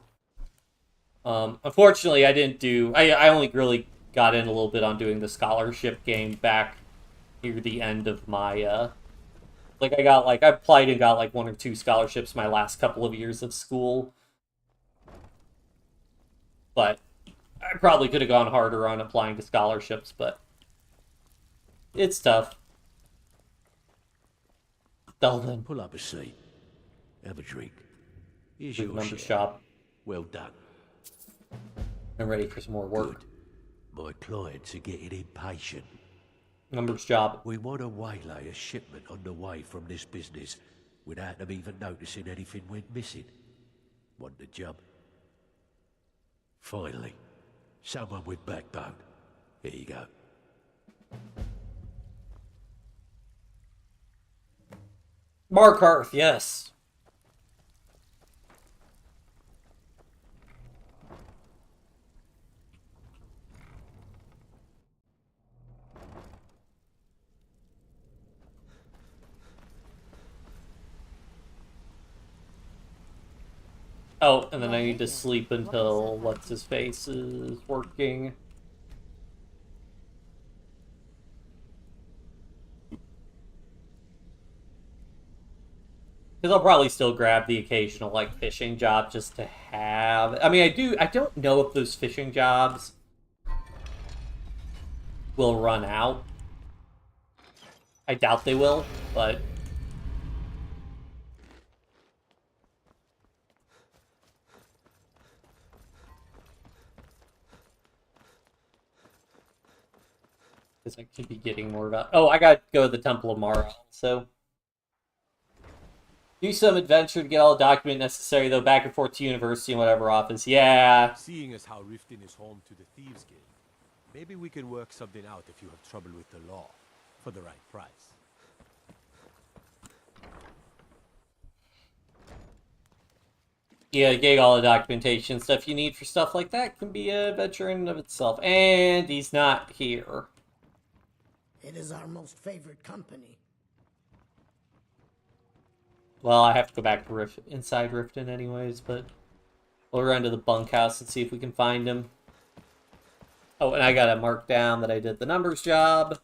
Unfortunately, I didn't do. I only really got in a little bit on doing the scholarship game back near the end of my like I applied and got like 1 or 2 scholarships my last couple of years of school. But I probably could have gone harder on applying to scholarships, but it's tough. Delvin.
Pull up a seat. Have a drink. Here's
Leave
your
number
share.
shop.
Well done.
I'm ready for some more work.
Good. My clients are getting impatient.
Numbers job.
We want to waylay a shipment on the way from this business without them even noticing anything went missing. Want the job? Finally, someone with backbone. Here you go.
Markarth, yes. Oh, and then I need to sleep until what's-his-face is working. Because I'll probably still grab the occasional, like, fishing job just to have... I mean, I don't know if those fishing jobs will run out. I doubt they will, but... Because I could be getting more about... Oh, I gotta go to the Temple of Mara, so... Do some adventure to get all the document necessary, though, back and forth to university and whatever office. Yeah.
Seeing as how Riften is home to the Thieves Guild, maybe we can work something out if you have trouble with the law, for the right price.
Yeah, getting all the documentation stuff you need for stuff like that can be an adventure in and of itself. And he's not here.
It is our most favorite company.
Well, I have to go back to inside Riften anyways, but we'll run to the bunkhouse and see if we can find him. Oh, and I gotta mark down that I did the numbers job.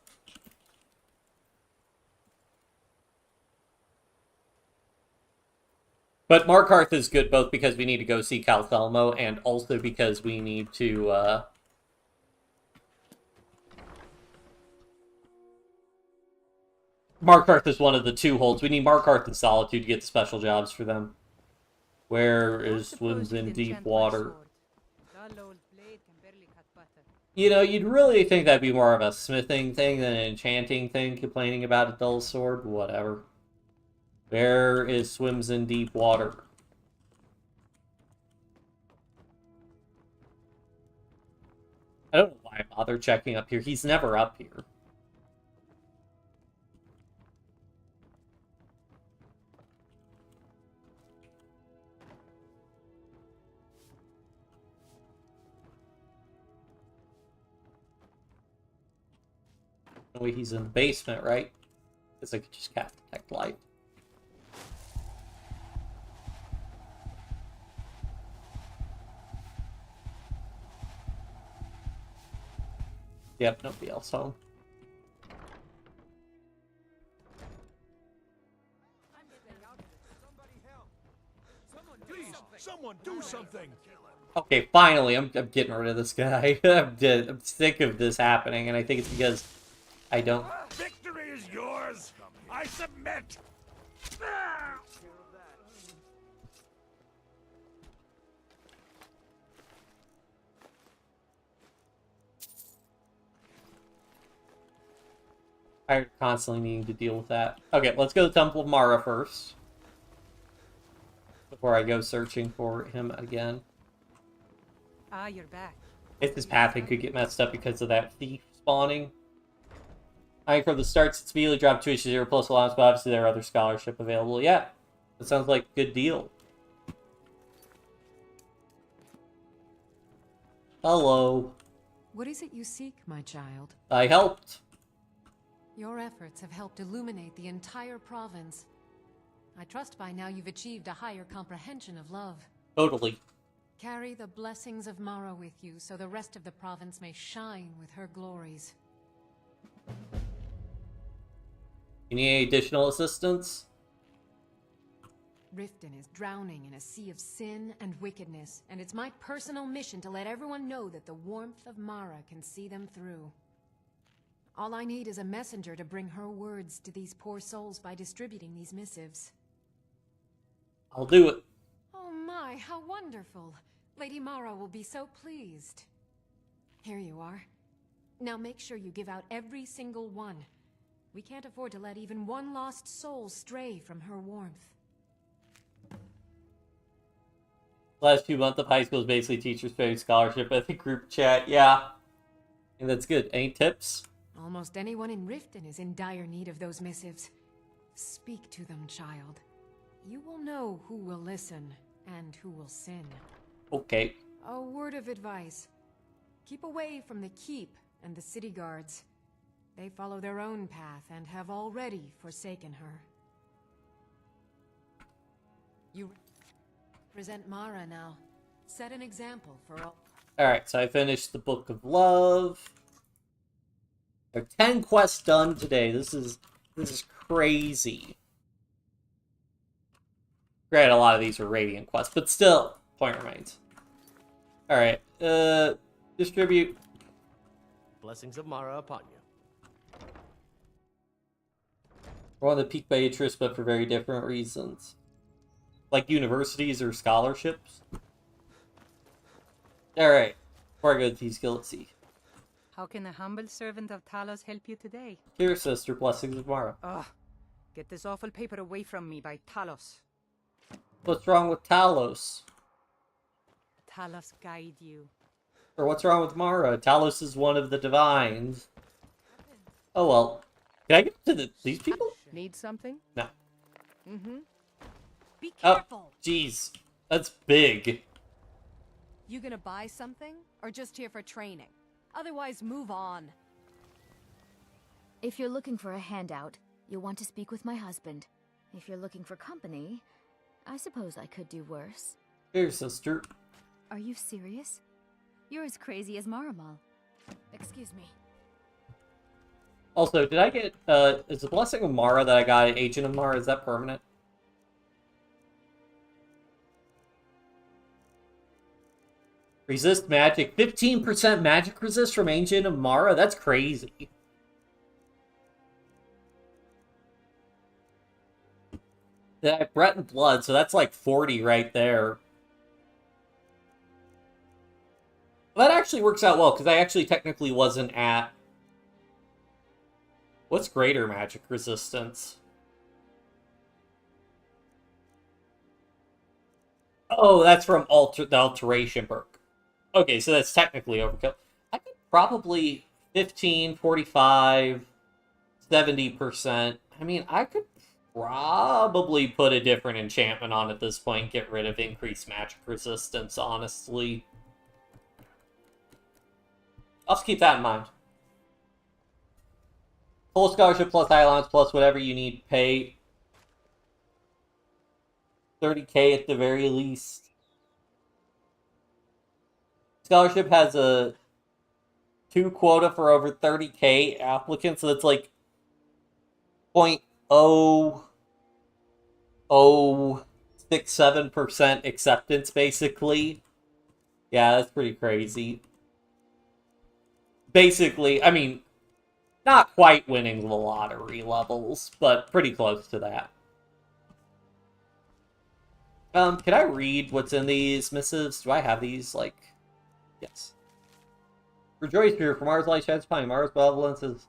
But Markarth is good both because we need to go see Cal Thalmo and also because we need to, Markarth is one of the two holds. We need Markarth and Solitude to get the special jobs for them. Where is Swims in Deep Water? You know, you'd really think that'd be more of a smithing thing than an enchanting thing, complaining about a dull sword. Whatever. Where is Swims in Deep Water? I don't know why I bother checking up here. He's never up here. Wait, he's in the basement, right? Because I could just cast Detect Light. Yep, nobody else home.
Please, someone do something.
Okay, finally, I'm getting rid of this guy. I'm sick of this happening, and I think it's because I don't...
Victory is yours! I submit!
I'm constantly needing to deal with that. Okay, let's go to the Temple of Mara first. Before I go searching for him again.
Ah, you're back.
If this pathing could get messed up because of that thief spawning. I think from the start, since immediately dropped 2 issues 0 plus allowance, but obviously there are other scholarship available. Yeah, that sounds like a good deal. Hello.
What is it you seek, my child?
I helped.
Your efforts have helped illuminate the entire province. I trust by now you've achieved a higher comprehension of love.
Totally.
Carry the blessings of Mara with you so the rest of the province may shine with her glories.
You need any additional assistance?
Riften is drowning in a sea of sin and wickedness, and it's my personal mission to let everyone know that the warmth of Mara can see them through. All I need is a messenger to bring her words to these poor souls by distributing these missives.
I'll do it.
Oh my, how wonderful! Lady Mara will be so pleased. Here you are. Now make sure you give out every single one. We can't afford to let even one lost soul stray from her warmth.
Last few months of high school is basically teachers paying scholarship at the group chat. Yeah. And that's good. Any tips?
Almost anyone in Riften is in dire need of those missives. Speak to them, child. You will know who will listen and who will sin.
Okay.
A word of advice. Keep away from the Keep and the city guards. They follow their own path and have already forsaken her. You present Mara now. Set an example for all.
Alright, so I finished the Book of Love. There are 10 quests done today. This is crazy. Granted, a lot of these are Radiant quests, but still, point remains. Alright, distribute.
Blessings of Mara upon you.
We're on the peak by interest, but for very different reasons. Like universities or scholarships. Alright, before I go to T-Skill, let's see.
How can a humble servant of Talos help you today?
Here, sister, blessings of Mara.
Ugh. Get this awful paper away from me by Talos.
What's wrong with Talos?
Talos guide you.
Or what's wrong with Mara? Talos is one of the divines. Oh well. Can I get to these people?
Need something?
No.
Mm-hmm.
Be careful!
Oh, jeez. That's big.
You gonna buy something? Or just here for training? Otherwise, move on.
If you're looking for a handout, you'll want to speak with my husband. If you're looking for company, I suppose I could do worse.
Here, sister.
Are you serious? You're as crazy as Marimal. Excuse me.
Also, did I get, is the Blessing of Mara that I got at Agent of Mara, is that permanent? Resist magic. 15% magic resist from Agent of Mara? That's crazy. Then I have Breath and Blood, so that's like 40 right there. Well, that actually works out well, because I actually technically wasn't at... What's greater magic resistance? Oh, that's from the alteration perk. Okay, so that's technically overkill. I could probably 15, 45, 70%. I mean, I could probably put a different enchantment on at this point, get rid of increased magic resistance, honestly. I'll just keep that in mind. Full scholarship plus high allowance plus whatever you need to pay. 30k at the very least. Scholarship has a 2 quota for over 30k applicants, so that's like 0.0067% acceptance, basically. Yeah, that's pretty crazy. Basically, I mean, not quite winning the lottery levels, but pretty close to that. Can I read what's in these missives? Do I have these, like... Yes. Rejoice, here, for Mars' light shines upon you. Mars' benevolence is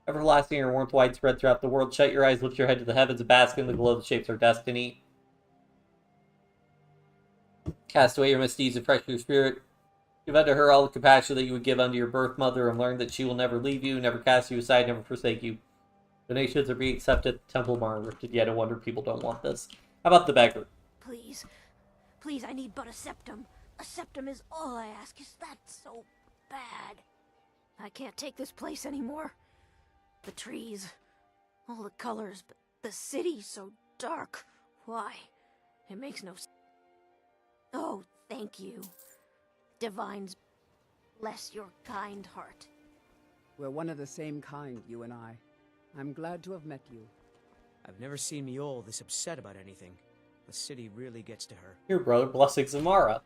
everlasting, your warmth widespread throughout the world. Shut your eyes, lift your head to the heavens, and bask in the glow that shapes our destiny. Cast away your misdeeds and fresh your spirit. Give unto her all the compassion that you would give unto your birth mother, and learn that she will never leave you, never cast you aside, never forsake you. Donations are being accepted. Temple Mara lifted yet. I wonder people don't want this. How about the beggar?
Please. Please, I need but a septum. A septum is all I ask. Is that so bad? I can't take this place anymore. The trees, all the colors, but the city so dark. Why? It makes no sense. Oh, thank you. Divines, bless your kind heart.
We're one of the same kind, you and I. I'm glad to have met you.
I've never seen Miol this upset about anything. The city really gets to her.
Here, brother, blessings of Mara.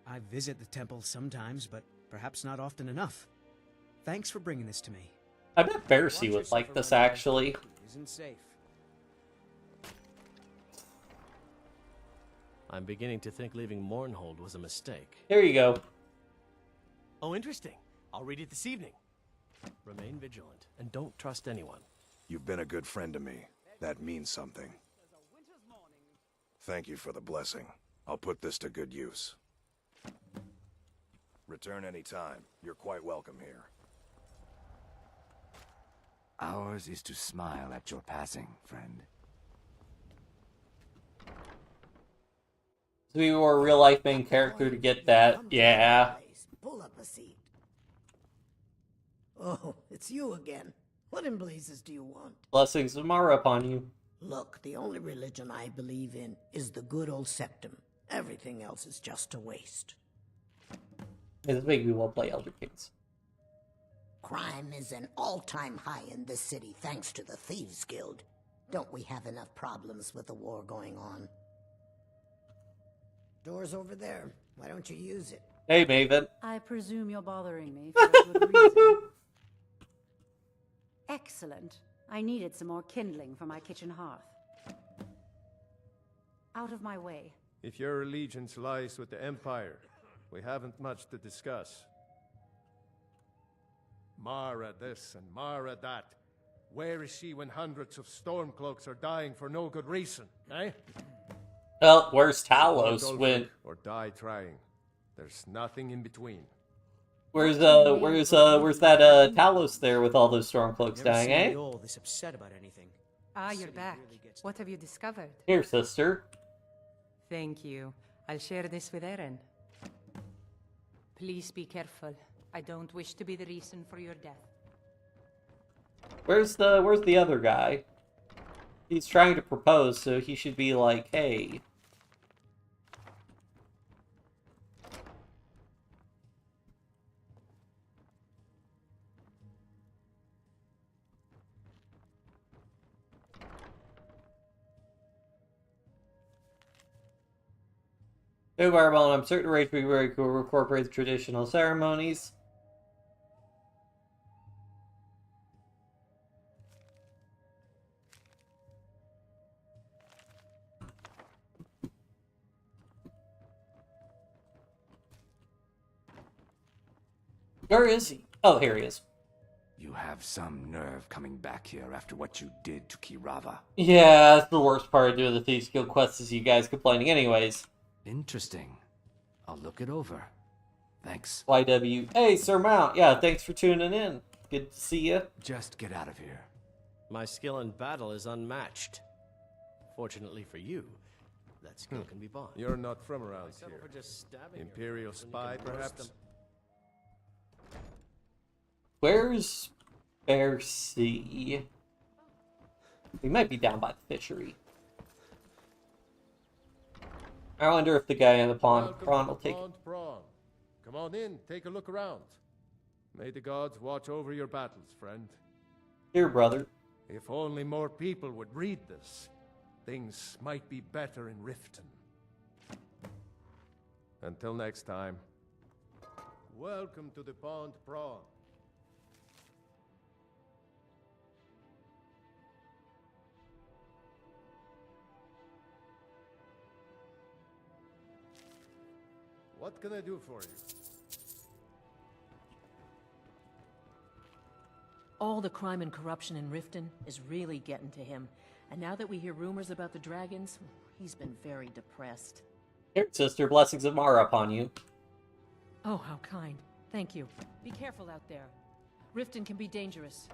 I visit the temple sometimes, but perhaps not often enough. Thanks for bringing this to me.
I bet Bercy would like this, actually.
Isn't safe.
I'm beginning to think leaving Mournhold was a mistake.
Here you go.
Oh, interesting. I'll read it this evening. Remain vigilant, and don't trust anyone.
You've been a good friend to me. That means something. Thank you for the blessing. I'll put this to good use. Return any time. You're quite welcome here.
Ours is to smile at your passing, friend.
So we were a real-life main character to get that. Yeah.
Pull up a seat. Oh, it's you again. What in blazes do you want?
Blessings of Mara upon you.
Look, the only religion I believe in is the good old septum. Everything else is just a waste.
This make me want to play Elder Kings.
Crime is an all-time high in this city thanks to the Thieves Guild. Don't we have enough problems with the war going on? Door's over there. Why don't you use it?
Hey, Maven.
I presume you're bothering me for a good reason. Excellent. I needed some more kindling for my kitchen hearth. Out of my way.
If your allegiance lies with the Empire, we haven't much to discuss. Mara this and Mara that. Where is she when hundreds of Stormcloaks are dying for no good reason, eh?
Well, where's
Support
Talos when...
Ulfric or die trying. There's nothing in between.
Where's that Talos there with all those Stormcloaks
Never
dying,
seen
eh?
the all this upset about anything.
Ah, you're back. What have you discovered?
Here, sister.
Thank you. I'll share this with Eren. Please be careful. I don't wish to be the reason for your death.
Where's the other guy? He's trying to propose, so he should be like, hey. No fireball, and I'm certain Retrieval will be very cool. Incorporate the traditional ceremonies. Where is he? Oh, here he is.
You have some nerve coming back here after what you did to Kirava.
Yeah, that's the worst part of doing the Thieves Guild quest is you guys complaining anyways.
Interesting. I'll look it over. Thanks.
YW. Hey, Sir Mount. Yeah, thanks for tuning in. Good to see you.
Just get out of here.
My skill in battle is unmatched. Fortunately for you, that skill can be bought.
You're not from around
Except
here.
for just stabbing
Imperial
your
spy,
friends, and you can roast
perhaps?
them.
Where's Bercy? We might be down by the fishery. I wonder if the guy in the prawn will take...
Pond Prawn. Come on in, take a look around. May the gods watch over your battles, friend.
Here, brother.
If only more people would read this, things might be better in Riften. Until next time, welcome to the Pond Prawn. What can I do for you?
All the crime and corruption in Riften is really getting to him. And now that we hear rumors about the dragons, he's been very depressed.
Here, sister. Blessings of Mara upon you.
Oh, how kind. Thank you. Be careful out there. Riften can be dangerous.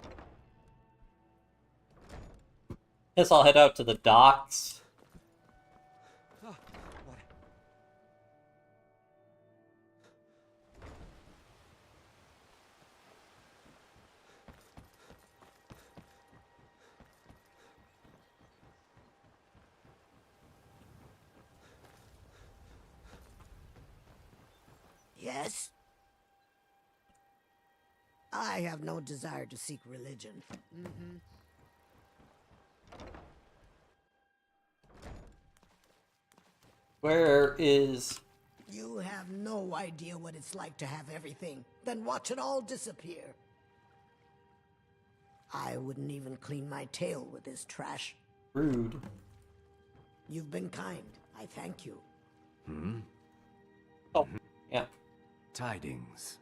Guess I'll head out to the docks.
Yes? I have no desire to seek religion.
Where is...
You have no idea what it's like to have everything, then watch it all disappear. I wouldn't even clean my tail with this trash.
Rude.
You've been kind. I thank you.
Oh, yeah.
Tidings.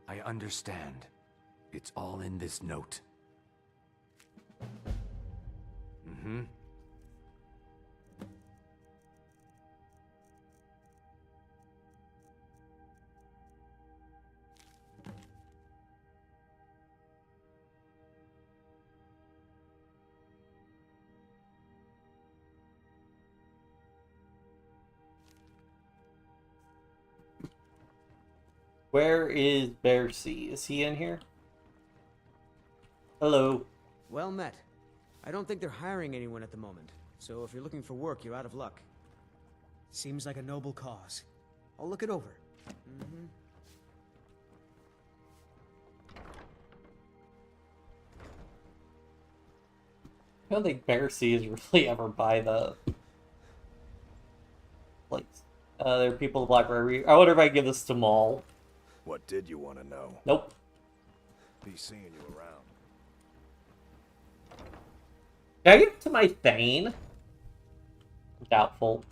I understand. It's all in this note.
Where is Bercy? Is he in here? Hello.
Well met. I don't think they're hiring anyone at the moment, so if you're looking for work, you're out of luck. Seems like a noble cause. I'll look it over.
I don't think Bercy is really ever by the... Like, there are people in the Blackberry. I wonder if I give this to Maul.
What did you want to know?
Nope.
Be seeing you around.
Can I give it to my Thane? Doubtful.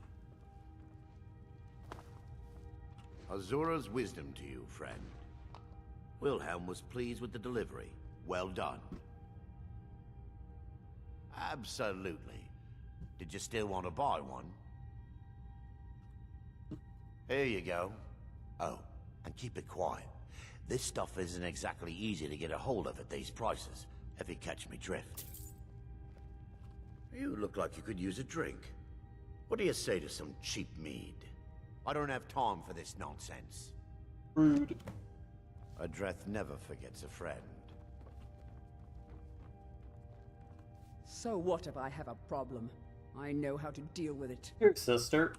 Azura's wisdom to you, friend. Wilhelm was pleased with the delivery. Well done. Absolutely. Did you still want to buy one? Here you go. Oh, and keep it quiet. This stuff isn't exactly easy to get a hold of at these prices, if you catch me drift. You look like you could use a drink. What do you say to some cheap mead? I don't have time for this nonsense.
Rude.
A Dreth never forgets a friend.
So what if I have a problem? I know how to deal with it.
Your sister.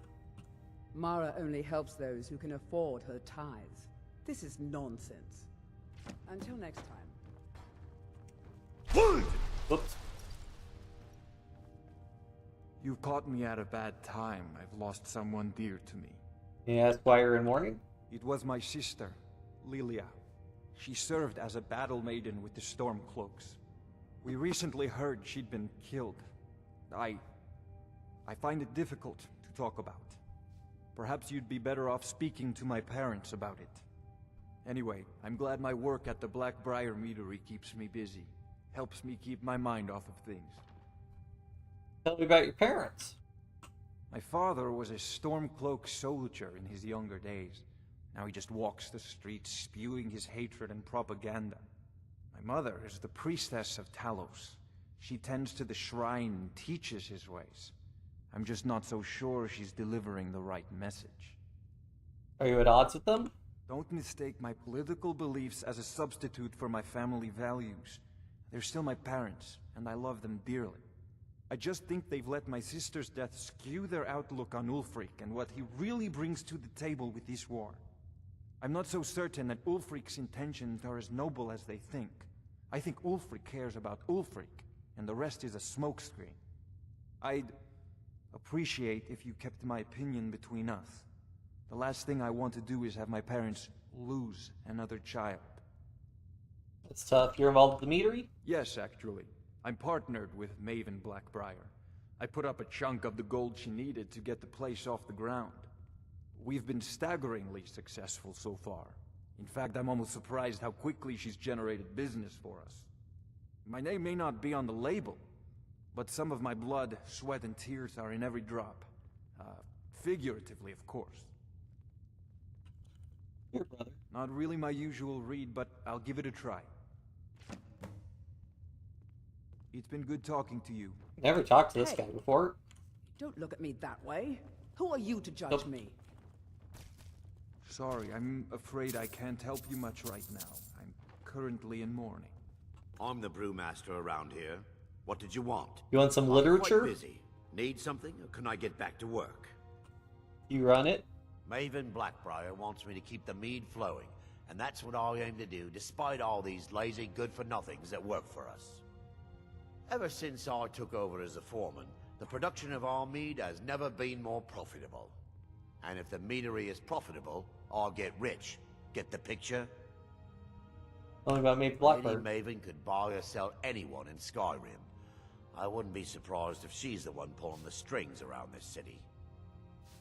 Mara only helps those who can afford her tithes. This is nonsense. Until next time.
Whoops.
You've caught me at a bad time. I've lost someone dear to me.
Yeah, that's why you're in mourning?
It was my sister, Lilia. She served as a battle maiden with the Stormcloaks. We recently heard she'd been killed. I find it difficult to talk about. Perhaps you'd be better off speaking to my parents about it. Anyway, I'm glad my work at the Blackbriar Meadery keeps me busy. Helps me keep my mind off of things.
Tell me about your parents.
My father was a Stormcloak soldier in his younger days. Now he just walks the streets spewing his hatred and propaganda. My mother is the priestess of Talos. She tends to the shrine and teaches his ways. I'm just not so sure she's delivering the right message.
Are you at odds with them?
Don't mistake my political beliefs as a substitute for my family values. They're still my parents, and I love them dearly. I just think they've let my sister's death skew their outlook on Ulfric and what he really brings to the table with this war. I'm not so certain that Ulfric's intentions are as noble as they think. I think Ulfric cares about Ulfric, and the rest is a smokescreen. I'd appreciate if you kept my opinion between us. The last thing I want to do is have my parents lose another child.
It's tough. You're involved with the meadery?
Yes, actually. I'm partnered with Maven Blackbriar. I put up a chunk of the gold she needed to get the place off the ground. We've been staggeringly successful so far. In fact, I'm almost surprised how quickly she's generated business for us. My name may not be on the label, but some of my blood, sweat, and tears are in every drop. Figuratively, of course.
Here, brother.
Not really my usual read, but I'll give it a try. It's been good talking to you.
Never talked to this guy before.
Don't look at me that way. Who are you to judge me?
Sorry, I'm afraid I can't help you much right now. I'm currently in mourning.
I'm the brewmaster around here. What did you want?
You want some literature?
I'm quite busy. Need something, or can I get back to work?
You run it?
Maven Blackbriar wants me to keep the mead flowing, and that's what I aim to do, despite all these lazy good-for-nothings that work for us. Ever since I took over as a foreman, the production of our mead has never been more profitable. And if the meadery is profitable, I'll get rich. Get the picture?
Only about Maven Blackbird.
Lady Maven could buy or sell anyone in Skyrim. I wouldn't be surprised if she's the one pulling the strings around this city.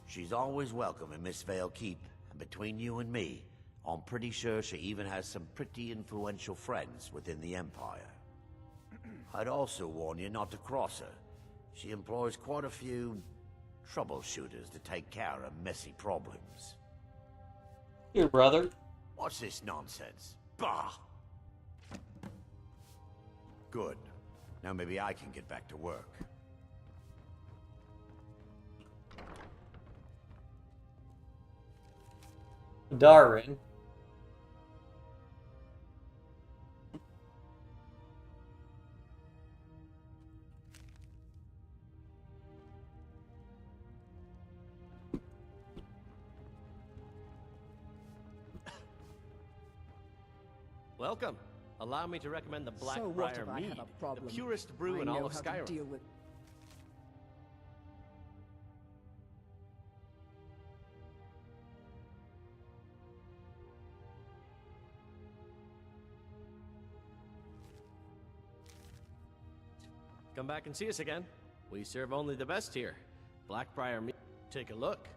She's always welcome in Mistveil Keep, and between you and me, I'm pretty sure she even has some pretty influential friends within the Empire. I'd also warn you not to cross her. She employs quite a few troubleshooters to take care of messy problems.
Here, brother.
What's this nonsense? Bah! Good. Now maybe I can get back to work.
Darren.
Welcome. Allow me to recommend the
So what if
Blackbriar
I
mead,
have a problem?
the purest brew
I
in all
know
of
how to
Skyrim.
deal with...
Come back and see us again. We serve only the best here. Blackbriar mead. Take a look.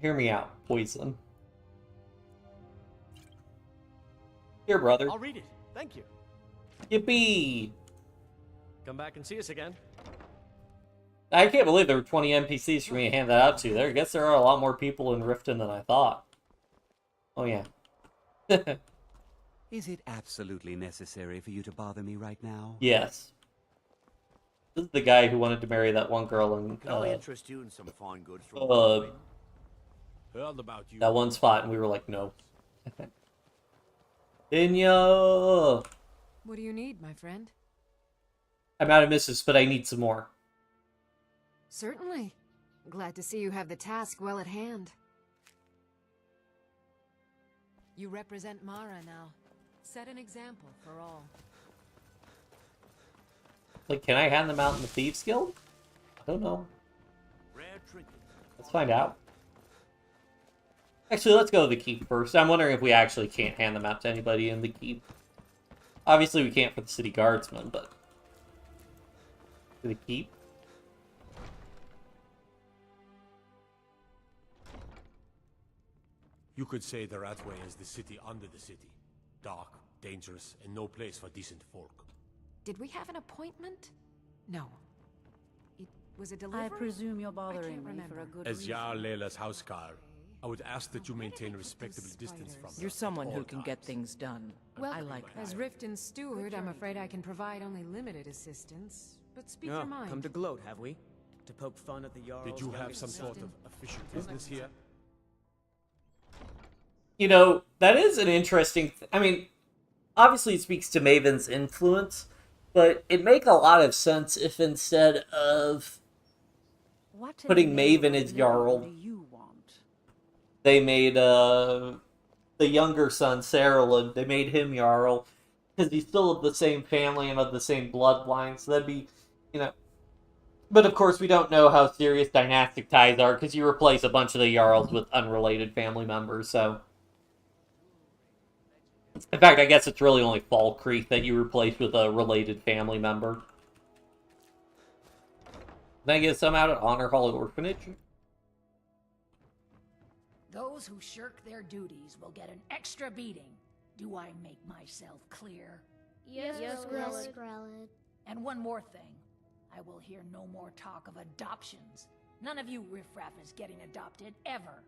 Hear me out, poison. Here, brother.
I'll read it. Thank you.
Yippee!
Come back and see us again.
I can't believe there were 20 NPCs for me to hand that out to. I guess there are a lot more people in Riften than I thought. Oh, yeah.
Is it absolutely necessary for you to bother me right now?
Yes. This is the guy who wanted to marry that one girl in,
Can I interest you in some fine goods from
Heard about you.
that one spot, and we were like, no. Inya!
What do you need, my friend?
I'm out of misses, but I need some more.
Certainly. Glad to see you have the task well at hand. You represent Mara now. Set an example for all.
Like, can I hand them out in the Thieves Guild? I don't know. Let's find out. Actually, let's go to the Keep first. I'm wondering if we actually can't hand them out to anybody in the Keep. Obviously, we can't for the City Guardsmen, but... to the Keep?
You could say the Ratway is the city under the city. Dark, dangerous, and no place for decent folk.
Did we have an appointment? No. It was a delivery?
I presume you're bothering me for a good
As
reason.
Jarl Layla's housecarl, I would ask that you maintain a respectable distance from her.
You're someone
at
who
all
can
times.
get things done.
Well,
I like that.
as Riften's steward, I'm afraid I can provide only limited assistance. But speak your mind.
Come to gloat, have we? To poke fun at the Jarl's
Did you have
youngest
some sort
son?
of official business here?
You know, that is an interesting... I mean, obviously it speaks to Maven's influence, but it'd make a lot of sense if instead of putting Maven as Jarl, they made the younger son, Saralyn, they made him Jarl, because he's still of the same family and of the same bloodline, so that'd be, you know... But of course we don't know how serious dynastic ties are, because you replace a bunch of the Jarls with unrelated family members, so... In fact, I guess it's really only Fall Creek that you replace with a related family member. Can I get some out at Honor Hall Orphanage?
Those who shirk their duties will get an extra beating. Do I make myself clear?
Yes, Grelid.
And one more thing. I will hear no more talk of adoptions. None of you riffraff is getting adopted, ever.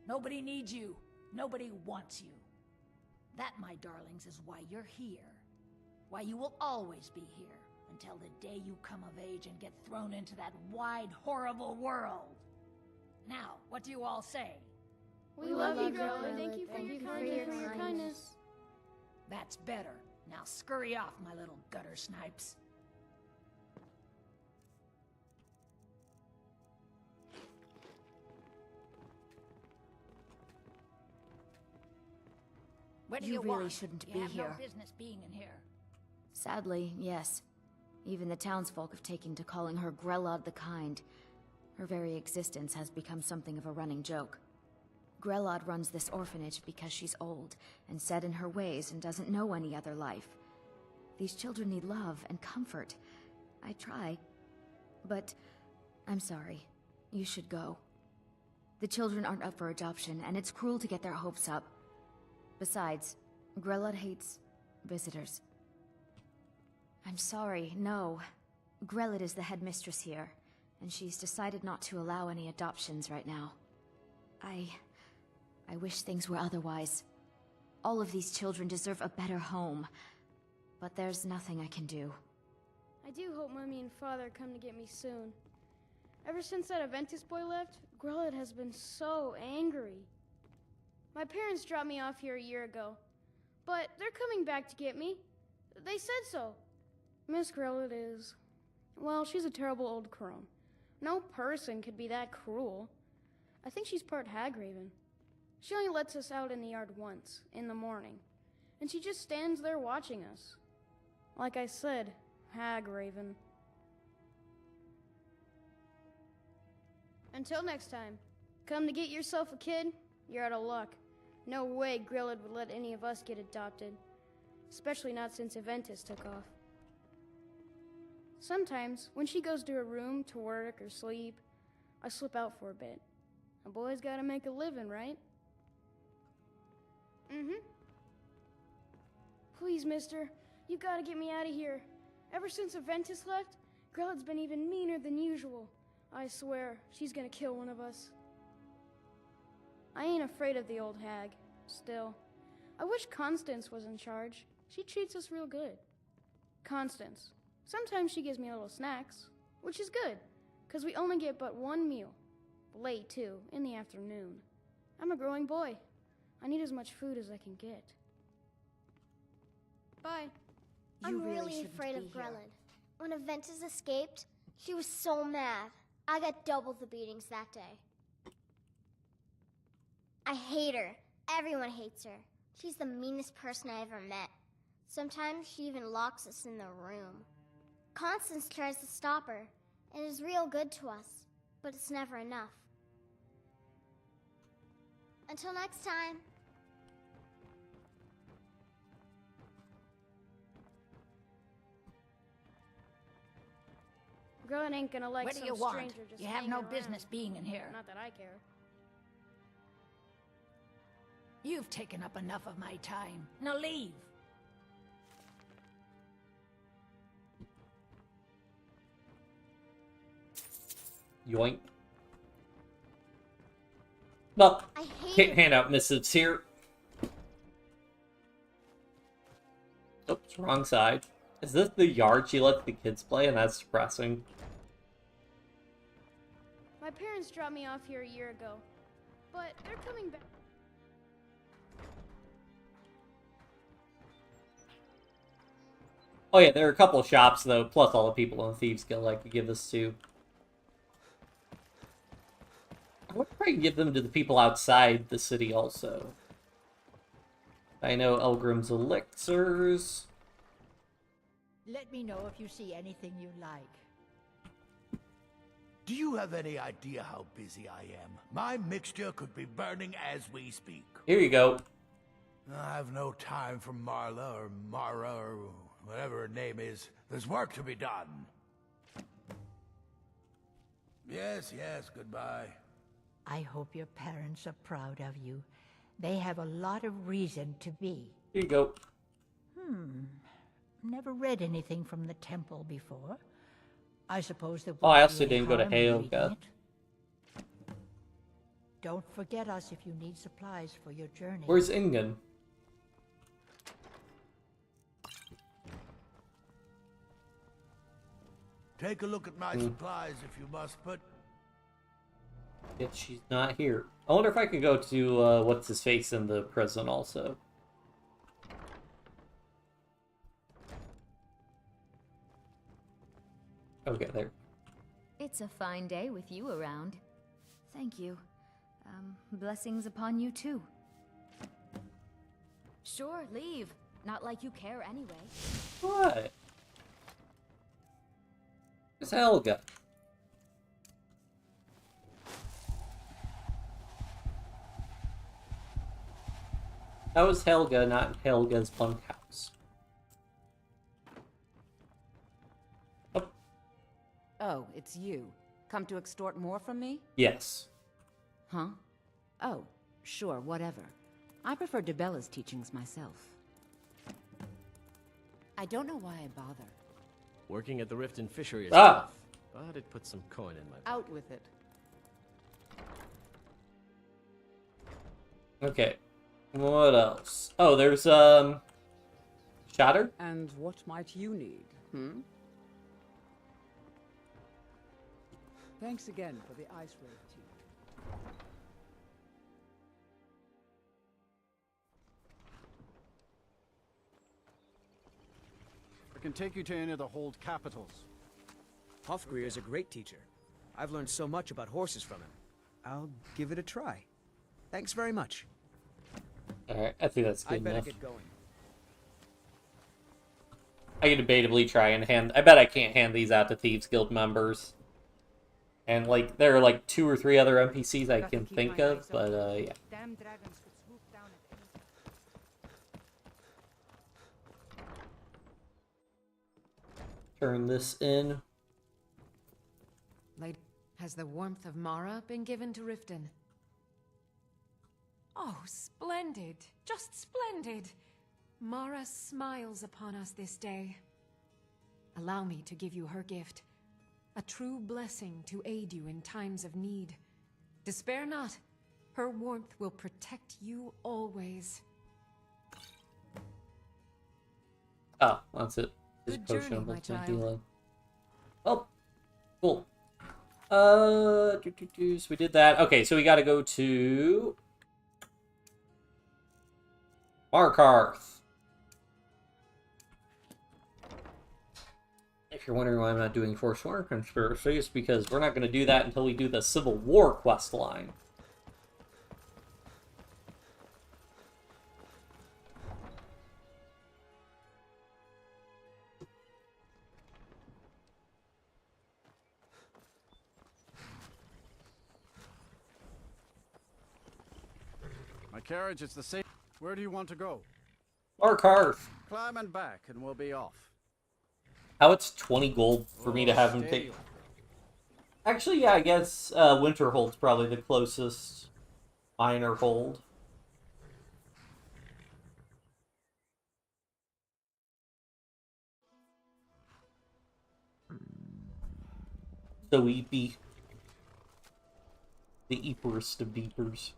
Nobody needs you. Nobody wants you. That, my darlings, is why you're here. Why you will always be here, until the day you come of age and get thrown into that wide, horrible world. Now, what do you all say?
We love you, Grelid. Thank you for your kindness.
That's better. Now scurry off, my little gutter snipes. What do you
really
want?
shouldn't
You
be
have
here.
no business being in here.
Sadly, yes. Even the townsfolk have taken to calling her Grelod the Kind. Her very existence has become something of a running joke. Grelod runs this orphanage because she's old and set in her ways and doesn't know any other life. These children need love and comfort. I try, but I'm sorry. You should go. The children aren't up for adoption, and it's cruel to get their hopes up. Besides, Grelod hates visitors. I'm sorry, no. Grelod is the headmistress here, and she's decided not to allow any adoptions right now. I wish things were otherwise. All of these children deserve a better home, but there's nothing I can do.
I do hope Mummy and Father come to get me soon. Ever since that Aventus boy left, Grelod has been so angry. My parents dropped me off here a year ago, but they're coming back to get me. They said so. Miss Grelod is... well, she's a terrible old crone. No person could be that cruel. I think she's part Hagraven. She only lets us out in the yard once, in the morning, and she just stands there watching us. Like I said, Hagraven. Until next time, come to get yourself a kid, you're out of luck. No way Grelod would let any of us get adopted, especially not since Aventus took off. Sometimes, when she goes to her room to work or sleep, I slip out for a bit. A boy's gotta make a living, right? Mm-hmm. Please, mister, you gotta get me out of here. Ever since Aventus left, Grelad's been even meaner than usual. I swear, she's gonna kill one of us. I ain't afraid of the old hag, still. I wish Constance was in charge. She treats us real good. Constance. Sometimes she gives me little snacks, which is good, 'cause we only get but one meal. Late, too, in the afternoon. I'm a growing boy. I need as much food as I can get. Bye.
I'm really afraid of Grelad. When Aventus escaped, she was so mad. I got double the beatings that day. I hate her. Everyone hates her. She's the meanest person I ever met. Sometimes she even locks us in the room. Constance tries to stop her, and is real good to us, but it's never enough. Until next time.
Grelad ain't gonna like
What do
some
you want?
stranger just
You have
hanging
no
around.
business being in here.
Not that I care.
You've taken up enough of my time. Now leave.
Yoink. Well,
I hate
can't
it.
hand out missives here. Oops, wrong side. Is this the yard she lets the kids play? And that's depressing.
My parents dropped me off here a year ago, but they're coming back.
Oh yeah, there are a couple of shops though, plus all the people in the Thieves Guild I could give this to. I would probably give them to the people outside the city also. I know Elgrim's elixirs.
Let me know if you see anything you like.
Do you have any idea how busy I am? My mixture could be burning as we speak.
Here you go.
I have no time for Marla or Mara or whatever her name is. There's work to be done. Yes, goodbye.
I hope your parents are proud of you. They have a lot of reason to be.
Here you go.
Never read anything from the temple before. I suppose that.
Oh, I also didn't go to Helga.
Don't forget us if you need supplies for your journey.
Where's Ingen?
Take a look at my supplies if you must, but...
Yet she's not here. I wonder if I could go to, what's-his-face in the prison also. Okay, there.
It's a fine day with you around. Thank you. Blessings upon you too. Sure, leave. Not like you care anyway.
What? It's Helga. That was Helga, not Helga's bunkhouse.
Oh, it's you. Come to extort more from me?
Yes.
Huh? Oh, sure, whatever. I prefer DeBella's teachings myself. I don't know why I bother.
Working at the Riften Fishery is
Ah!
tough, but it puts some coin in my pocket.
Out with it.
Okay. What else? Oh, there's, Shatter?
And what might you need, Thanks again for the ice wave tea.
I can take you to any of the hold capitals. Hofgrir is a great teacher. I've learned so much about horses from him. I'll give it a try. Thanks very much.
Alright, I think that's good
I'd better
enough.
get going.
I can debatably try and hand... I bet I can't hand these out to Thieves Guild members. And, like, there are, like, 2 or 3 other NPCs I can think of, but, yeah.
Damn dragons could swoop down at any
Turn this in.
Has the warmth of Mara been given to Riften? Oh, splendid. Just splendid. Mara smiles upon us this day. Allow me to give you her gift. A true blessing to aid you in times of need. Despair not. Her warmth will protect you always.
Oh, that's it.
Good journey, my child.
Oh, cool. So we did that. Okay, so we got to go to Markarth. If you're wondering why I'm not doing Forced War Conspiracy, it's because we're not going to do that until we do the Civil War quest line.
My carriage is the same. Where do you want to go?
Markarth.
Climb and back, and we'll be off.
How it's 20 gold for me to have him take... Actually, yeah, I guess Winterhold's probably the closest minor hold. So eepy. The eeperest of deepers.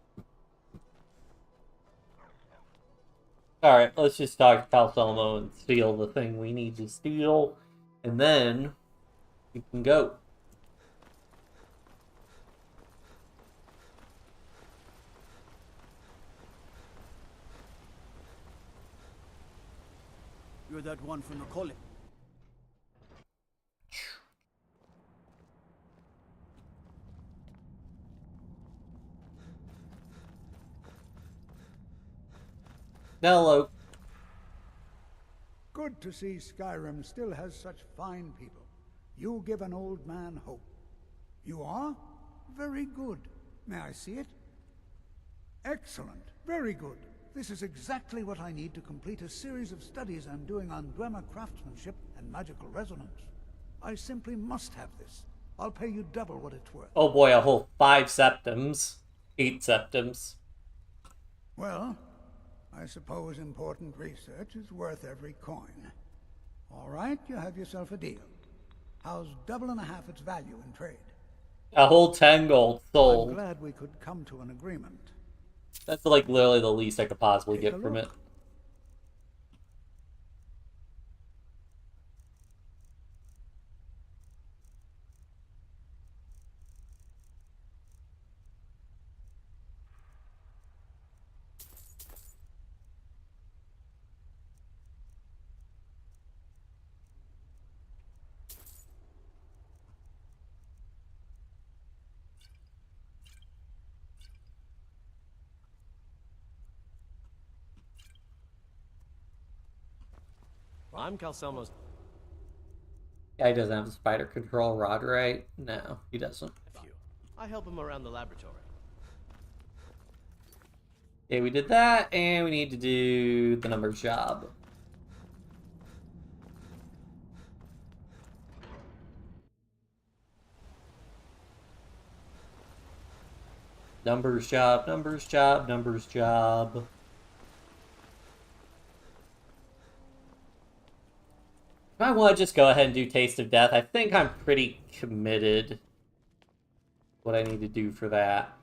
Alright, let's just talk to Thalmor and steal the thing we need to steal. And then we can go.
You're that one from the college.
Hello.
Good to see Skyrim still has such fine people. You give an old man hope. You are? Very good. May I see it? Excellent. Very good. This is exactly what I need to complete a series of studies I'm doing on Dwemer craftsmanship and magical resonance. I simply must have this. I'll pay you double what it's worth.
Oh boy, a whole 5 septims. 8 septims.
Well, I suppose important research is worth every coin. All right, you have yourself a deal. How's double and a half its value in trade?
A whole 10 gold sold.
I'm glad we could come to an agreement.
That's like literally the least I could possibly
Take
get
a
from it.
look.
I'm Calcelmo's.
Yeah, he doesn't have a spider control rod, right? No, he doesn't.
I help him around the laboratory.
Okay, we did that, and we need to do the numbers job. Numbers job, numbers job, numbers job. I want to just go ahead and do Taste of Death. I think I'm pretty committed what I need to do for that.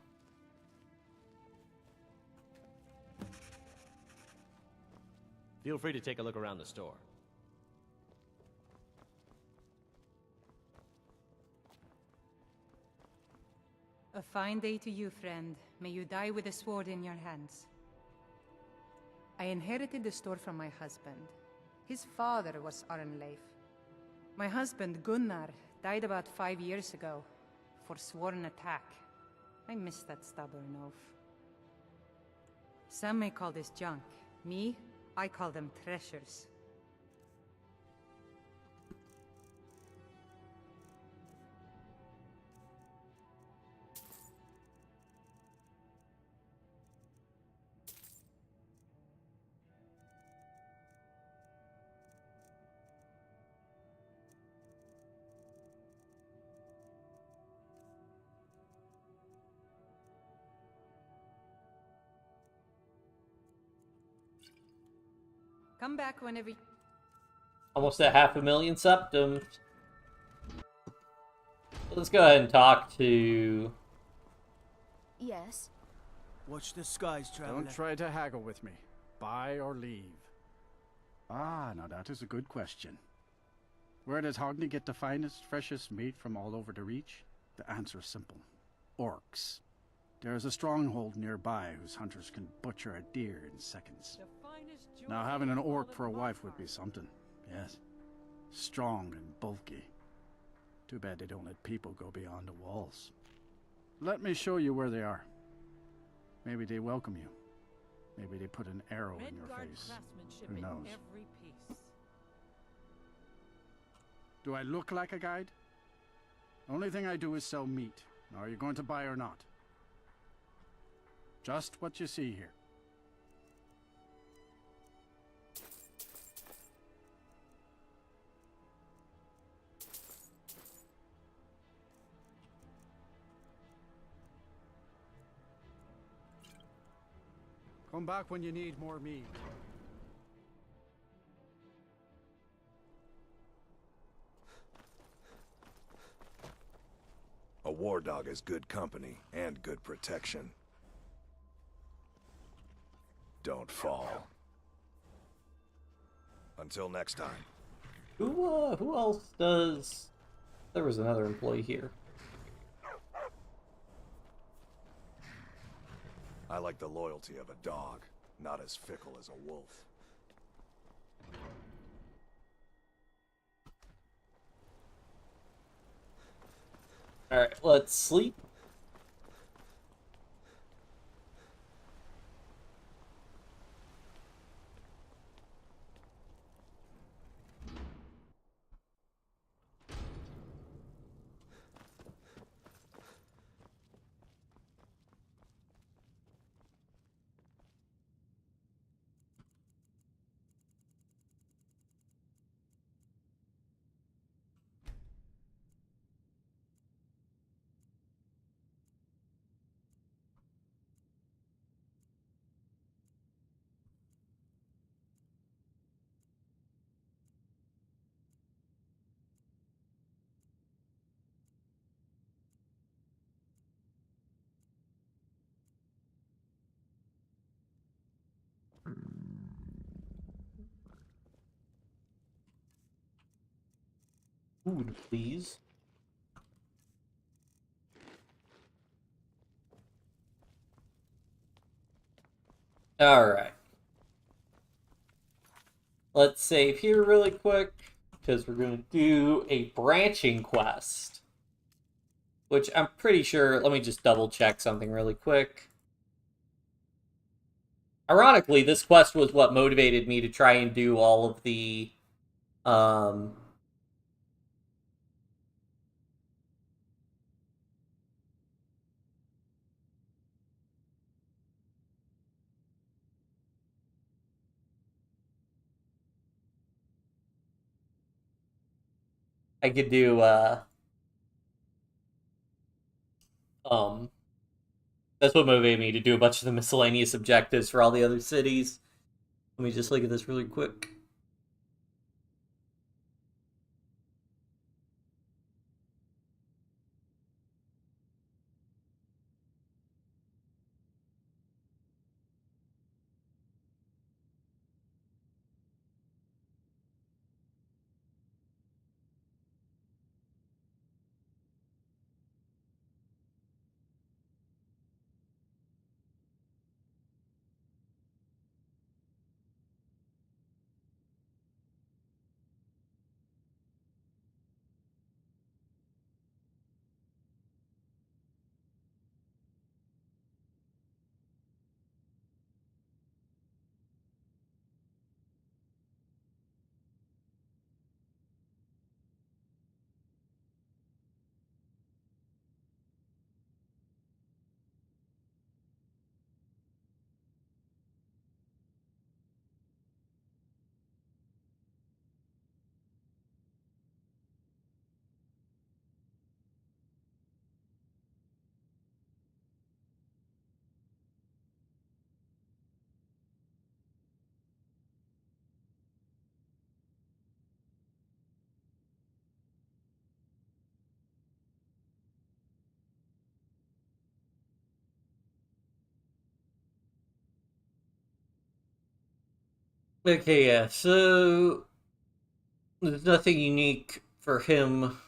Feel free to take a look around the store.
A fine day to you, friend. May you die with a sword in your hands. I inherited the store from my husband. His father was Arnleif. My husband, Gunnar, died about 5 years ago. Forsworn attack. I miss that stubborn oaf. Some may call this junk. Me, I call them treasures. Come back whenever.
Almost at 500,000 septims. Let's go ahead and talk to...
Yes?
Watch the skies, traveler. Don't try to haggle with me. Buy or leave. Ah, now that is a good question. Where does Hogni get the finest, freshest meat from all over the Reach? The answer is simple. Orcs. There is a stronghold nearby whose hunters can butcher a deer in seconds. Now having an orc for a wife would be something, yes. Strong and bulky. Too bad they don't let people go beyond the walls. Let me show you where they are. Maybe they welcome you. Maybe they put an arrow in your face. Who knows? Do I look like a guide? Only thing I do is sell meat. Now, are you going to buy or not? Just what you see here. Come back when you need more meat.
A war dog is good company and good protection. Don't fall. Until next time.
Who else does... There was another employee here.
I like the loyalty of a dog, not as fickle as a wolf.
Alright, let's sleep. Food, please. Alright. Let's save here really quick, because we're going to do a branching quest. Which I'm pretty sure... Let me just double check something really quick. Ironically, this quest was what motivated me to try and do all of the... I could do, that's what motivated me to do a bunch of the miscellaneous objectives for all the other cities. Let me just look at this really quick. Okay, yeah, so there's nothing unique for him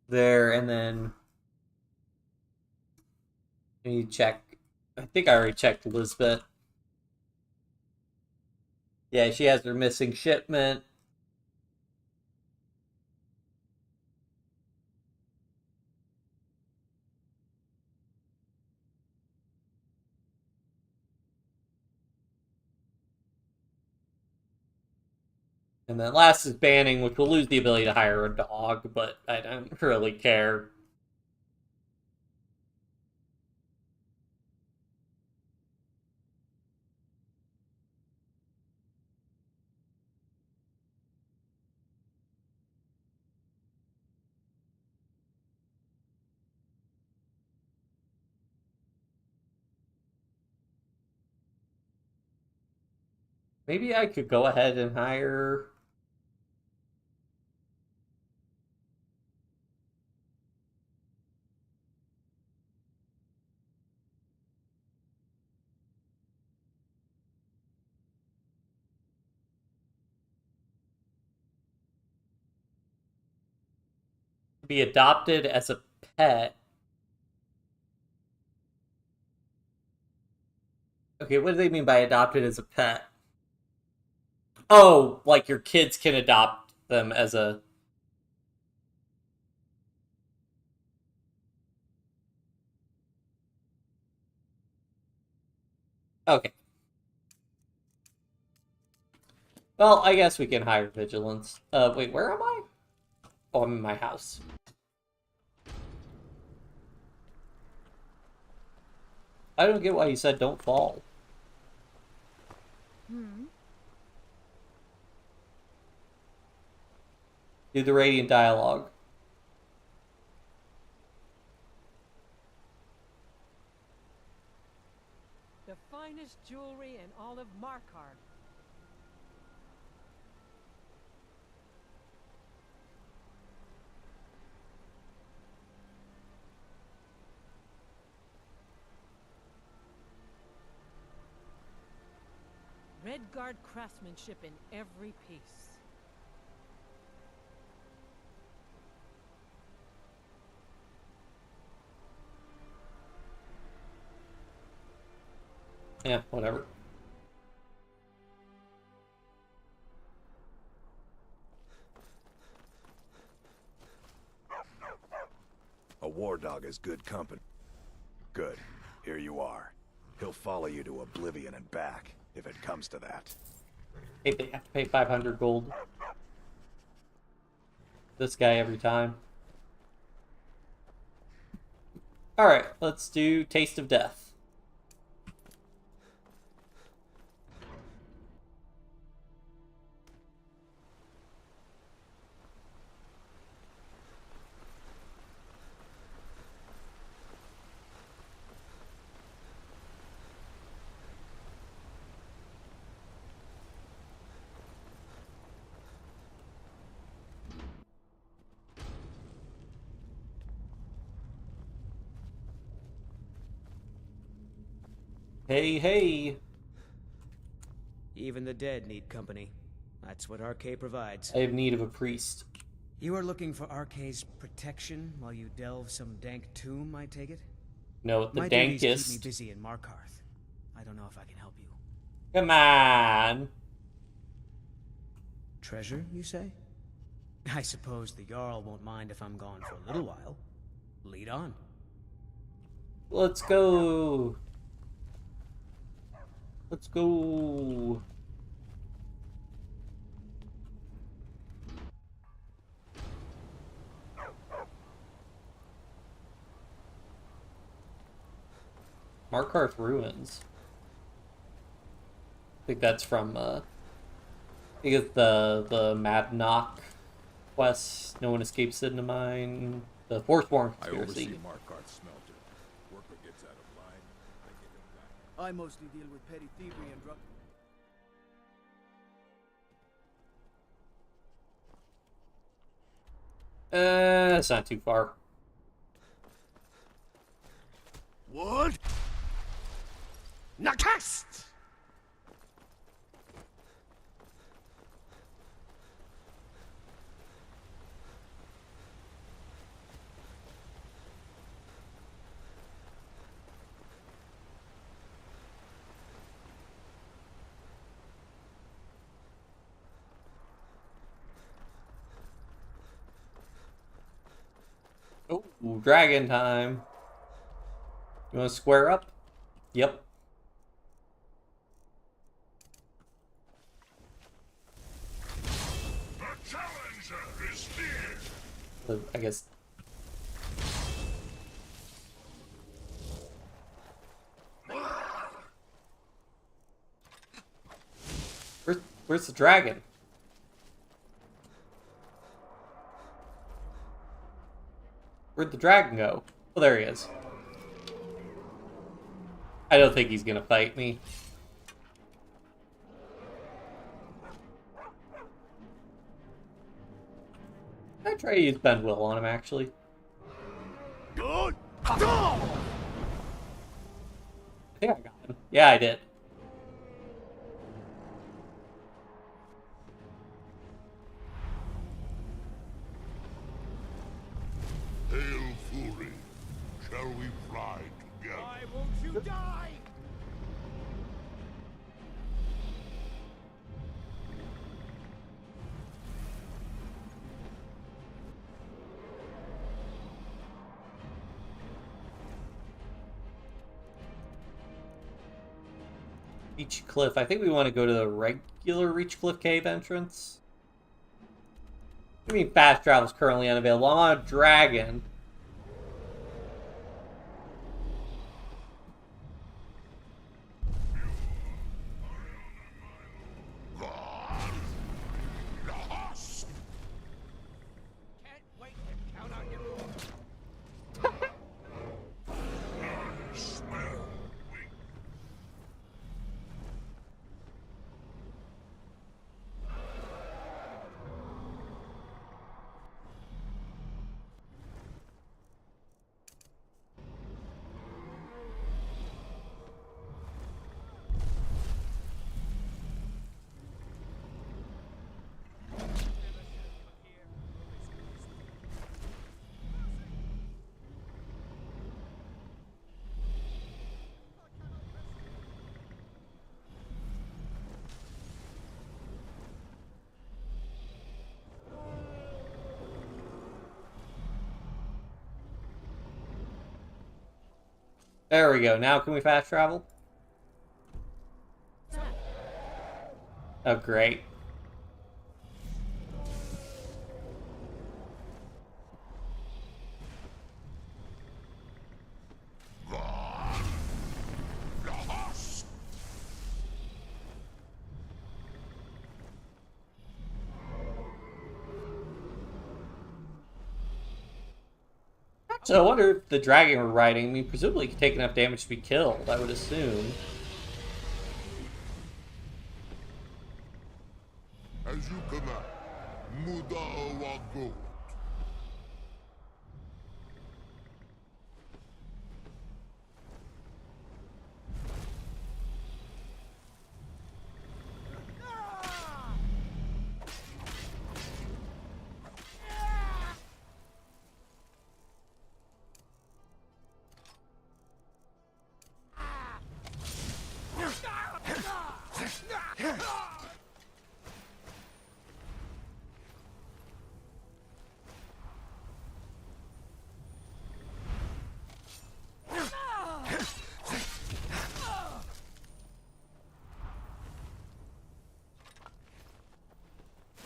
there, and then I need to check. I think I already checked Elizabeth. Yeah, she has her missing shipment. And then last is banning, which will lose the ability to hire a dog, but I don't really care. Maybe I could go ahead and hire... be adopted as a pet. Okay, what do they mean by adopted as a pet? Oh, like your kids can adopt them as a... Okay. Well, I guess we can hire vigilance. Wait, where am I? Oh, I'm in my house. I don't get why you said don't fall. Do the radiant dialogue.
The finest jewelry in all of Markarth. Redguard craftsmanship in every piece.
Yeah, whatever.
A war dog is good company. Good. Here you are. He'll follow you to oblivion and back, if it comes to that.
Hey, they have to pay 500 gold. This guy every time. Alright, let's do Taste of Death. Hey, hey!
Even the dead need company. That's what RK provides.
I have need of a priest.
You are looking for RK's protection while you delve some dank tomb, I take it?
No, the
My duties keep
dankest.
me busy in Markarth. I don't know if I can help you.
Come on!
Treasure, you say? I suppose the Jarl won't mind if I'm gone for a little while. Lead on.
Let's go! Let's go! Markarth Ruins. I think that's from, I think it's the Mad Knock quest. No one escapes into mine. The Forsworn
I oversee
conspiracy.
Markarth smelter. Worker gets out of line, I give him back.
I mostly deal with petty thievery and drug.
That's not too far.
What? Nakast!
Ooh, dragon time. You want to square up? Yep.
The challenger is near.
I guess. Where's the dragon? Where'd the dragon go? Oh, there he is. I don't think he's gonna fight me. I try to use bend will on him, actually.
Good.
I think I got him. Yeah, I did.
Hail Fury, shall we fly together?
Why won't you die?
Reach Cliff. I think we want to go to the regular Reach Cliff cave entrance. I mean, fast travel is currently unavailable. I'm on a dragon.
Can't wait to count on you.
There we go. Now can we fast travel? Oh, great. So I wonder if the dragon we're riding, I mean, presumably he could take enough damage to be killed, I would assume.
As you command, Muda Awago.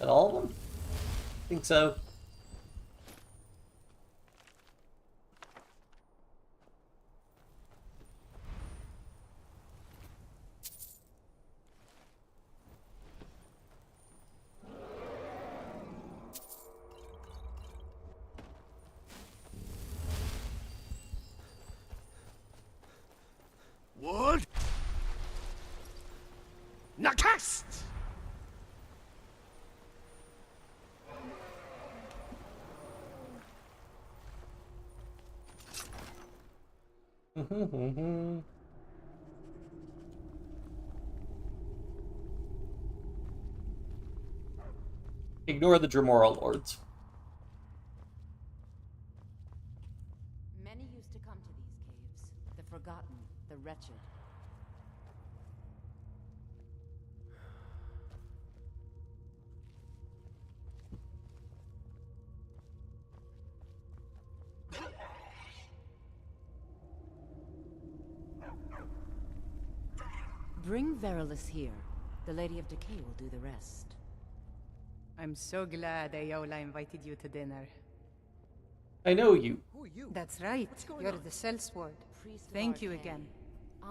At all of them? I think so.
What? Nakast!
Ignore the Dremora Lords.
Many used to come to these caves. The forgotten, the wretched. Bring Verilus here. The Lady of Decay will do the rest.
I'm so glad Ayola invited you to dinner.
I know you.
Who are you? That's right. You're the sellsword. Thank you again.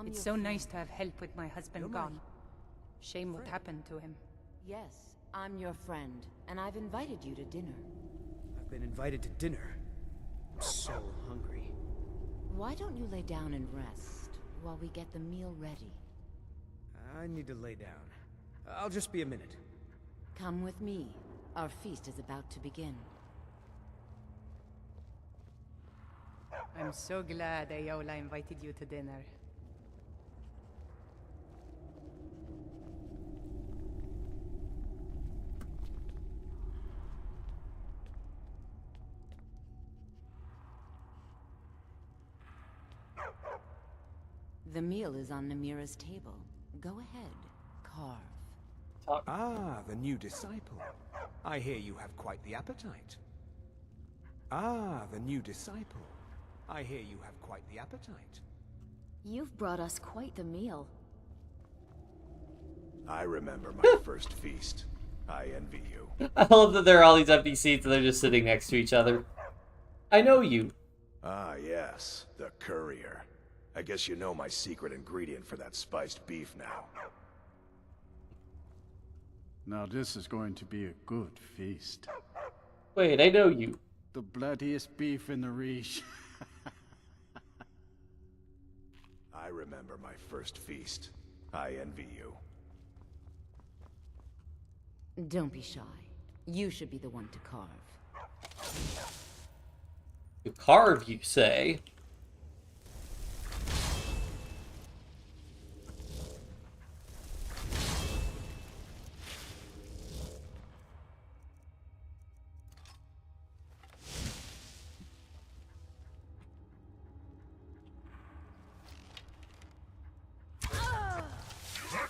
It's so nice to have help with my husband gone. Shame what happened to him.
Yes, I'm your friend, and I've invited you to dinner.
I've been invited to dinner. I'm so hungry.
Why don't you lay down and rest while we get the meal ready?
I need to lay down. I'll just be a minute.
Come with me. Our feast is about to begin.
I'm so glad Ayola invited you to dinner.
The meal is on Namira's table. Go ahead, carve.
Ah, the new disciple. I hear you have quite the appetite. Ah, the new disciple. I hear you have quite the appetite.
You've brought us quite the meal.
I remember my first feast. I envy you.
I love that there are all these empty seats and they're just sitting next to each other. I know you.
Ah, yes, the courier. I guess you know my secret ingredient for that spiced beef now.
Now this is going to be a good feast.
Wait, I know you.
The bloodiest beef in the Reach.
I remember my first feast. I envy you.
Don't be shy. You should be the one to carve.
You carve, you say?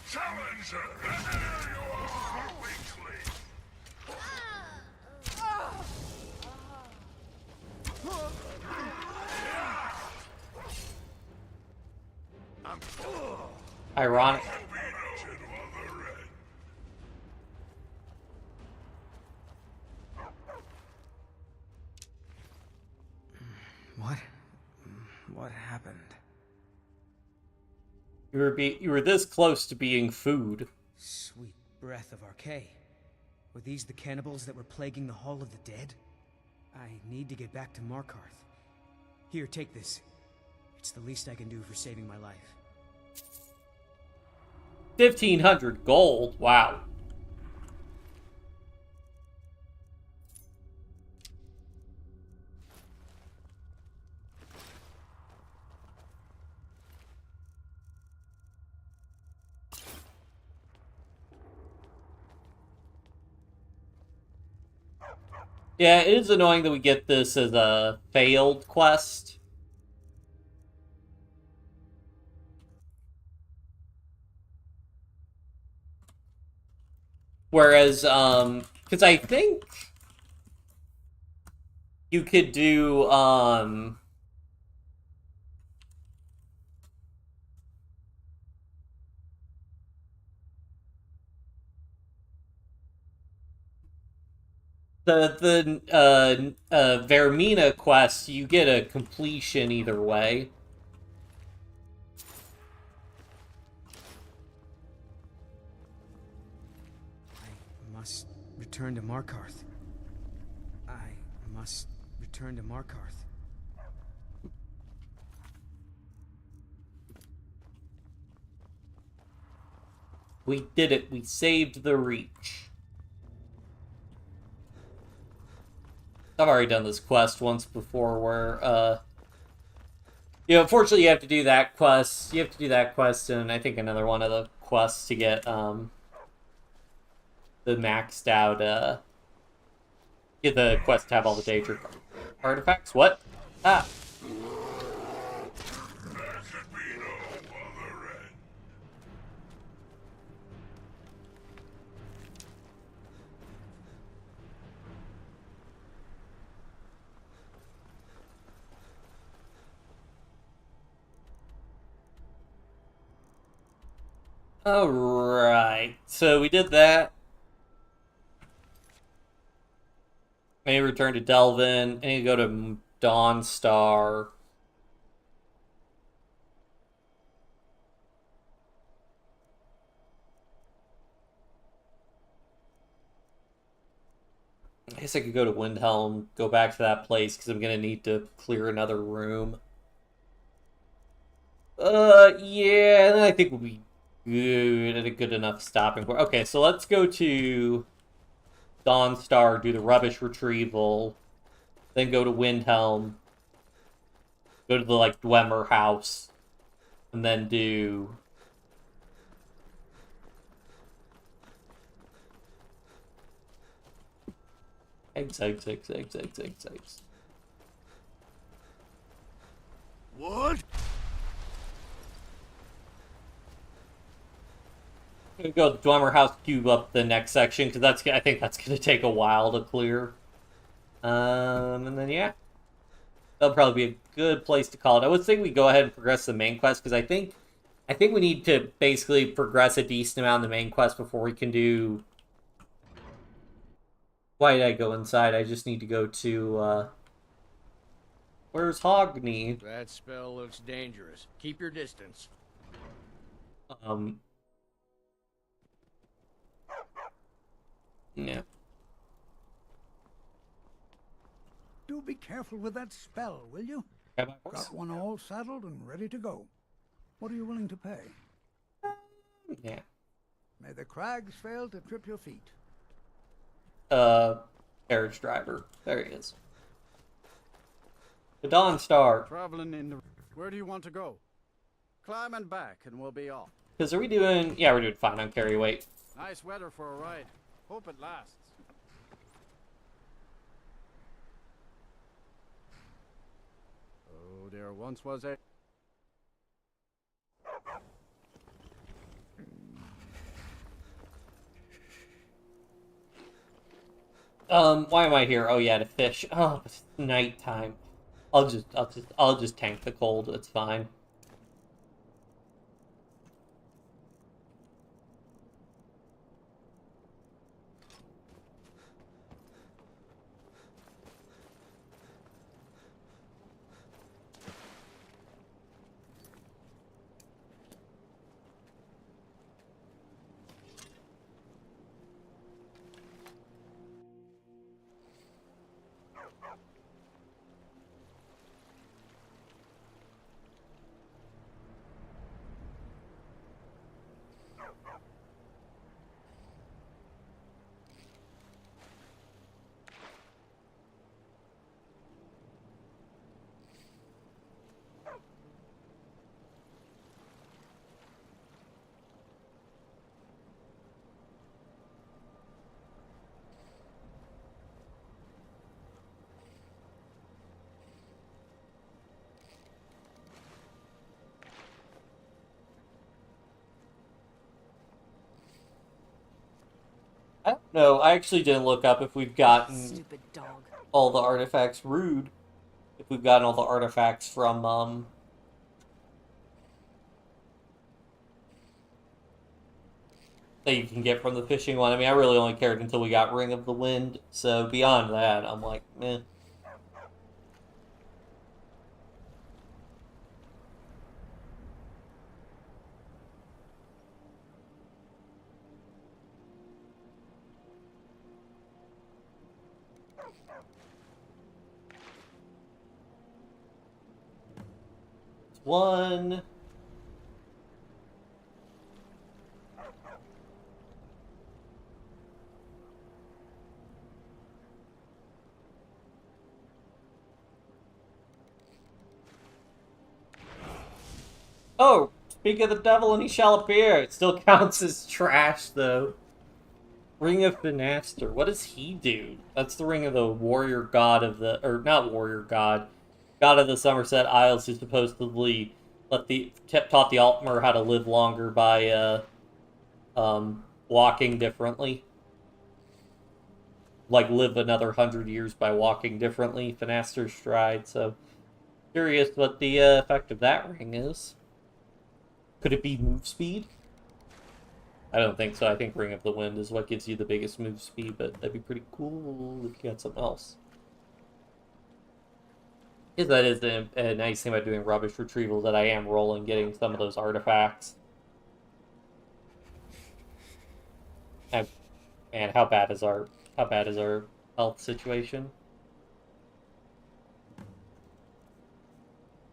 Challenger! And here you are, weakling!
Ironic.
What happened?
You were this close to being food.
Sweet breath of Archay. Were these the cannibals that were plaguing the Hall of the Dead? I need to get back to Markarth. Here, take this. It's the least I can do for saving my life.
1,500 gold. Wow. Yeah, it is annoying that we get this as a failed quest. Whereas, because I think you could do, the Vermina quest, you get a completion either way.
I must return to Markarth. I must return to Markarth.
We did it. We saved the Reach. I've already done this quest once before where, unfortunately you have to do that quest. You have to do that quest and I think another one of the quests to get, the maxed out, get the quest to have all the danger artifacts. What? Ah. Alright, so we did that. I need to return to Delvin. I need to go to Dawnstar. I guess I could go to Windhelm, go back to that place, because I'm going to need to clear another room. Yeah, and then I think we'll be good at a good enough stopping point. Okay, so let's go to Dawnstar, do the rubbish retrieval, then go to Windhelm, go to the, like, Dwemer house, and then do... Eggs.
What?
I'm gonna go to Dwemer House, cube up the next section, because I think that's gonna take a while to clear. And then yeah, that'll probably be a good place to call it. I would say we go ahead and progress the main quest, because I think we need to basically progress a decent amount in the main quest before we can do. Why did I go inside? I just need to go to where's Hogni?
That spell looks dangerous. Keep your distance.
Yeah.
Do be careful with that spell, will you? Got one all saddled and ready to go. What are you willing to pay?
Yeah.
May the crags fail to trip your feet.
Carriage driver. There he is. The Dawnstar.
Traveling in the... Where do you want to go? Climb and back and we'll be off.
Because are we doing... Yeah, we're doing fine on carry weight.
Nice weather for a ride. Hope it lasts. Oh, there once was a...
Why am I here? Oh yeah, to fish. Oh, it's nighttime. I'll just tank the cold. It's fine. I don't know. I actually didn't look up if we've gotten
Stupid dog.
all the artifacts. Rude. If we've gotten all the artifacts from that you can get from the fishing one. I mean, I really only cared until we got Ring of the Wind. So beyond that, I'm like, meh. One. Oh, speak of the devil and he shall appear. It still counts as trash, though. Ring of Finaster. What does he do? That's the ring of the warrior god of the... Or, not warrior god. God of the Somerset Isles, who supposedly taught the Altmer how to live longer by walking differently. Like, live another 100 years by walking differently. Finaster's Stride. So, curious what the effect of that ring is. Could it be move speed? I don't think so. I think Ring of the Wind is what gives you the biggest move speed, but that'd be pretty cool if you had something else. Because that is a nice thing about doing rubbish retrieval, that I am rolling getting some of those artifacts. And how bad is our health situation?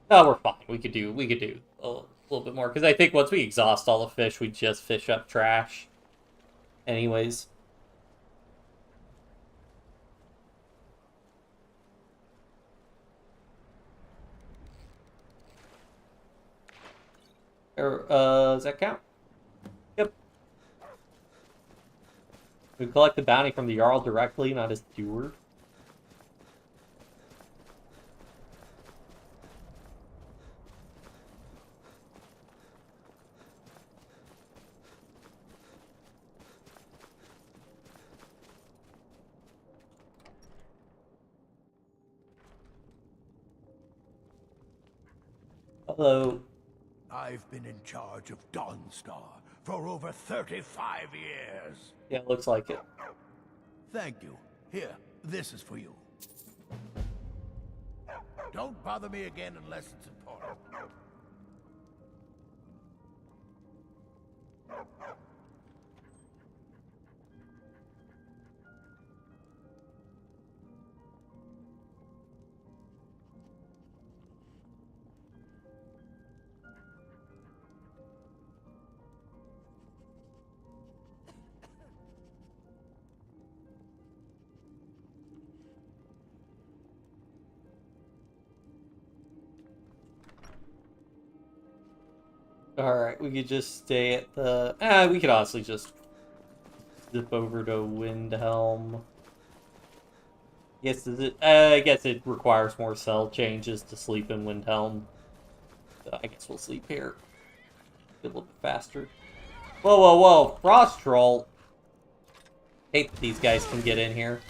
Oh, we're fine. We could do a little bit more, because I think once we exhaust all the fish, we just fish up trash. Anyways. Does that count? Yep. We collect the bounty from the Jarl directly, not as steward. Hello.
I've been in charge of Dawnstar for over 35 years.
Yeah, looks like it.
Thank you. Here, this is for you. Don't bother me again unless it's important.
Alright, we could just stay at the... we could honestly just zip over to Windhelm. I guess it requires more cell changes to sleep in Windhelm. So I guess we'll sleep here. Get a little bit faster. Whoa, whoa, whoa! Frost Troll! Hate that these guys can get in here.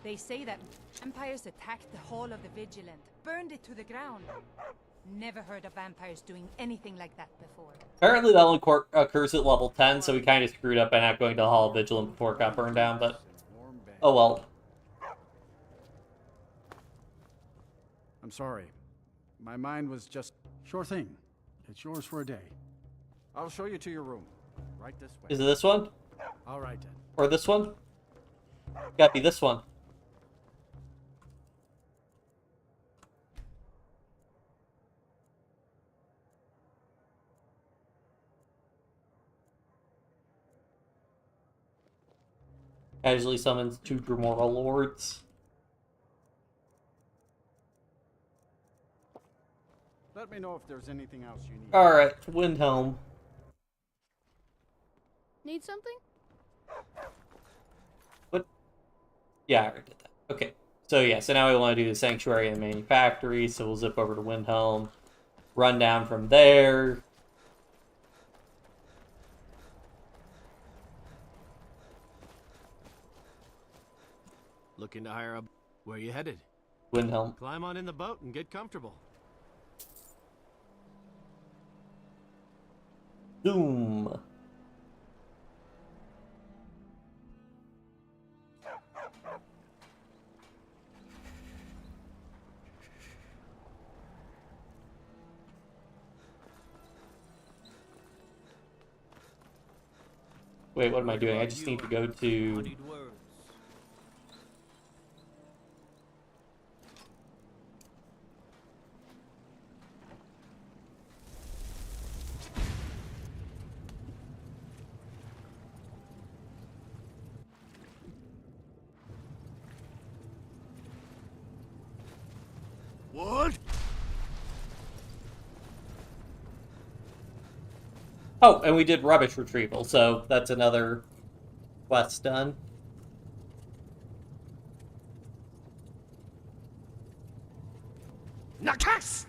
They say that vampires attacked the Hall of the Vigilant, burned it to the ground. Never heard of vampires doing anything like that before.
Apparently that only occurs at level 10, so we kind of screwed up by not going to the Hall of Vigilant before it got burned down, but... oh well.
I'm sorry. My mind was just... Sure thing. It's yours for a day. I'll show you to your room. Right this way.
Is it this one?
All right, then.
Or this one? Gotta be this one. Casually summons 2 Dremora Lords.
Let me know if there's anything else you need.
Alright, Windhelm.
Need something?
What? Yeah, I already did that. Okay. So yeah, so now we want to do the Sanctuary and the Manufactory, so we'll zip over to Windhelm. Run down from there.
Looking to hire a... Where you headed?
Windhelm.
Climb on in the boat and get comfortable.
Boom. Wait, what am I doing? I just need to go to...
What?
Oh, and we did rubbish retrieval, so that's another quest done.
Nakast!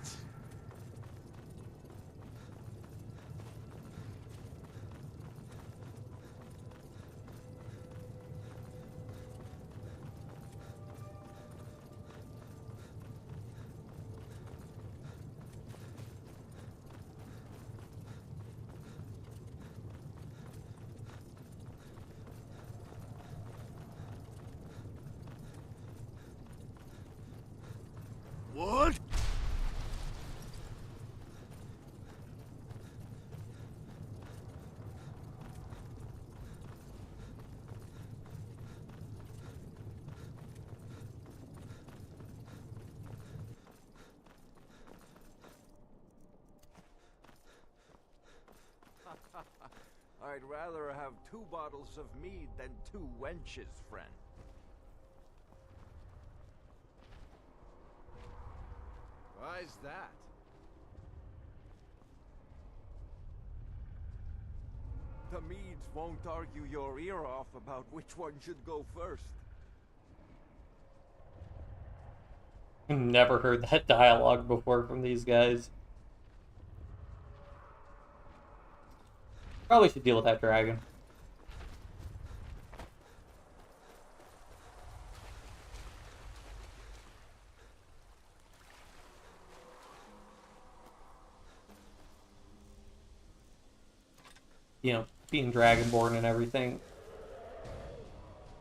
I'd rather have 2 bottles of mead than 2 wenches, friend. Why's that? The meads won't argue your ear off about which one should go first.
Never heard that dialogue before from these guys. Probably should deal with that dragon. You know, being dragonborn and everything.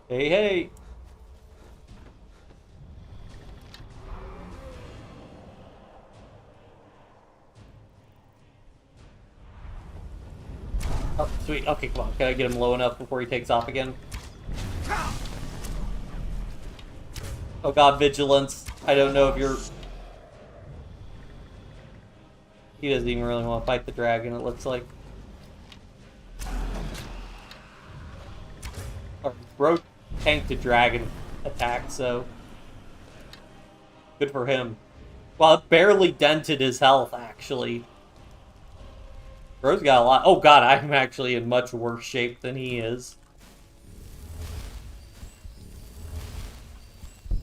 Hey, hey! Oh, sweet. Okay, come on. Can I get him low enough before he takes off again? Oh god, vigilance. I don't know if you're... He doesn't even really want to fight the dragon, it looks like. Or, Bro tanked a dragon attack, so... Good for him. Well, it barely dented his health, actually. Bro's got a lot. Oh god, I'm actually in much worse shape than he is. I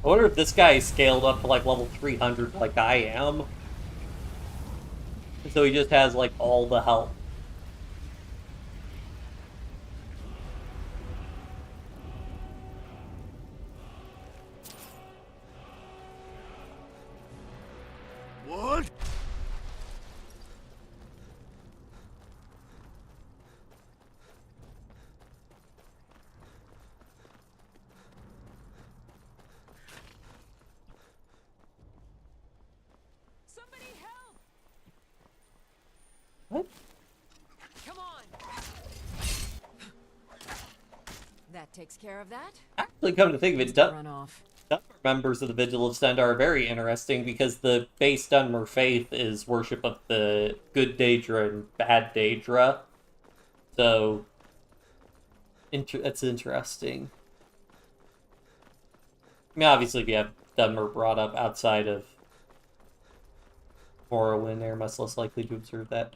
wonder if this guy is scaled up to like level 300 like I am. So he just has like all the health.
What?
What? Come on. That takes care of that.
Actually, come to think of it,
Run
members of the Vigil of Stend are very interesting because the base Dunmer faith is worship of the good Daedra and bad Daedra. So, that's interesting. I mean, obviously, if you have Dunmer brought up outside of Morrowind, they're much less likely to observe that.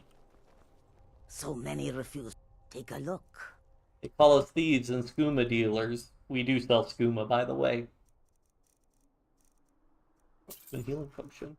So many refuse. Take a look.
They call us thieves and skooma dealers. We do sell skooma, by the way. The healing potion.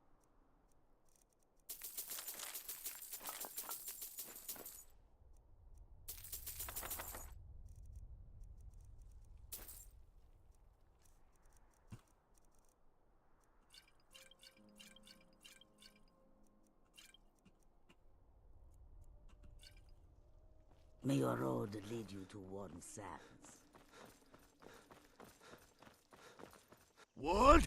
May your road lead you to warm sands.
What?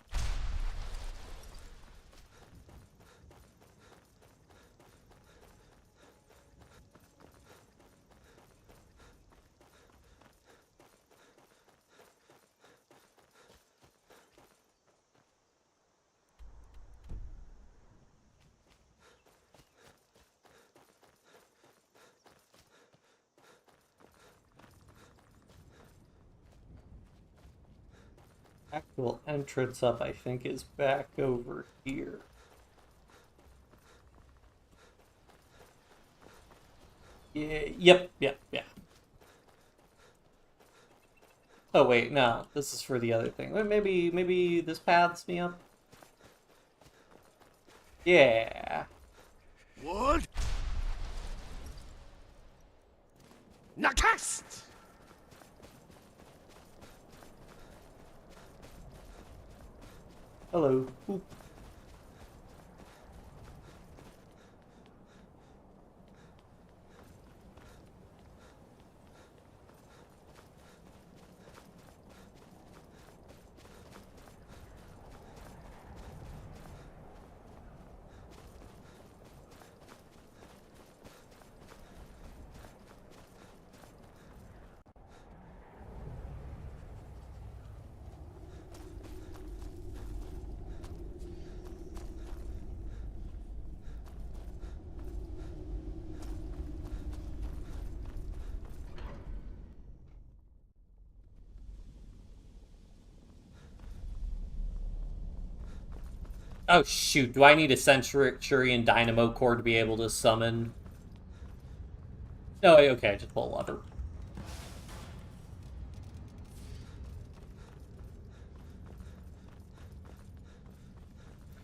Actual entrance up, I think, is back over here. Yeah, yep. Oh wait, no, this is for the other thing. Maybe this paths me up. Yeah.
What? Nakast!
Hello. Oop. Oh, shoot. Do I need a Centurion Dynamo Core to be able to summon? No, okay, just pull a lever.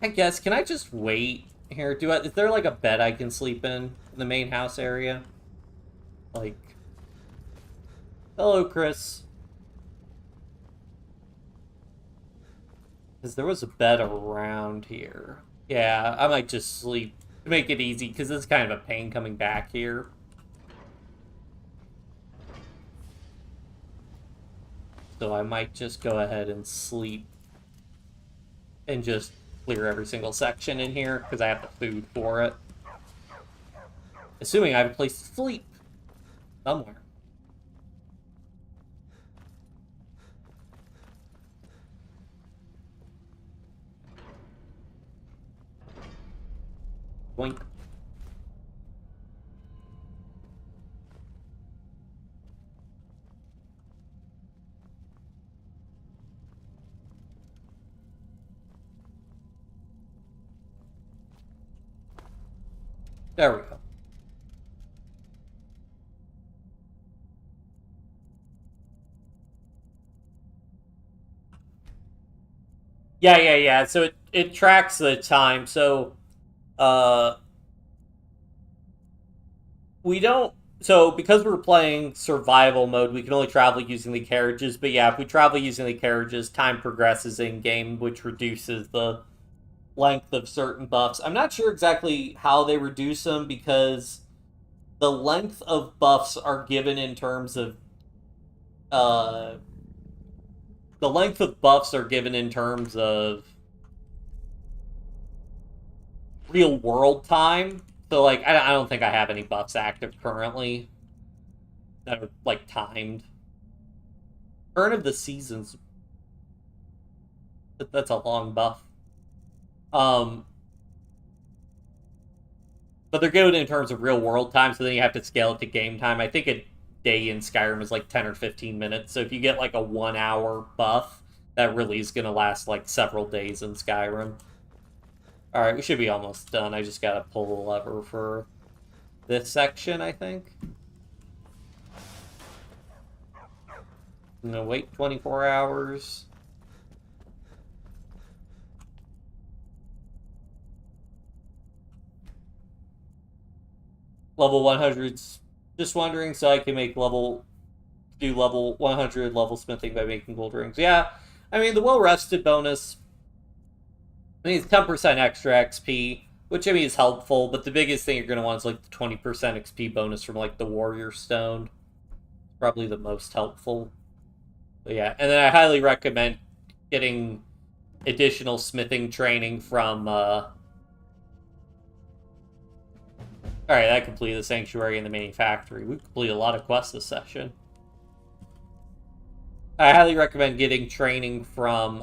I guess, can I just wait here? Is there like a bed I can sleep in the main house area? Like, hello, Chris. Because there was a bed around here. Yeah, I might just sleep to make it easy, because it's kind of a pain coming back here. So I might just go ahead and sleep and just clear every single section in here, because I have the food for it. Assuming I have a place to sleep somewhere. Boink. There we go. Yeah. So it tracks the time. So we don't. So because we're playing survival mode, we can only travel using the carriages. But yeah, if we travel using the carriages, time progresses in game, which reduces the length of certain buffs. I'm not sure exactly how they reduce them, because the length of buffs are given in terms of real world time. So like I don't think I have any buffs active currently that are like timed. Turn of the Seasons. That's a long buff. But they're good in terms of real world time, so then you have to scale it to game time. I think a day in Skyrim is like 10 or 15 minutes, so if you get like a 1 hour buff, that really is going to last like several days in Skyrim. Alright, we should be almost done. I just gotta pull the lever for this section, I think. I'm gonna wait 24 hours. Level 100's just wondering, so I can make level 100 level smithing by making gold rings. Yeah, I mean, the well-rested bonus, I mean, it's 10% extra XP, which I mean is helpful, but the biggest thing you're going to want is like the 20% XP bonus from like the Warrior Stone. Probably the most helpful. But yeah, and then I highly recommend getting additional smithing training from Alright, that completed the Sanctuary and the Manufactory. We completed a lot of quests this session. I highly recommend getting training from,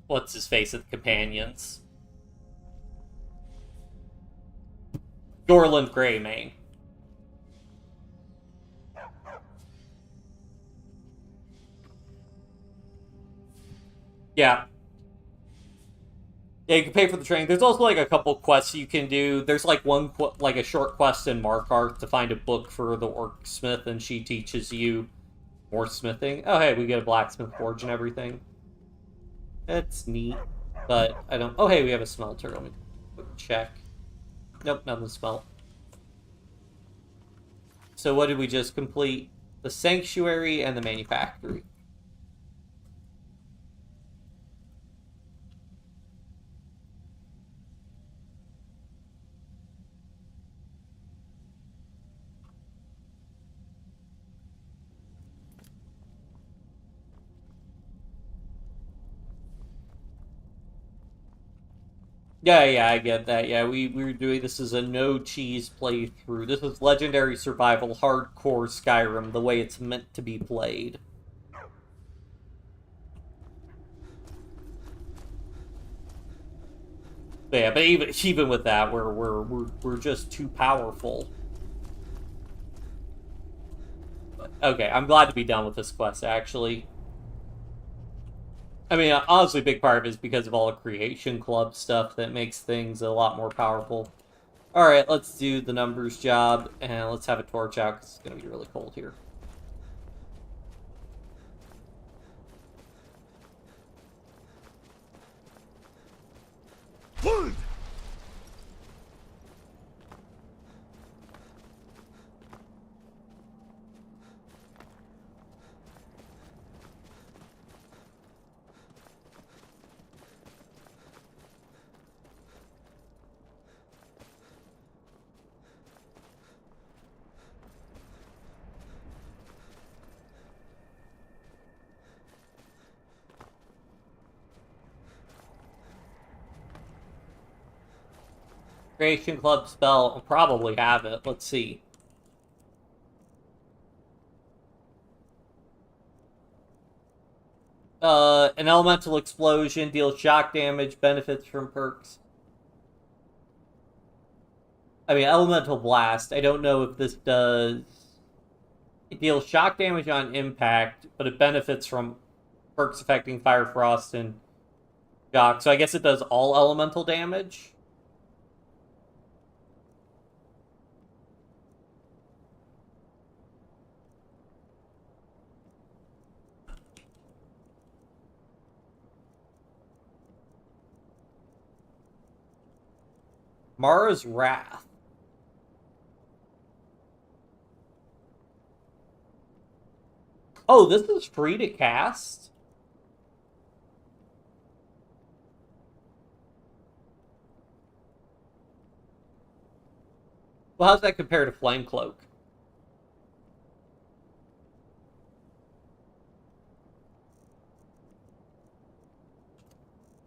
what's-his-face at the Companions? Dorland Greymane. Yeah. Yeah, you can pay for the training. There's also like a couple quests you can do. There's like like a short quest in Markarth to find a book for the Orcsmith, and she teaches you more smithing. Oh, hey, we get a blacksmith forge and everything. That's neat, but I don't... Oh, hey, we have a smelter. Let me quick check. Nope, nothing smelt. So what did we just complete? The Sanctuary and the Manufactory. Yeah, I get that. Yeah, we were doing this as a no-cheese playthrough. This is Legendary Survival Hardcore Skyrim, the way it's meant to be played. But yeah, but even with that, we're just too powerful. But, okay, I'm glad to be done with this quest, actually. I mean, honestly, a big part of it is because of all the creation club stuff that makes things a lot more powerful. Alright, let's do the numbers job, and let's have a torch out, because it's going to be really cold here.
Wood!
Creation club spell, I'll probably have it. Let's see. An elemental explosion deals shock damage, benefits from perks. I mean, elemental blast. I don't know if this does. It deals shock damage on impact, but it benefits from perks affecting fire, frost, and shock. So I guess it does all elemental damage. Mara's Wrath. Oh, this is free to cast? Well, how's that compare to Flame Cloak?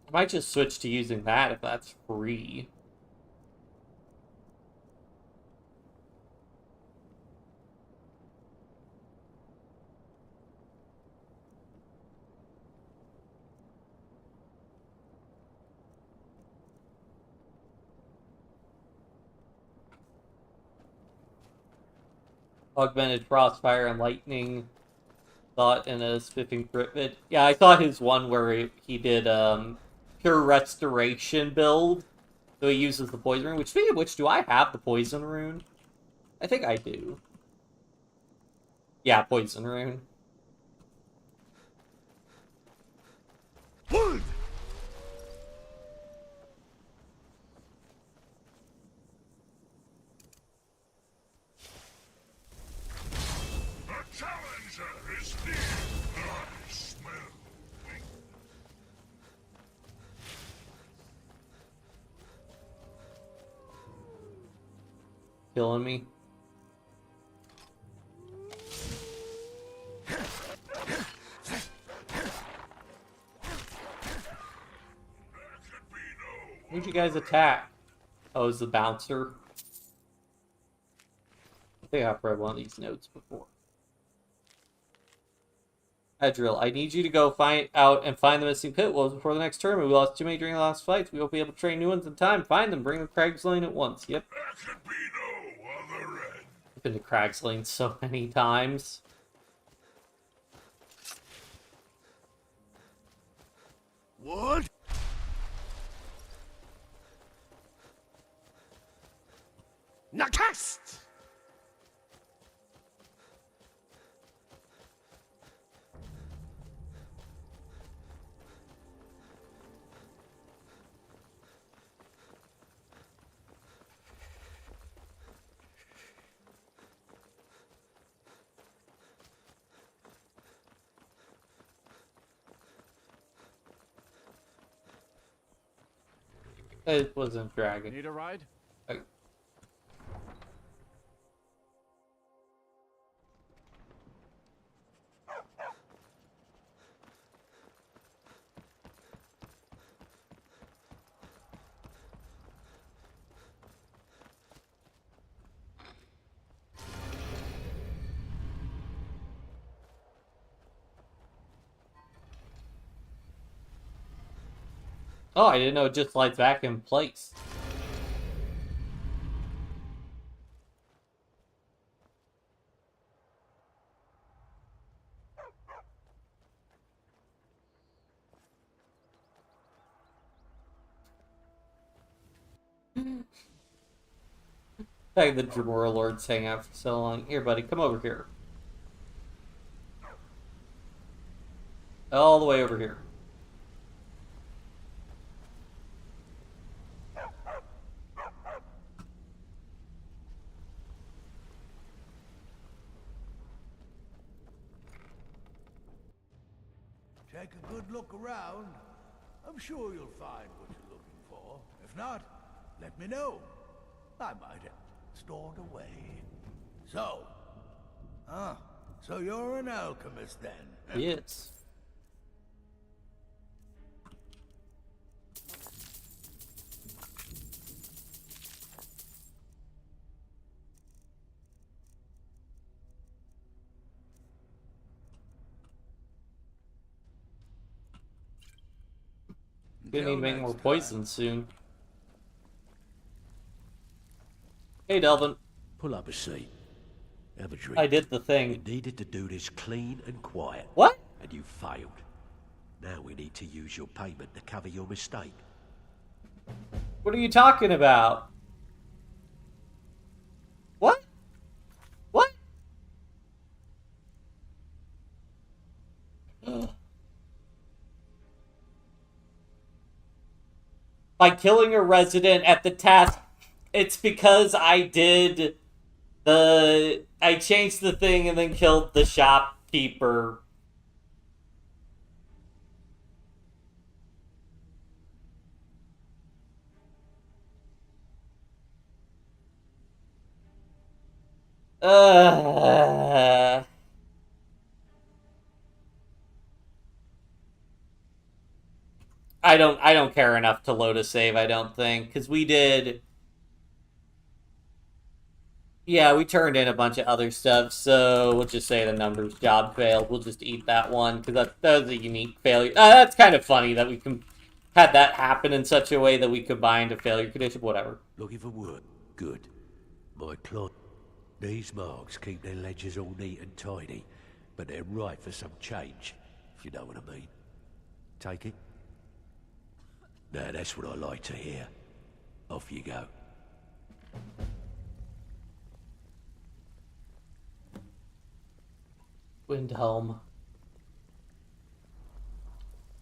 I might just switch to using that if that's free. Augmented Frostfire and Lightning thought in a spiffing crit. Yeah, I saw his one where he did Pure Restoration build. So he uses the Poison Rune. Which, speaking of which, do I have the Poison Rune? I think I do. Yeah, Poison Rune.
Wood! Challenger is near. I smell weakness.
Killing me. Who'd you guys attack? Oh, it was the bouncer. I think I've read one of these notes before. Edril, I need you to go find the missing pit wolves before the next tournament. We lost too many during the last fights. We won't be able to train new ones in time. Find them. Bring them to Crag's Lane at once. Yep.
There could be no other end.
I've been to Crag's Lane so many times.
What? Nakast!
It wasn't dragon.
Need a ride?
Oh, I didn't know it just slides back in place. Like the Drawer Lords hang out for so long. Here, buddy, come over here. All the way over here.
Take a good look around. I'm sure you'll find what you're looking for. If not, let me know. I might have stored away. So, so you're an alchemist then?
Yes. Gonna need to make more poison soon. Hey, Delvin.
Pull up a seat. Have a drink.
I did the thing.
You needed to do this clean and quiet.
What?
And you failed. Now we need to use your payment to cover your mistake.
What are you talking about? What? What? By killing a resident at the task, it's because I changed the thing and then killed the shopkeeper. I don't care enough to load a save, I don't think, because we did. Yeah, we turned in a bunch of other stuff, so we'll just say the numbers job failed. We'll just eat that one, because that was a unique failure. That's kind of funny that we had that happen in such a way that we combined a failure condition, whatever.
Looking for work? Good. My client. These marks keep their ledgers all neat and tidy, but they're ripe for some change, if you know what I mean. Take it? Now that's what I like to hear. Off you go.
Windhelm.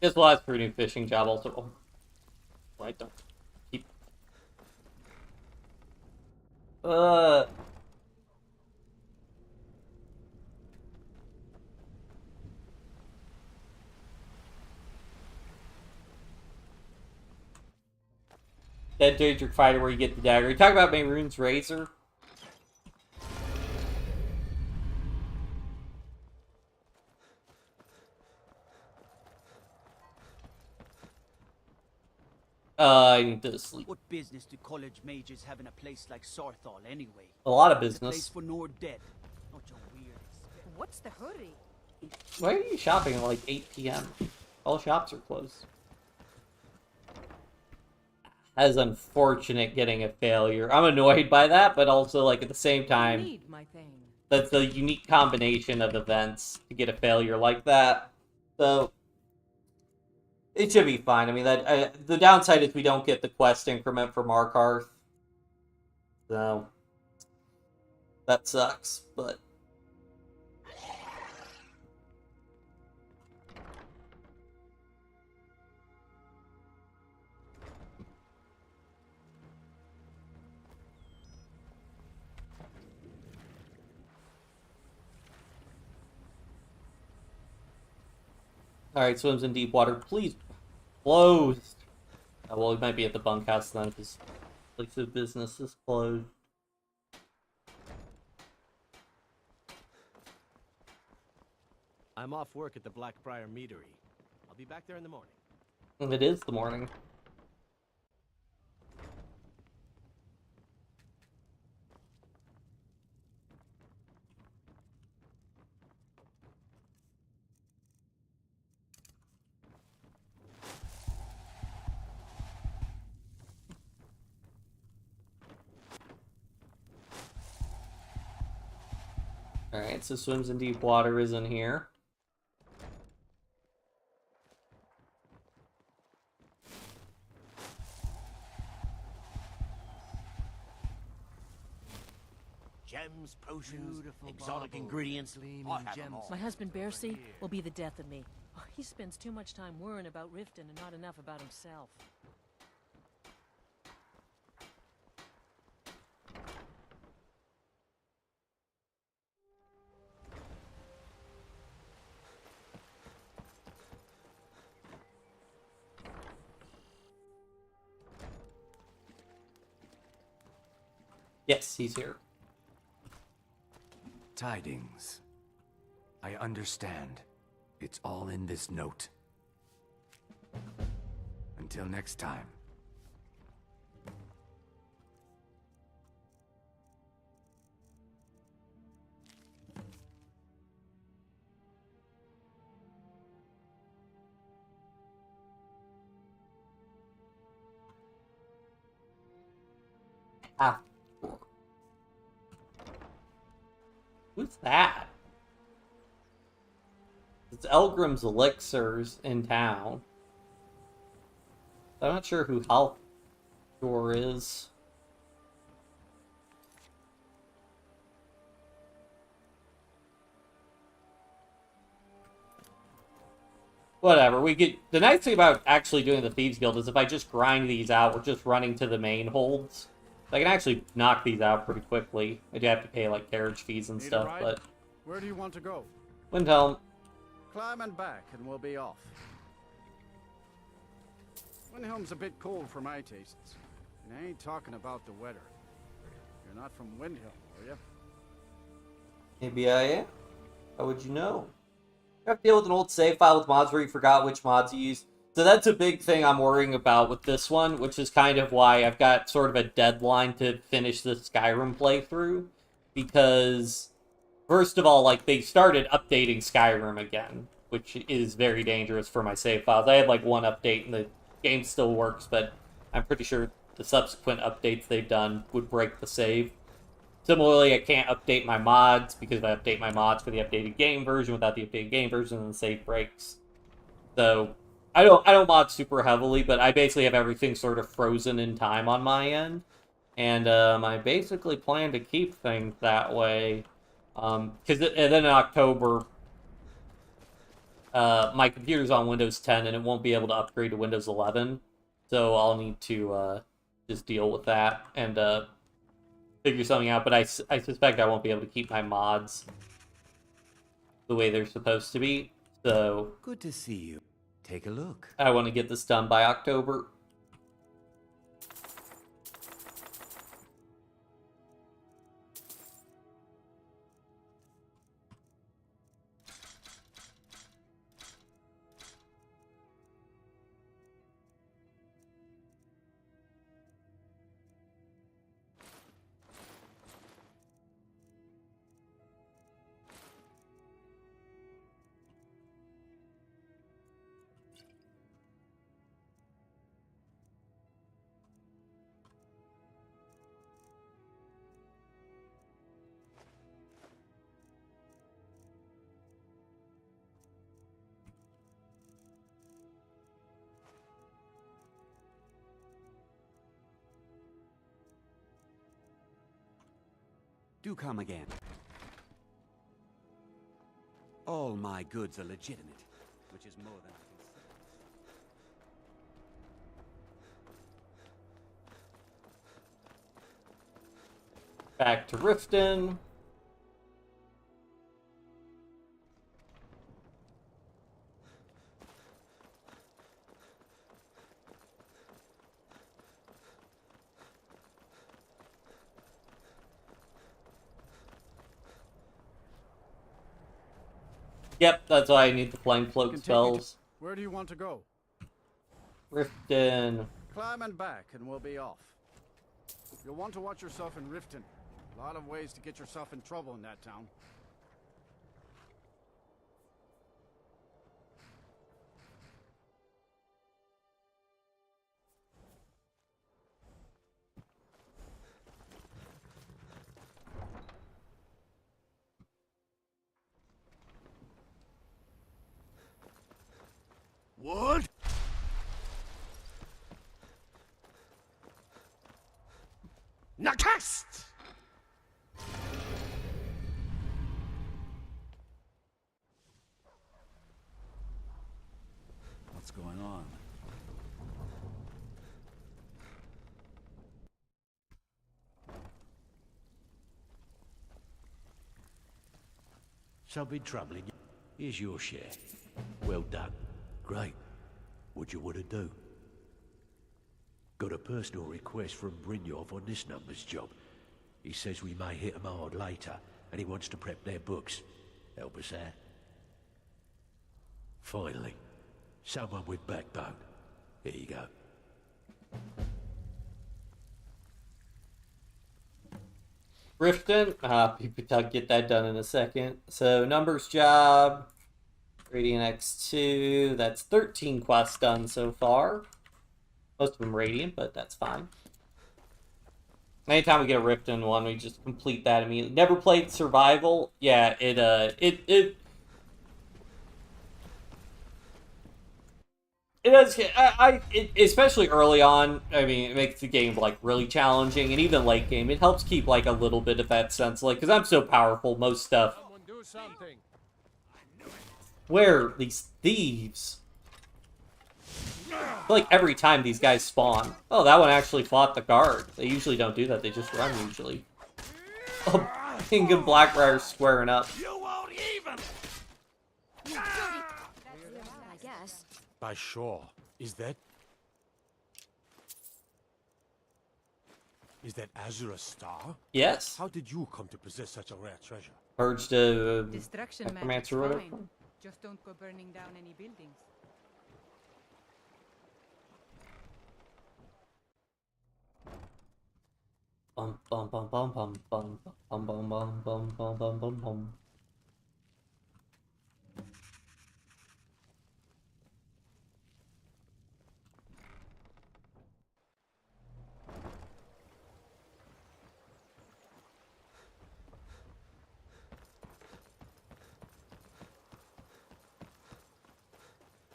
Guess we'll ask for a new fishing job also. Well, I don't keep. Dead Daedric Fighter where you get the dagger. You talk about Mehrunes Razor? I need to sleep.
What business do college mages have in a place like Sorthal anyway?
A lot of
It's a
business.
place for Nord dead. Not your weird.
What's the hurry?
Why are you shopping at like 8 p.m.? All shops are closed. That is unfortunate getting a failure. I'm annoyed by that, but also like at the same time, that's a unique combination of events to get a failure like that. So it should be fine. I mean, the downside is we don't get the quest increment for Markarth. So that sucks, but alright, swims in deep water. Please, closed. Well, we might be at the bunkhouse then, because place of business is closed.
I'm off work at the Blackbriar Meadery. I'll be back there in the morning.
It is the morning. Alright, so swims in deep water is in here.
gems, potions, exotic ingredients. I have them all.
My husband, Bercy, will be the death of me. Oh, he spends too much time worrying about Riften and not enough about himself.
Yes, he's here.
Tidings. I understand. It's all in this note. Until next time.
Ah. Who's that? It's Elgrim's Elixirs in town. I'm not sure who Halfdor is. Whatever, we get... The nice thing about actually doing the Thieves Guild is if I just grind these out, we're just running to the main holds. I can actually knock these out pretty quickly. I do have to pay, like, carriage fees and stuff, but...
Where do you want to go?
Windhelm.
Climb and back, and we'll be off. Windhelm's a bit cold for my tastes. And I ain't talking about the weather. You're not from Windhelm, are you?
Maybe I am. How would you know? You have to deal with an old save file with mods where you forgot which mods you used. So that's a big thing I'm worrying about with this one, which is kind of why I've got sort of a deadline to finish the Skyrim playthrough. Because, first of all, like, they started updating Skyrim again, which is very dangerous for my save files. I had, like, one update and the game still works, but I'm pretty sure the subsequent updates they've done would break the save. Similarly, I can't update my mods, because if I update my mods for the updated game version without the updated game version, then the save breaks. So... I don't mod super heavily, but I basically have everything sort of frozen in time on my end. And I basically plan to keep things that way. And then in October, my computer's on Windows 10 and it won't be able to upgrade to Windows 11. So I'll need to just deal with that and figure something out. But I suspect I won't be able to keep my mods the way they're supposed to be. So
good to see you. Take a look.
I want to get this done by October.
Do come again. All my goods are legitimate, which is more than I can say.
Back to Riften. Yep, that's why I need the Flame Cloak spells.
Where do you want to go?
Riften.
Climb and back, and we'll be off. You'll want to watch yourself in Riften. A lot of ways to get yourself in trouble in that town.
What?
Nakast!
So been troubling you. Here's your share. Well done. Great. What do you want to do? Got a personal request from Brynjolf on this numbers job. He says we may hit 'em hard later, and he wants to prep their books. Help us out. Finally, someone with backbone. Here you go.
Riften, I'll get that done in a second. So, numbers job, Radiant X2, that's 13 quests done so far. Most of them Radiant, but that's fine. Anytime we get a Riften one, we just complete that immediately. Never played Survival? Yeah, it does. Especially early on. I mean, it makes the game like really challenging, and even late game, it helps keep like a little bit of that sense, like because I'm so powerful. Most stuff. Where are these thieves? I feel like every time these guys spawn. Oh, that one actually fought the guard. They usually don't do that. They just run usually. Oh, Pink and Blackbriar squaring up.
You won't even.
I guess.
By shore, is that Azura's star?
Yes.
How did you come to possess such a rare treasure?
Purged
Destruction magic's
Necromancer or whatever.
fine. Just don't go burning down any buildings.
Bum bum bum bum bum bum bum bum bum bum bum bum bum bum.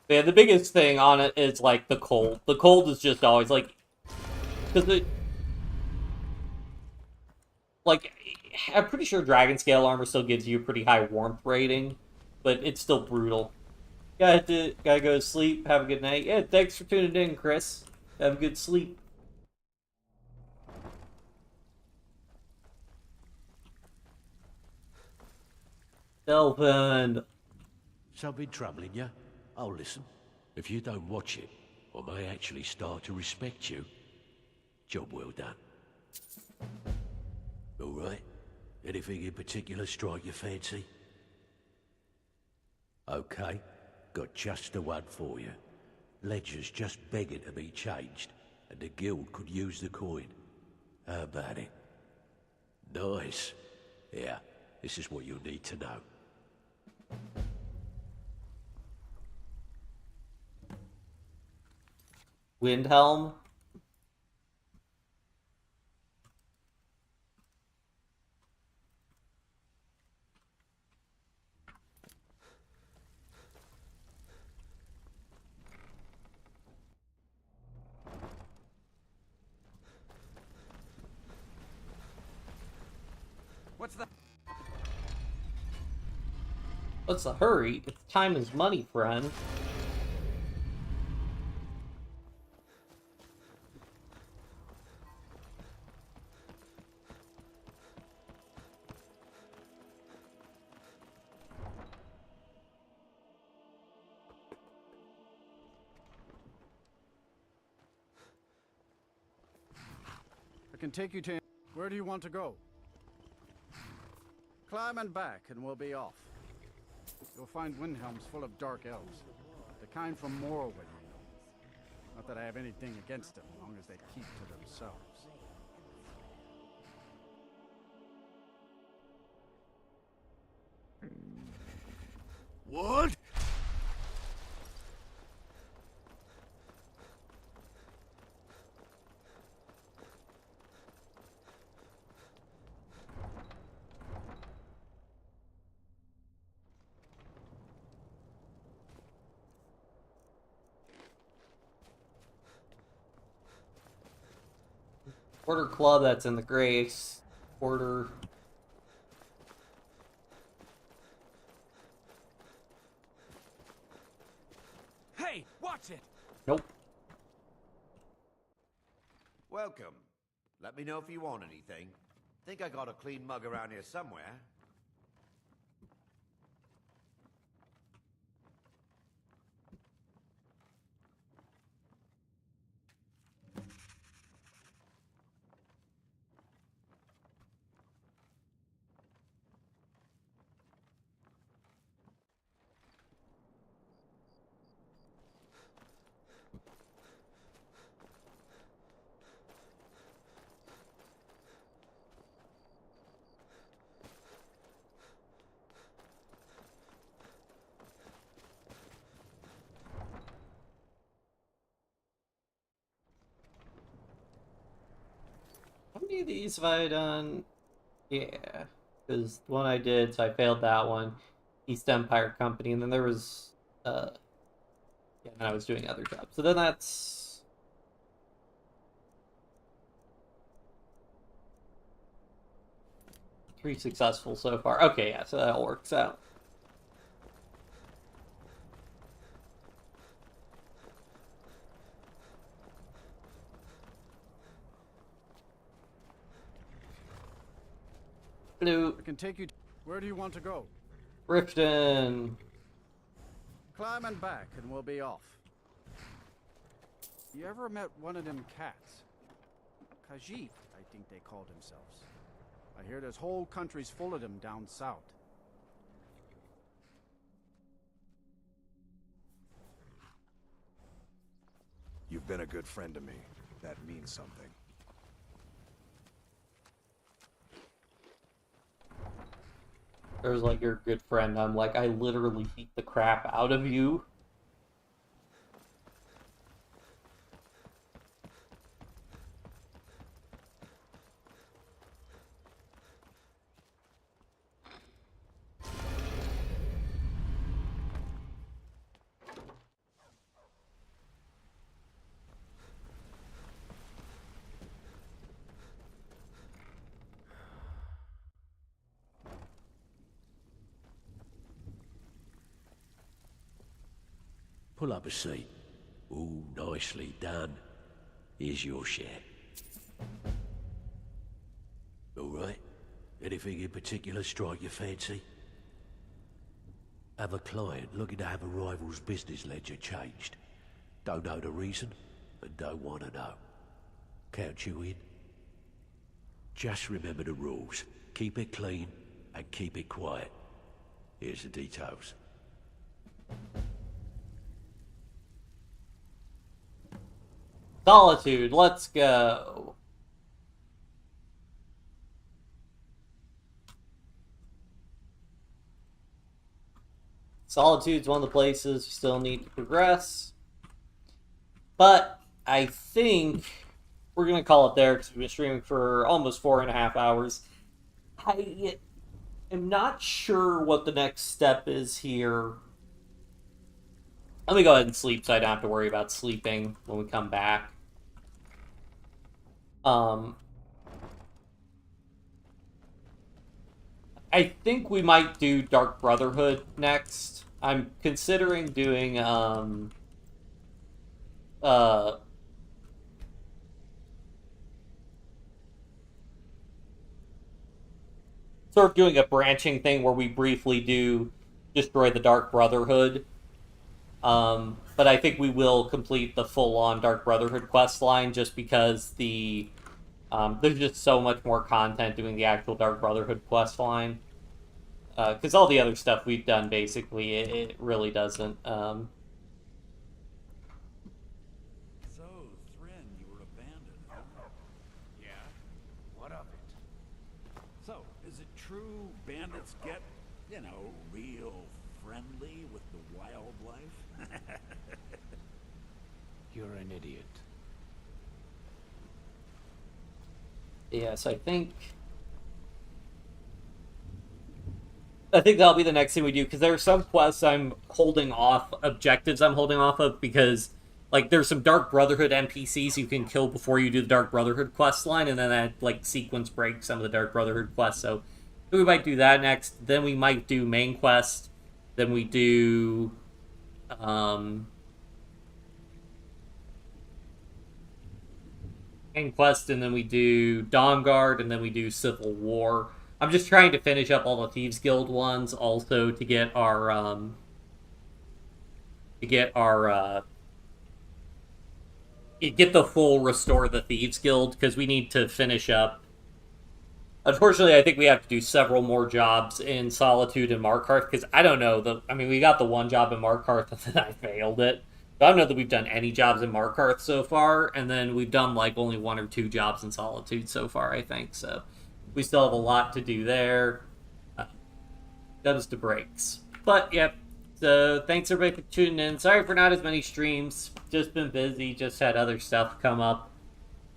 Yeah, the biggest thing on it is like the cold. The cold is just always like, because it, like, I'm pretty sure Dragon Scale armor still gives you a pretty high warmth rating, but it's still brutal. Gotta go to sleep. Have a good night. Yeah, thanks for tuning in, Chris. Have a good sleep. Delvin.
So been troubling you? Oh, listen. If you don't watch it, I may actually start to respect you. Job well done. All right. Anything in particular strike your fancy? Okay. Got just the one for you. Ledger's just begging to be changed, and the guild could use the coin. How about it? Nice. Yeah, this is what you'll need to know.
Windhelm.
What's that?
What's the hurry? It's time is money, friend.
I can take you to... Where do you want to go? Climb and back, and we'll be off. You'll find Windhelms full of dark elves. The kind from Morrowind. Not that I have anything against them, as long as they keep to themselves.
What?
Order Club, that's in the Grace. Order.
Hey, watch it!
Nope.
Welcome. Let me know if you want anything. Think I got a clean mug around here somewhere.
many of these have I done? Yeah, because the one I did, so I failed that one. East Empire Company, and then there was, yeah, then I was doing other jobs. So then that's 3 successful so far. Okay, yeah, so that all works out. Hello.
I can take you. Where do you want to go?
Riften.
Climb and back, and we'll be off. You ever met one of them cats? Khajiit, I think they call themselves. I hear there's whole countries full of them down south.
You've been a good friend to me. That means something.
There's like your good friend. I'm like, I literally beat the crap out of you.
Pull up a seat. Ooh, nicely done. Here's your share. All right. Anything in particular strike your fancy? Have a client looking to have a rival's business ledger changed. Don't know the reason, and don't want to know. Count you in. Just remember the rules. Keep it clean, and keep it quiet. Here's the details.
Solitude, let's go. Solitude's one of the places you still need to progress. But I think we're going to call it there because we've been streaming for almost 4.5 hours. I am not sure what the next step is here. Let me go ahead and sleep so I don't have to worry about sleeping when we come back. I think we might do Dark Brotherhood next. I'm considering doing, sort of doing a branching thing where we briefly do destroy the Dark Brotherhood. But I think we will complete the full-on Dark Brotherhood quest line just because there's just so much more content doing the actual Dark Brotherhood quest line. Because all the other stuff we've done, basically, it really doesn't.
So, Thren, you were abandoned, huh? Yeah? What of it? So, is it true bandits get, you know, real friendly with the wildlife?
You're an idiot.
Yes, I think that'll be the next thing we do, because there are some quests I'm holding off, objectives I'm holding off of, because, like, there's some Dark Brotherhood NPCs you can kill before you do the Dark Brotherhood quest line, and then that, like, sequence breaks some of the Dark Brotherhood quests, so we might do that next. Then we might do main quest, then we do, main quest, and then we do Dawnguard, and then we do Civil War. I'm just trying to finish up all the Thieves Guild ones, also to get our get the full Restore the Thieves Guild, because we need to finish up. Unfortunately, I think we have to do several more jobs in Solitude and Markarth, because I don't know, we got the one job in Markarth, and then I failed it. So I don't know that we've done any jobs in Markarth so far, and then we've done, like, only 1 or 2 jobs in Solitude so far, I think, so we still have a lot to do there. That is the breaks. But, yep. So, thanks everybody for tuning in. Sorry for not as many streams. Just been busy. Just had other stuff come up.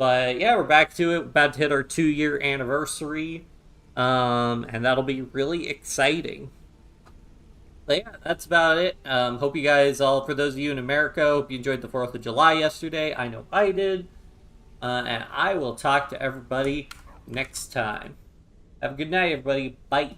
But yeah, we're back to it. We're about to hit our 2-year anniversary. And that'll be really exciting. But yeah, that's about it. Hope you guys all, for those of you in America, hope you enjoyed the 4th of July yesterday. I know I did. And I will talk to everybody next time. Have a good night, everybody. Bye.